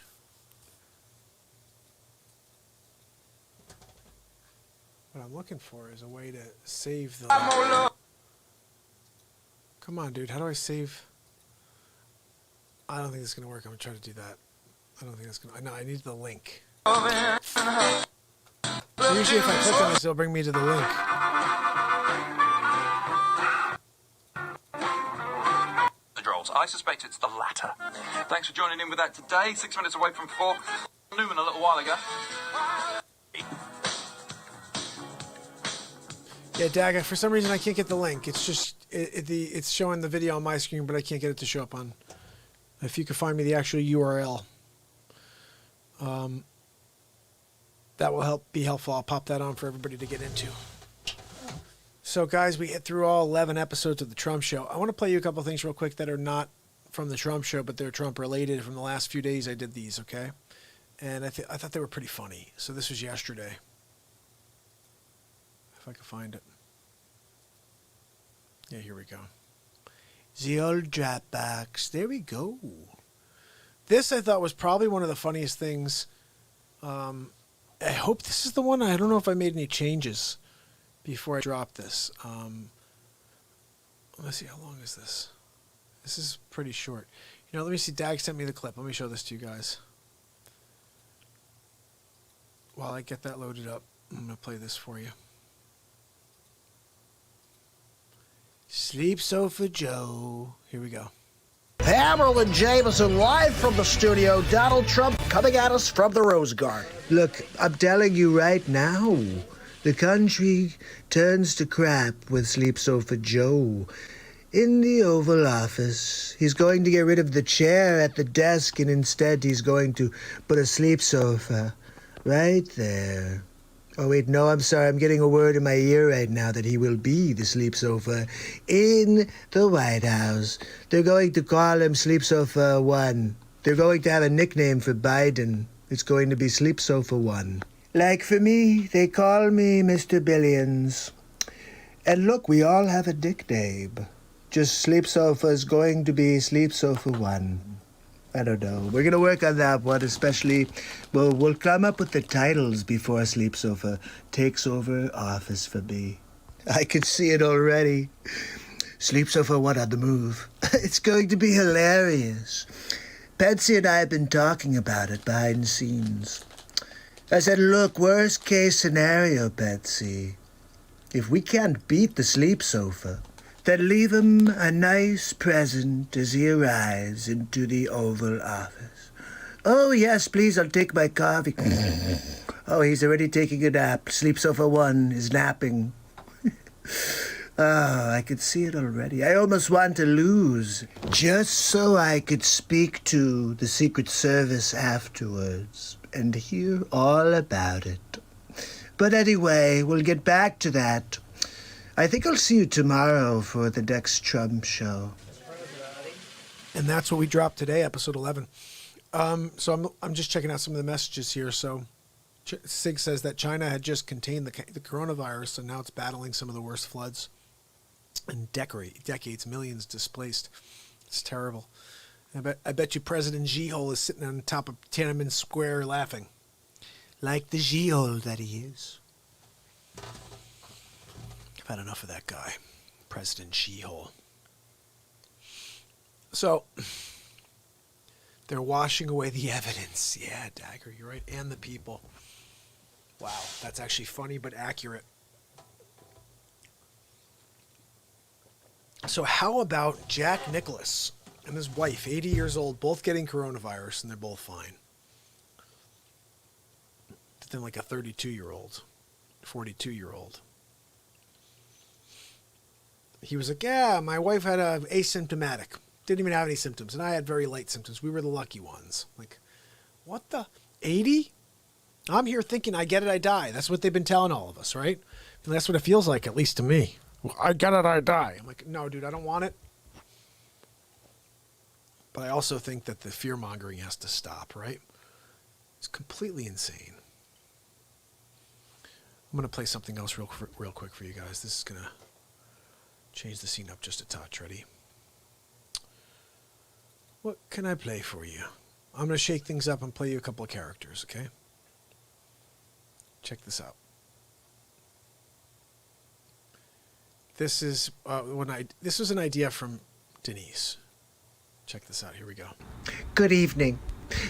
What I'm looking for is a way to save the... Come on, dude. How do I save... I don't think it's going to work. I'm going to try to do that. I don't think that's going to... No, I need the link. Usually if I click on this, it'll bring me to the link. The Drolls. I suspect it's the latter. Thanks for joining in with that today. 6 minutes away from 4. Newman a little while ago. Yeah, Dagger, for some reason I can't get the link. It's just... It's showing the video on my screen, but I can't get it to show up on... If you could find me the actual URL, that will be helpful. I'll pop that on for everybody to get into. So, guys, we hit through all 11 episodes of The Trump Show. I want to play you a couple things real quick that are not from The Trump Show, but they're Trump-related. From the last few days, I did these, okay? And I thought they were pretty funny. So this was yesterday. If I could find it. Yeah, here we go. The old Dropbox. There we go. This I thought was probably one of the funniest things. I hope this is the one. I don't know if I made any changes before I dropped this. Let's see, how long is this? This is pretty short. You know, let me see. Dag sent me the clip. Let me show this to you guys. while I get that loaded up, I'm going to play this for you. Sleep Sofa Joe. Here we go. Hammerlin, Jamison, live from the studio. Donald Trump coming at us from the Rose Garden. Look, I'm telling you right now, the country turns to crap with Sleep Sofa Joe. In the Oval Office, he's going to get rid of the chair at the desk, and instead he's going to put a sleep sofa right there. Oh, wait, no, I'm sorry. I'm getting a word in my ear right now that he will be the sleep sofa in the White House. They're going to call him Sleep Sofa 1. They're going to have a nickname for Biden. It's going to be Sleep Sofa 1. Like for me, they call me Mr. Billions. And look, we all have a nickname. Just Sleep Sofa is going to be Sleep Sofa 1. I don't know. We're going to work on that one, especially, well, we'll come up with the titles before Sleep Sofa takes over office for me. I can see it already. Sleep Sofa 1 on the move. It's going to be hilarious. Betsy and I have been talking about it behind the scenes. I said, look, worst case scenario, Betsy. If we can't beat the Sleep Sofa, then leave him a nice present as he arrives into the Oval Office. Oh, yes, please, I'll take my coffee. Oh, he's already taking a nap. Sleep Sofa 1 is napping. Oh, I could see it already. I almost want to lose, just so I could speak to the Secret Service afterwards and hear all about it. But anyway, we'll get back to that. I think I'll see you tomorrow for the next Trump show. And that's what we dropped today, episode 11. So I'm just checking out some of the messages here. So Sig says that China had just contained the coronavirus, and now it's battling some of the worst floods in decades, millions displaced. It's terrible. I bet you President Xi-Hole is sitting on top of Tiananmen Square laughing. Like the Xi-Hole that he is. I've had enough of that guy, President Xi-Hole. So, they're washing away the evidence. Yeah, Dagger, you're right. And the people. Wow, that's actually funny but accurate. So how about Jack Nicklaus and his wife, 80 years old, both getting coronavirus, and they're both fine. But then like a 32-year-old, 42-year-old. He was like, yeah, my wife had asymptomatic. Didn't even have any symptoms. And I had very light symptoms. We were the lucky ones. Like, what the? 80? I'm here thinking I get it, I die. That's what they've been telling all of us, right? And that's what it feels like, at least to me. I get it, I die. I'm like, no, dude, I don't want it. But I also think that the fear-mongering has to stop, right? It's completely insane. I'm going to play something else real quick for you guys. This is going to change the scene up just a touch. Ready? What can I play for you? I'm going to shake things up and play you a couple of characters, okay? Check this out. This is this was an idea from Denise. Check this out. Here we go. Good evening.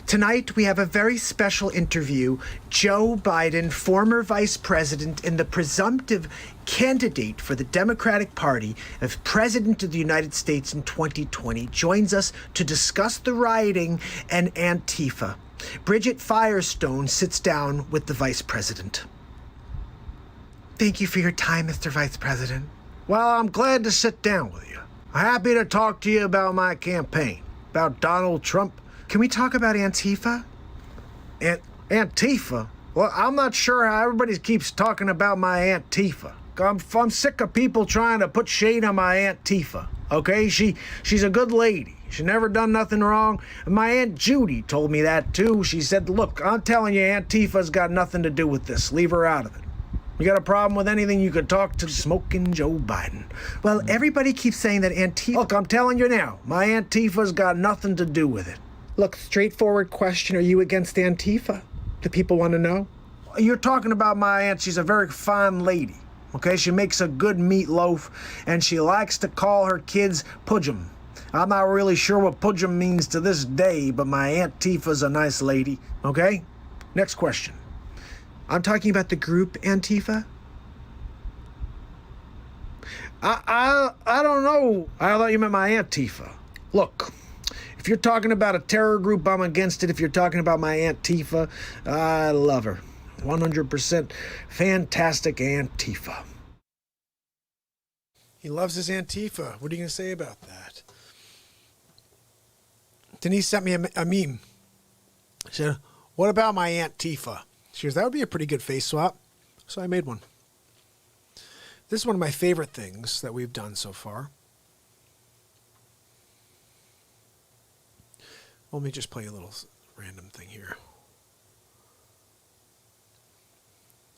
Tonight we have a very special interview. Joe Biden, former vice president and the presumptive candidate for the Democratic Party as president of the United States in 2020, joins us to discuss the rioting and Antifa. Bridget Firestone sits down with the vice president. Thank you for your time, Mr. Vice President. Well, I'm glad to sit down with you. I'm happy to talk to you about my campaign, about Donald Trump. Can we talk about Antifa? Antifa? Well, I'm not sure how everybody keeps talking about my Antifa. I'm sick of people trying to put shade on my Antifa. Okay, she's a good lady. She never done nothing wrong. And my Aunt Judy told me that too. She said, look, I'm telling you, Antifa's got nothing to do with this. Leave her out of it. You got a problem with anything, you could talk to Smoking Joe Biden. Well, everybody keeps saying that Antifa... Look, I'm telling you now, my Antifa's got nothing to do with it. Look, straightforward question, are you against Antifa? Do people want to know? You're talking about my aunt. She's a very fine lady, okay? She makes a good meatloaf, and she likes to call her kids Pudgem. I'm not really sure what Pudgem means to this day, but my Aunt Tifa's a nice lady, okay? Next question. I'm talking about the group Antifa. I don't know. I thought you meant my Antifa. Look, if you're talking about a terror group, I'm against it. If you're talking about my Antifa, I love her. 100% fantastic Antifa. He loves his Antifa. What are you going to say about that? Denise sent me a meme. She said, what about my Antifa? She goes, that would be a pretty good face swap. So I made one. This is one of my favorite things that we've done so far. Let me just play a little random thing here.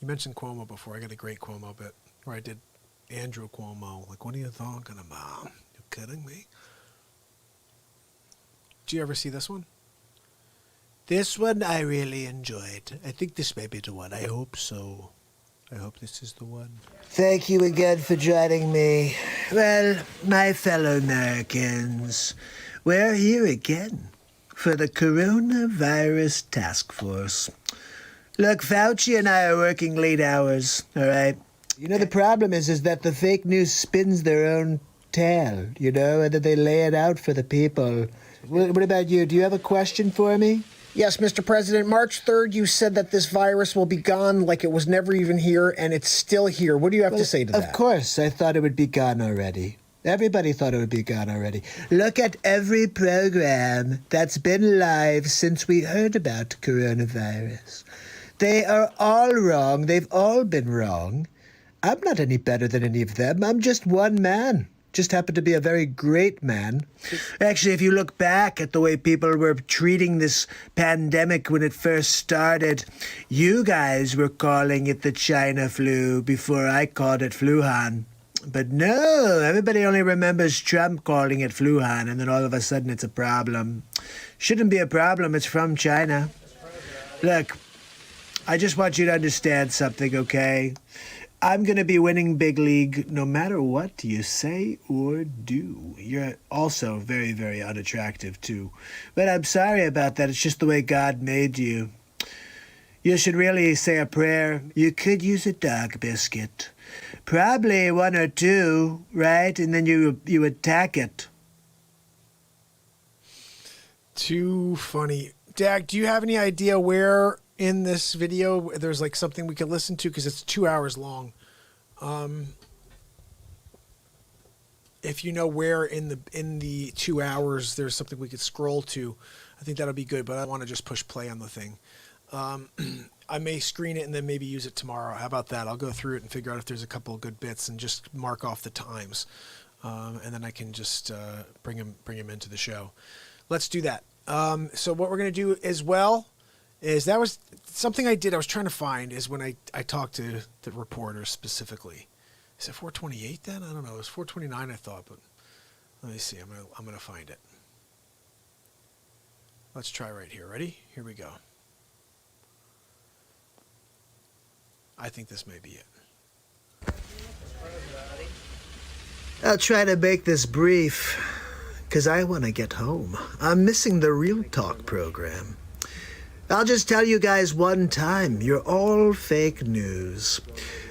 You mentioned Cuomo before. I got a great Cuomo bit where I did Andrew Cuomo. Like, what are you talking about? You kidding me? Did you ever see this one? This one I really enjoyed. I think this may be the one. I hope so. I hope this is the one. Thank you again for joining me. Well, my fellow Americans, we're here again for the Coronavirus Task Force. Look, Fauci and I are working late hours, all right? You know, the problem is that the fake news spins their own tail, you know, and that they lay it out for the people. What about you? Do you have a question for me? Yes, Mr. President, March 3rd, you said that this virus will be gone like it was never even here, and it's still here. What do you have to say to that? Of course, I thought it would be gone already. Everybody thought it would be gone already. Look at every program that's been live since we heard about coronavirus. They are all wrong. They've all been wrong. I'm not any better than any of them. I'm just one man. Just happened to be a very great man. Actually, if you look back at the way people were treating this pandemic when it first started, you guys were calling it the China flu before I called it Fluhan. But no, everybody only remembers Trump calling it Fluhan, and then all of a sudden it's a problem. Shouldn't be a problem. It's from China. Look, I just want you to understand something, okay? I'm going to be winning big league no matter what you say or do. You're also very, very unattractive, too. But I'm sorry about that. It's just the way God made you. You should really say a prayer. You could use a dog biscuit. Probably one or two, right? And then you attack it. Too funny. Dak, do you have any idea where in this video there's like something we could listen to? Because it's 2 hours long. If you know where in the 2 hours there's something we could scroll to, I think that'll be good. But I want to just push play on the thing. I may screen it and then maybe use it tomorrow. How about that? I'll go through it and figure out if there's a couple of good bits and just mark off the times, and then I can just bring him into the show. Let's do that. So what we're gonna do as well is, that was something I did. I was trying to find is when I talked to the reporter specifically. Is it 428 then? I don't know. It was 429 I thought, but let me see. I'm gonna find it. Let's try right here. Ready? Here we go. I think this may be it. I'll try to make this brief, because I want to get home. I'm missing the Real Talk program. I'll just tell you guys one time, you're all fake news.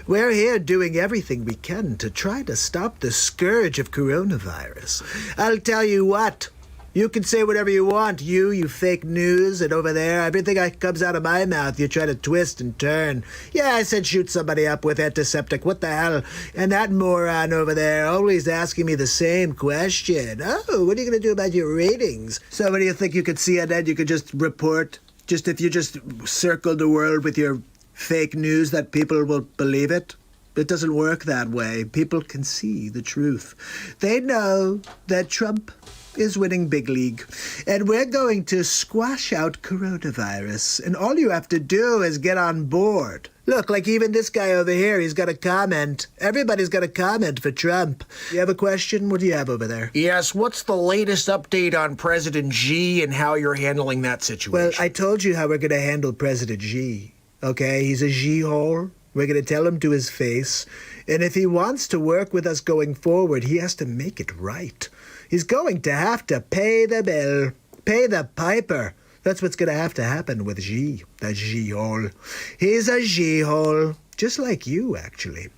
We're here doing everything we can to try to stop the scourge of coronavirus. I'll tell you what, you can say whatever you want, you fake news, and over there, everything that comes out of my mouth, you try to twist and turn. Yeah, I said shoot somebody up with antiseptic, what the hell? And that moron over there always asking me the same question. Oh, what are you going to do about your ratings? So what do you think, you could see CNN, you could just report, just if you just circle the world with your fake news, that people will believe it? It doesn't work that way. People can see the truth. They know that Trump is winning big league, and we're going to squash out coronavirus, and all you have to do is get on board. Look, like even this guy over here, he's got a comment. Everybody's got a comment for Trump. You have a question? What do you have over there? Yes, what's the latest update on President Xi and how you're handling that situation? Well, I told you how we're going to handle President Xi, okay? He's a Xi-hole. We're going to tell him to his face, and if he wants to work with us going forward, he has to make it right. He's going to have to pay the bill, pay the piper. That's what's going to happen with Xi, that Xi-hole. He's a Xi-hole, just like you, actually.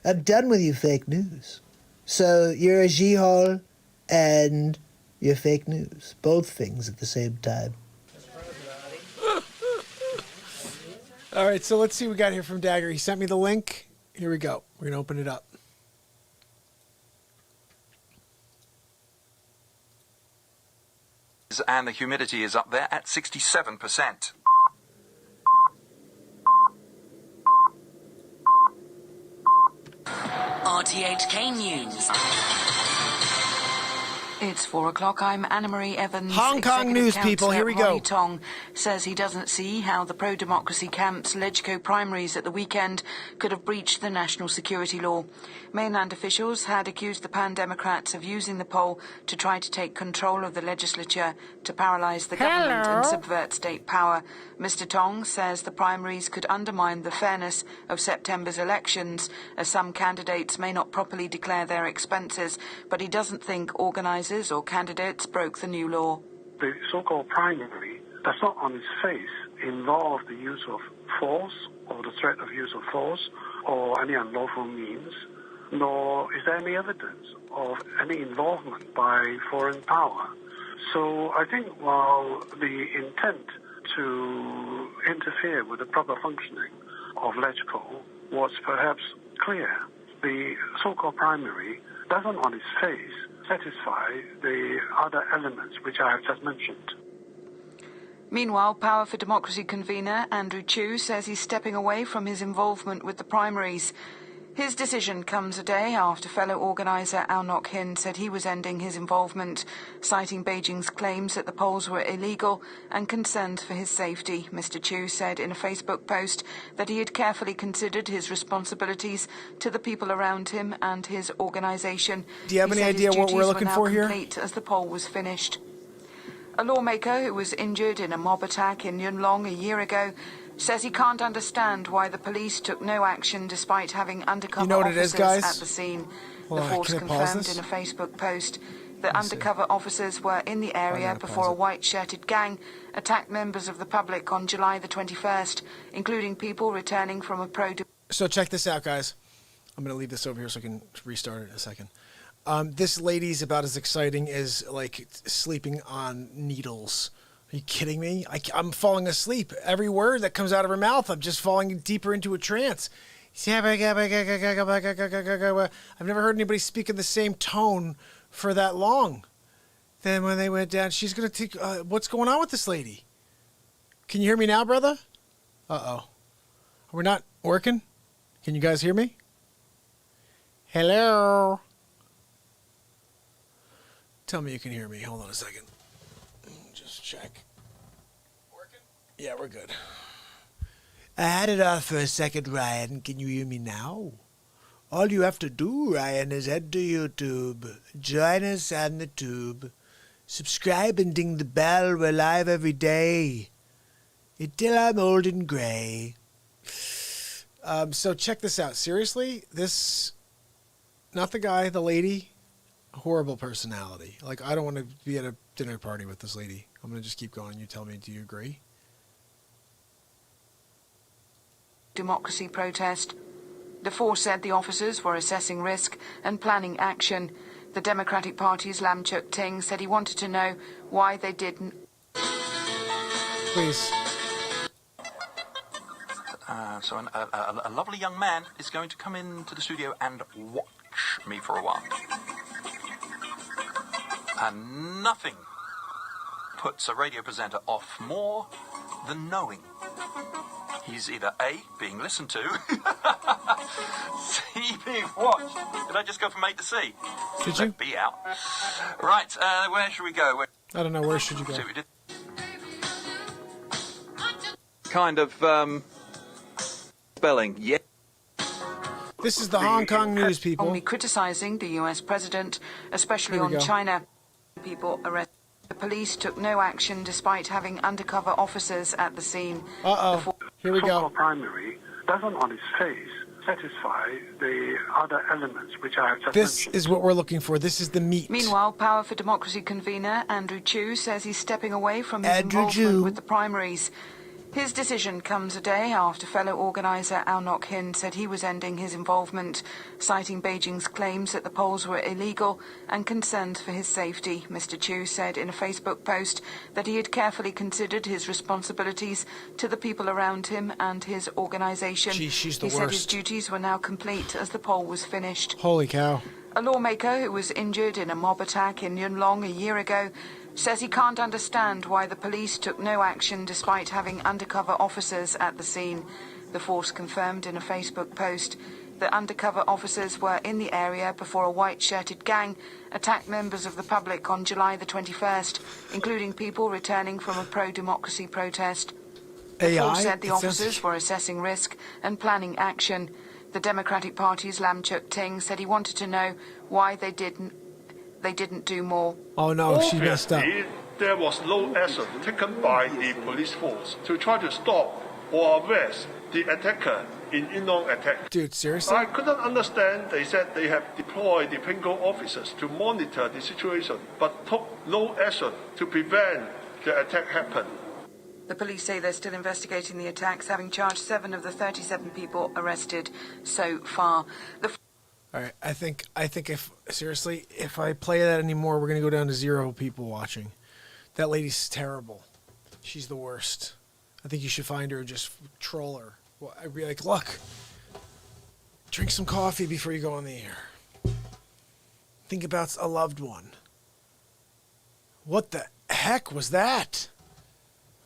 I'm done with you fake news. So you're a Xi-hole and you're fake news. Both things at the same time. All right, so let's see what we got here from Dagger. He sent me the link. Here we go. We're going to open it up. And the humidity is up there at 67%. RTHK News. It's 4 o'clock. I'm Anna-Marie Evans. Hong Kong news, people. Here we go. Ronnie Tong says he doesn't see how the pro-democracy camp's LegCo primaries at the weekend could have breached the national security law. Mainland officials had accused the Pan-Democrats of using the poll to try to take control of the legislature to paralyse the government and subvert state power. Mr. Tong says the primaries could undermine the fairness of September's elections, as some candidates may not properly declare their expenses, but he doesn't think organisers or candidates broke the new law. The so-called primary does not on its face involve the use of force or the threat of use of force or any unlawful means, nor is there any evidence of any involvement by foreign power. So I think while the intent to interfere with the proper functioning of LegCo was perhaps clear, the so-called primary doesn't on its face satisfy the other elements which I have just mentioned. Meanwhile, Power for Democracy convener Andrew Chu says he's stepping away from his involvement with the primaries. His decision comes a day after fellow organiser Au Nok Hin said he was ending his involvement, citing Beijing's claims that the polls were illegal and concerns for his safety. Mr. Chu said in a Facebook post that he had carefully considered his responsibilities to the people around him and his organisation. Do you have any idea what we're looking for here? As the poll was finished. A lawmaker who was injured in a mob attack in Yuen Long a year ago says he can't understand why the police took no action despite having undercover officers at the scene. The force confirmed in a Facebook post that undercover officers were in the area before a white-shirted gang attacked members of the public on July the 21st, including people returning from a pro... So check this out, guys. I'm going to leave this over here so I can restart it in a second. This lady's about as exciting as, like, sleeping on needles. Are you kidding me? I'm falling asleep. Every word that comes out of her mouth, I'm just falling deeper into a trance. I've never heard anybody speak in the same tone for that long. Then when they went down, she's going to take... what's going on with this lady? Can you hear me now, brother? Uh-oh. Are we not working? Can you guys hear me? Hello? Tell me you can hear me. Hold on a second. Just check. Working? Yeah, we're good. I had it off for a second, Ryan. Can you hear me now? All you have to do, Ryan, is head to YouTube. Join us on the tube. Subscribe and ding the bell. We're live every day. Until I'm old and gray. So check this out. Seriously? This... Not the guy, the lady. Horrible personality. Like, I don't want to be at a dinner party with this lady. I'm going to just keep going. You tell me, do you agree? Democracy protest. The force said the officers were assessing risk and planning action. The Democratic Party's Lam Chuk Ting said he wanted to know why they didn't. Please. So a lovely young man is going to come into the studio and watch me for a while. And nothing puts a radio presenter off more than knowing he's either A, being listened to, C, being watched. Did I just go from A to C? Did you? B out. Right, where should we go? I don't know, where should you go? Kind of, spelling, yeah. This is the Hong Kong news, people. Only criticising the US president, especially on China. People arrested. The police took no action despite having undercover officers at the scene. Uh-oh. Here we go. The primary doesn't on its face satisfy the other elements which I have just This mentioned. is what we're looking for. This is the meat. Meanwhile, Power for Democracy convener Andrew Chu says he's stepping away from his Andrew involvement Chu. with the primaries. His decision comes a day after fellow organiser Ao Nok Hin said he was ending his involvement, citing Beijing's claims that the polls were illegal and concerns for his safety. Mr. Chu said in a Facebook post that he had carefully considered his responsibilities to the people around him and his organisation. She's the He said his worst. duties were now complete as the poll was finished. Holy cow. A lawmaker who was injured in a mob attack in Yunlong a year ago says he can't understand why the police took no action despite having undercover officers at the scene. The force confirmed in a Facebook post that undercover officers were in the area before a white-shirted gang attacked members of the public on July the 21st, including people returning from a pro-democracy protest. The force said the officers were assessing risk and planning action. The Democratic Party's Lam Chuk Ting said he wanted to know why they didn't do more. Oh no, she messed up. Obviously, there was no action taken by the police force to try to stop or arrest the attacker in Yunlong attack. Dude, seriously? I couldn't understand. They said they have deployed the Pingo officers to monitor the situation, but took no action to prevent the attack happen. The police say they're still investigating the attacks, having charged 7 of the 37 people arrested so far. All right, I think if I play that anymore, we're gonna go down to 0 people watching. That lady's terrible. She's the worst. I think you should find her and just troll her. Well, I'd be like, look, drink some coffee before you go on the air. Think about a loved one. What the heck was that?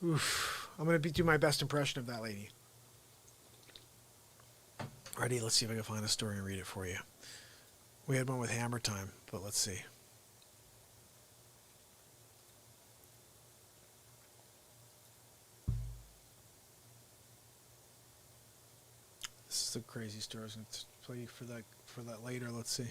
Oof. I'm gonna do my best impression of that lady. Ready? Let's see if I can find a story and read it for you. We had one with HammerTime, but let's see. This is a crazy story. I was going to play for that later. Let's see.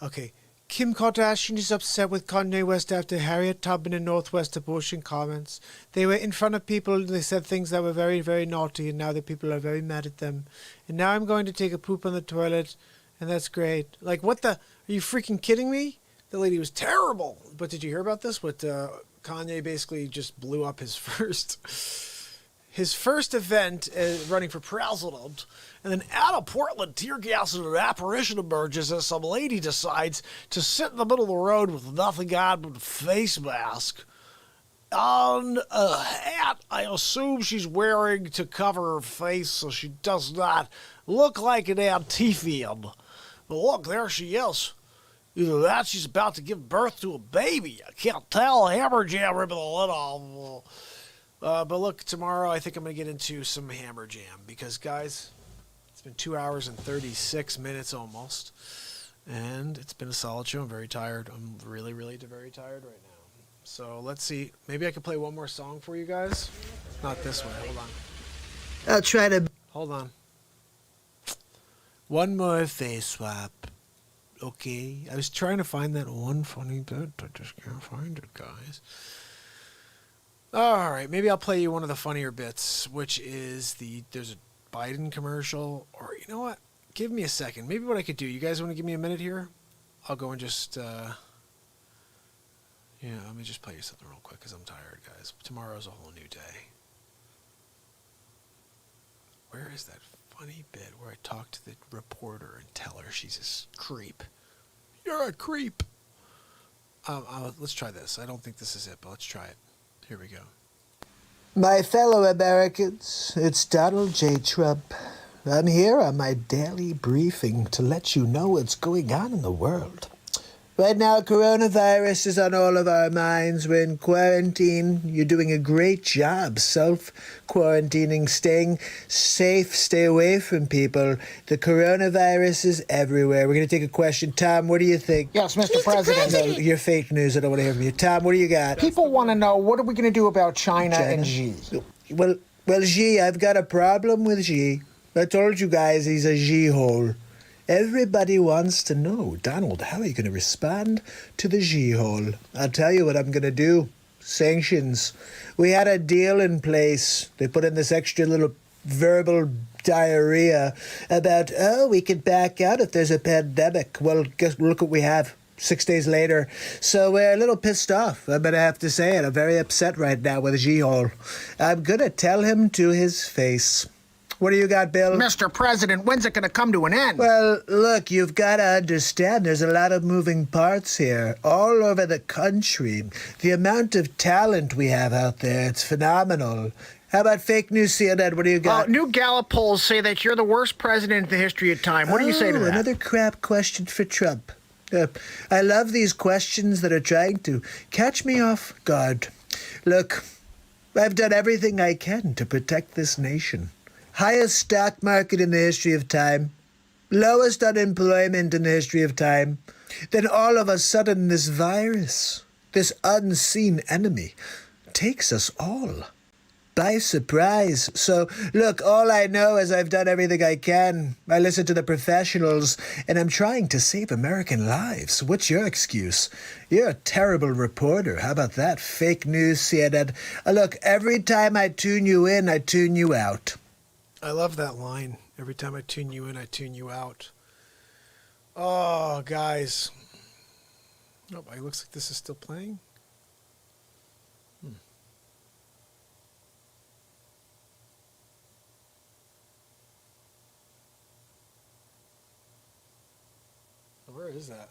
Okay. Kim Kardashian is upset with Kanye West after Harriet Tubman in Northwest abortion comments. They were in front of people. They said things that were very, very naughty, and now the people are very mad at them. And now I'm going to take a poop on the toilet, and that's great. Like, what the? Are you freaking kidding me? The lady was terrible. But did you hear about this? What Kanye basically just blew up his first event running for president, and then out of Portland, tear gas and an apparition emerges as some lady decides to sit in the middle of the road with nothing on but a face mask on a hat I assume she's wearing to cover her face so she does not look like an Antifian. But look, there she is. Either that, she's about to give birth to a baby. I can't tell. Hammer jam ripping the lid off. But look, tomorrow I think I'm going to get into some Hammer Jam because, guys, it's been 2 hours and 36 minutes almost, and it's been a solid show. I'm very tired. I'm really, really very tired right now. So let's see. Maybe I can play one more song for you guys. Not this way. Hold on. I'll try to... Hold on. One more face swap. Okay. I was trying to find that one funny bit. I just can't find it, guys. All right, maybe I'll play you one of the funnier bits, which is there's a Biden commercial, or you know what? Give me a second. Maybe what I could do, you guys want to give me a minute here? I'll go and just, let me just play you something real quick because I'm tired, guys. Tomorrow's a whole new day. Where is that funny bit where I talk to the reporter and tell her she's a creep? You're a creep. Let's try this. I don't think this is it, but let's try it. Here we go. My fellow Americans, it's Donald J. Trump. I'm here on my daily briefing to let you know what's going on in the world. Right now, coronavirus is on all of our minds. We're in quarantine. You're doing a great job self-quarantining, staying safe, stay away from people. The coronavirus is everywhere. We're going to take a question. Tom, what do you think? Yes, Mr. President. No, you're fake news. I don't want to hear from you. Tom, what do you got? People want to know, what are we going to do about China and Xi? Well, Xi, I've got a problem with Xi. I told you guys he's a Xi-hole. Everybody wants to know, Donald, how are you going to respond to the Xi-hole? I'll tell you what I'm going to do. Sanctions. We had a deal in place. They put in this extra little verbal diarrhea about, oh, we could back out if there's a pandemic. Well, look what we have 6 days later. So we're a little pissed off. I'm going to have to say it. I'm very upset right now with G-Hole. I'm going to tell him to his face. What do you got, Bill? Mr. President, when's it going to come to an end? Well, look, you've got to understand there's a lot of moving parts here all over the country. The amount of talent we have out there, it's phenomenal. How about fake news, CNN? What do you got? New Gallup polls say that you're the worst president in the history of time. What do you say to that? Another crap question for Trump. I love these questions that are trying to catch me off guard. Look, I've done everything I can to protect this nation. Highest stock market in the history of time. Lowest unemployment in the history of time. Then all of a sudden this virus, this unseen enemy, takes us all by surprise. So, look, all I know is I've done everything I can. I listen to the professionals, and I'm trying to save American lives. What's your excuse? You're a terrible reporter. How about that? Fake news, CNN. Look, every time I tune you in, I tune you out. I love that line. Every time I tune you in, I tune you out. Oh, guys. Oh, it looks like this is still playing. Where is that?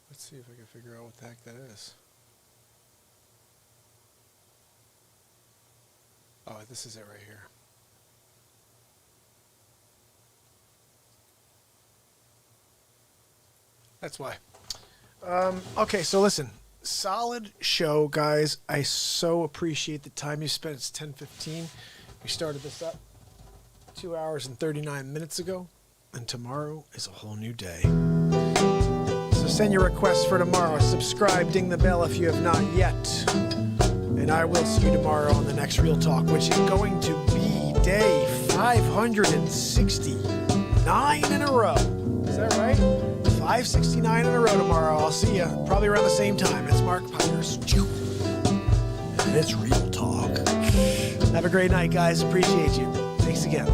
Let's see if I can figure out what the heck that is. Oh, this is it right here. That's why. Okay, so listen. Solid show, guys. I so appreciate the time you spent. It's 10:15. We started this up 2 hours and 39 minutes ago. And tomorrow is a whole new day. So send your requests for tomorrow. Subscribe, ding the bell if you have not yet. And I will see you tomorrow on the next Real Talk, which is going to be day 569 in a row. Is that right? 569 in a row tomorrow. I'll see you probably around the same time. It's Mark Pyers. And it's Real Talk. Have a great night, guys. Appreciate you. Thanks again.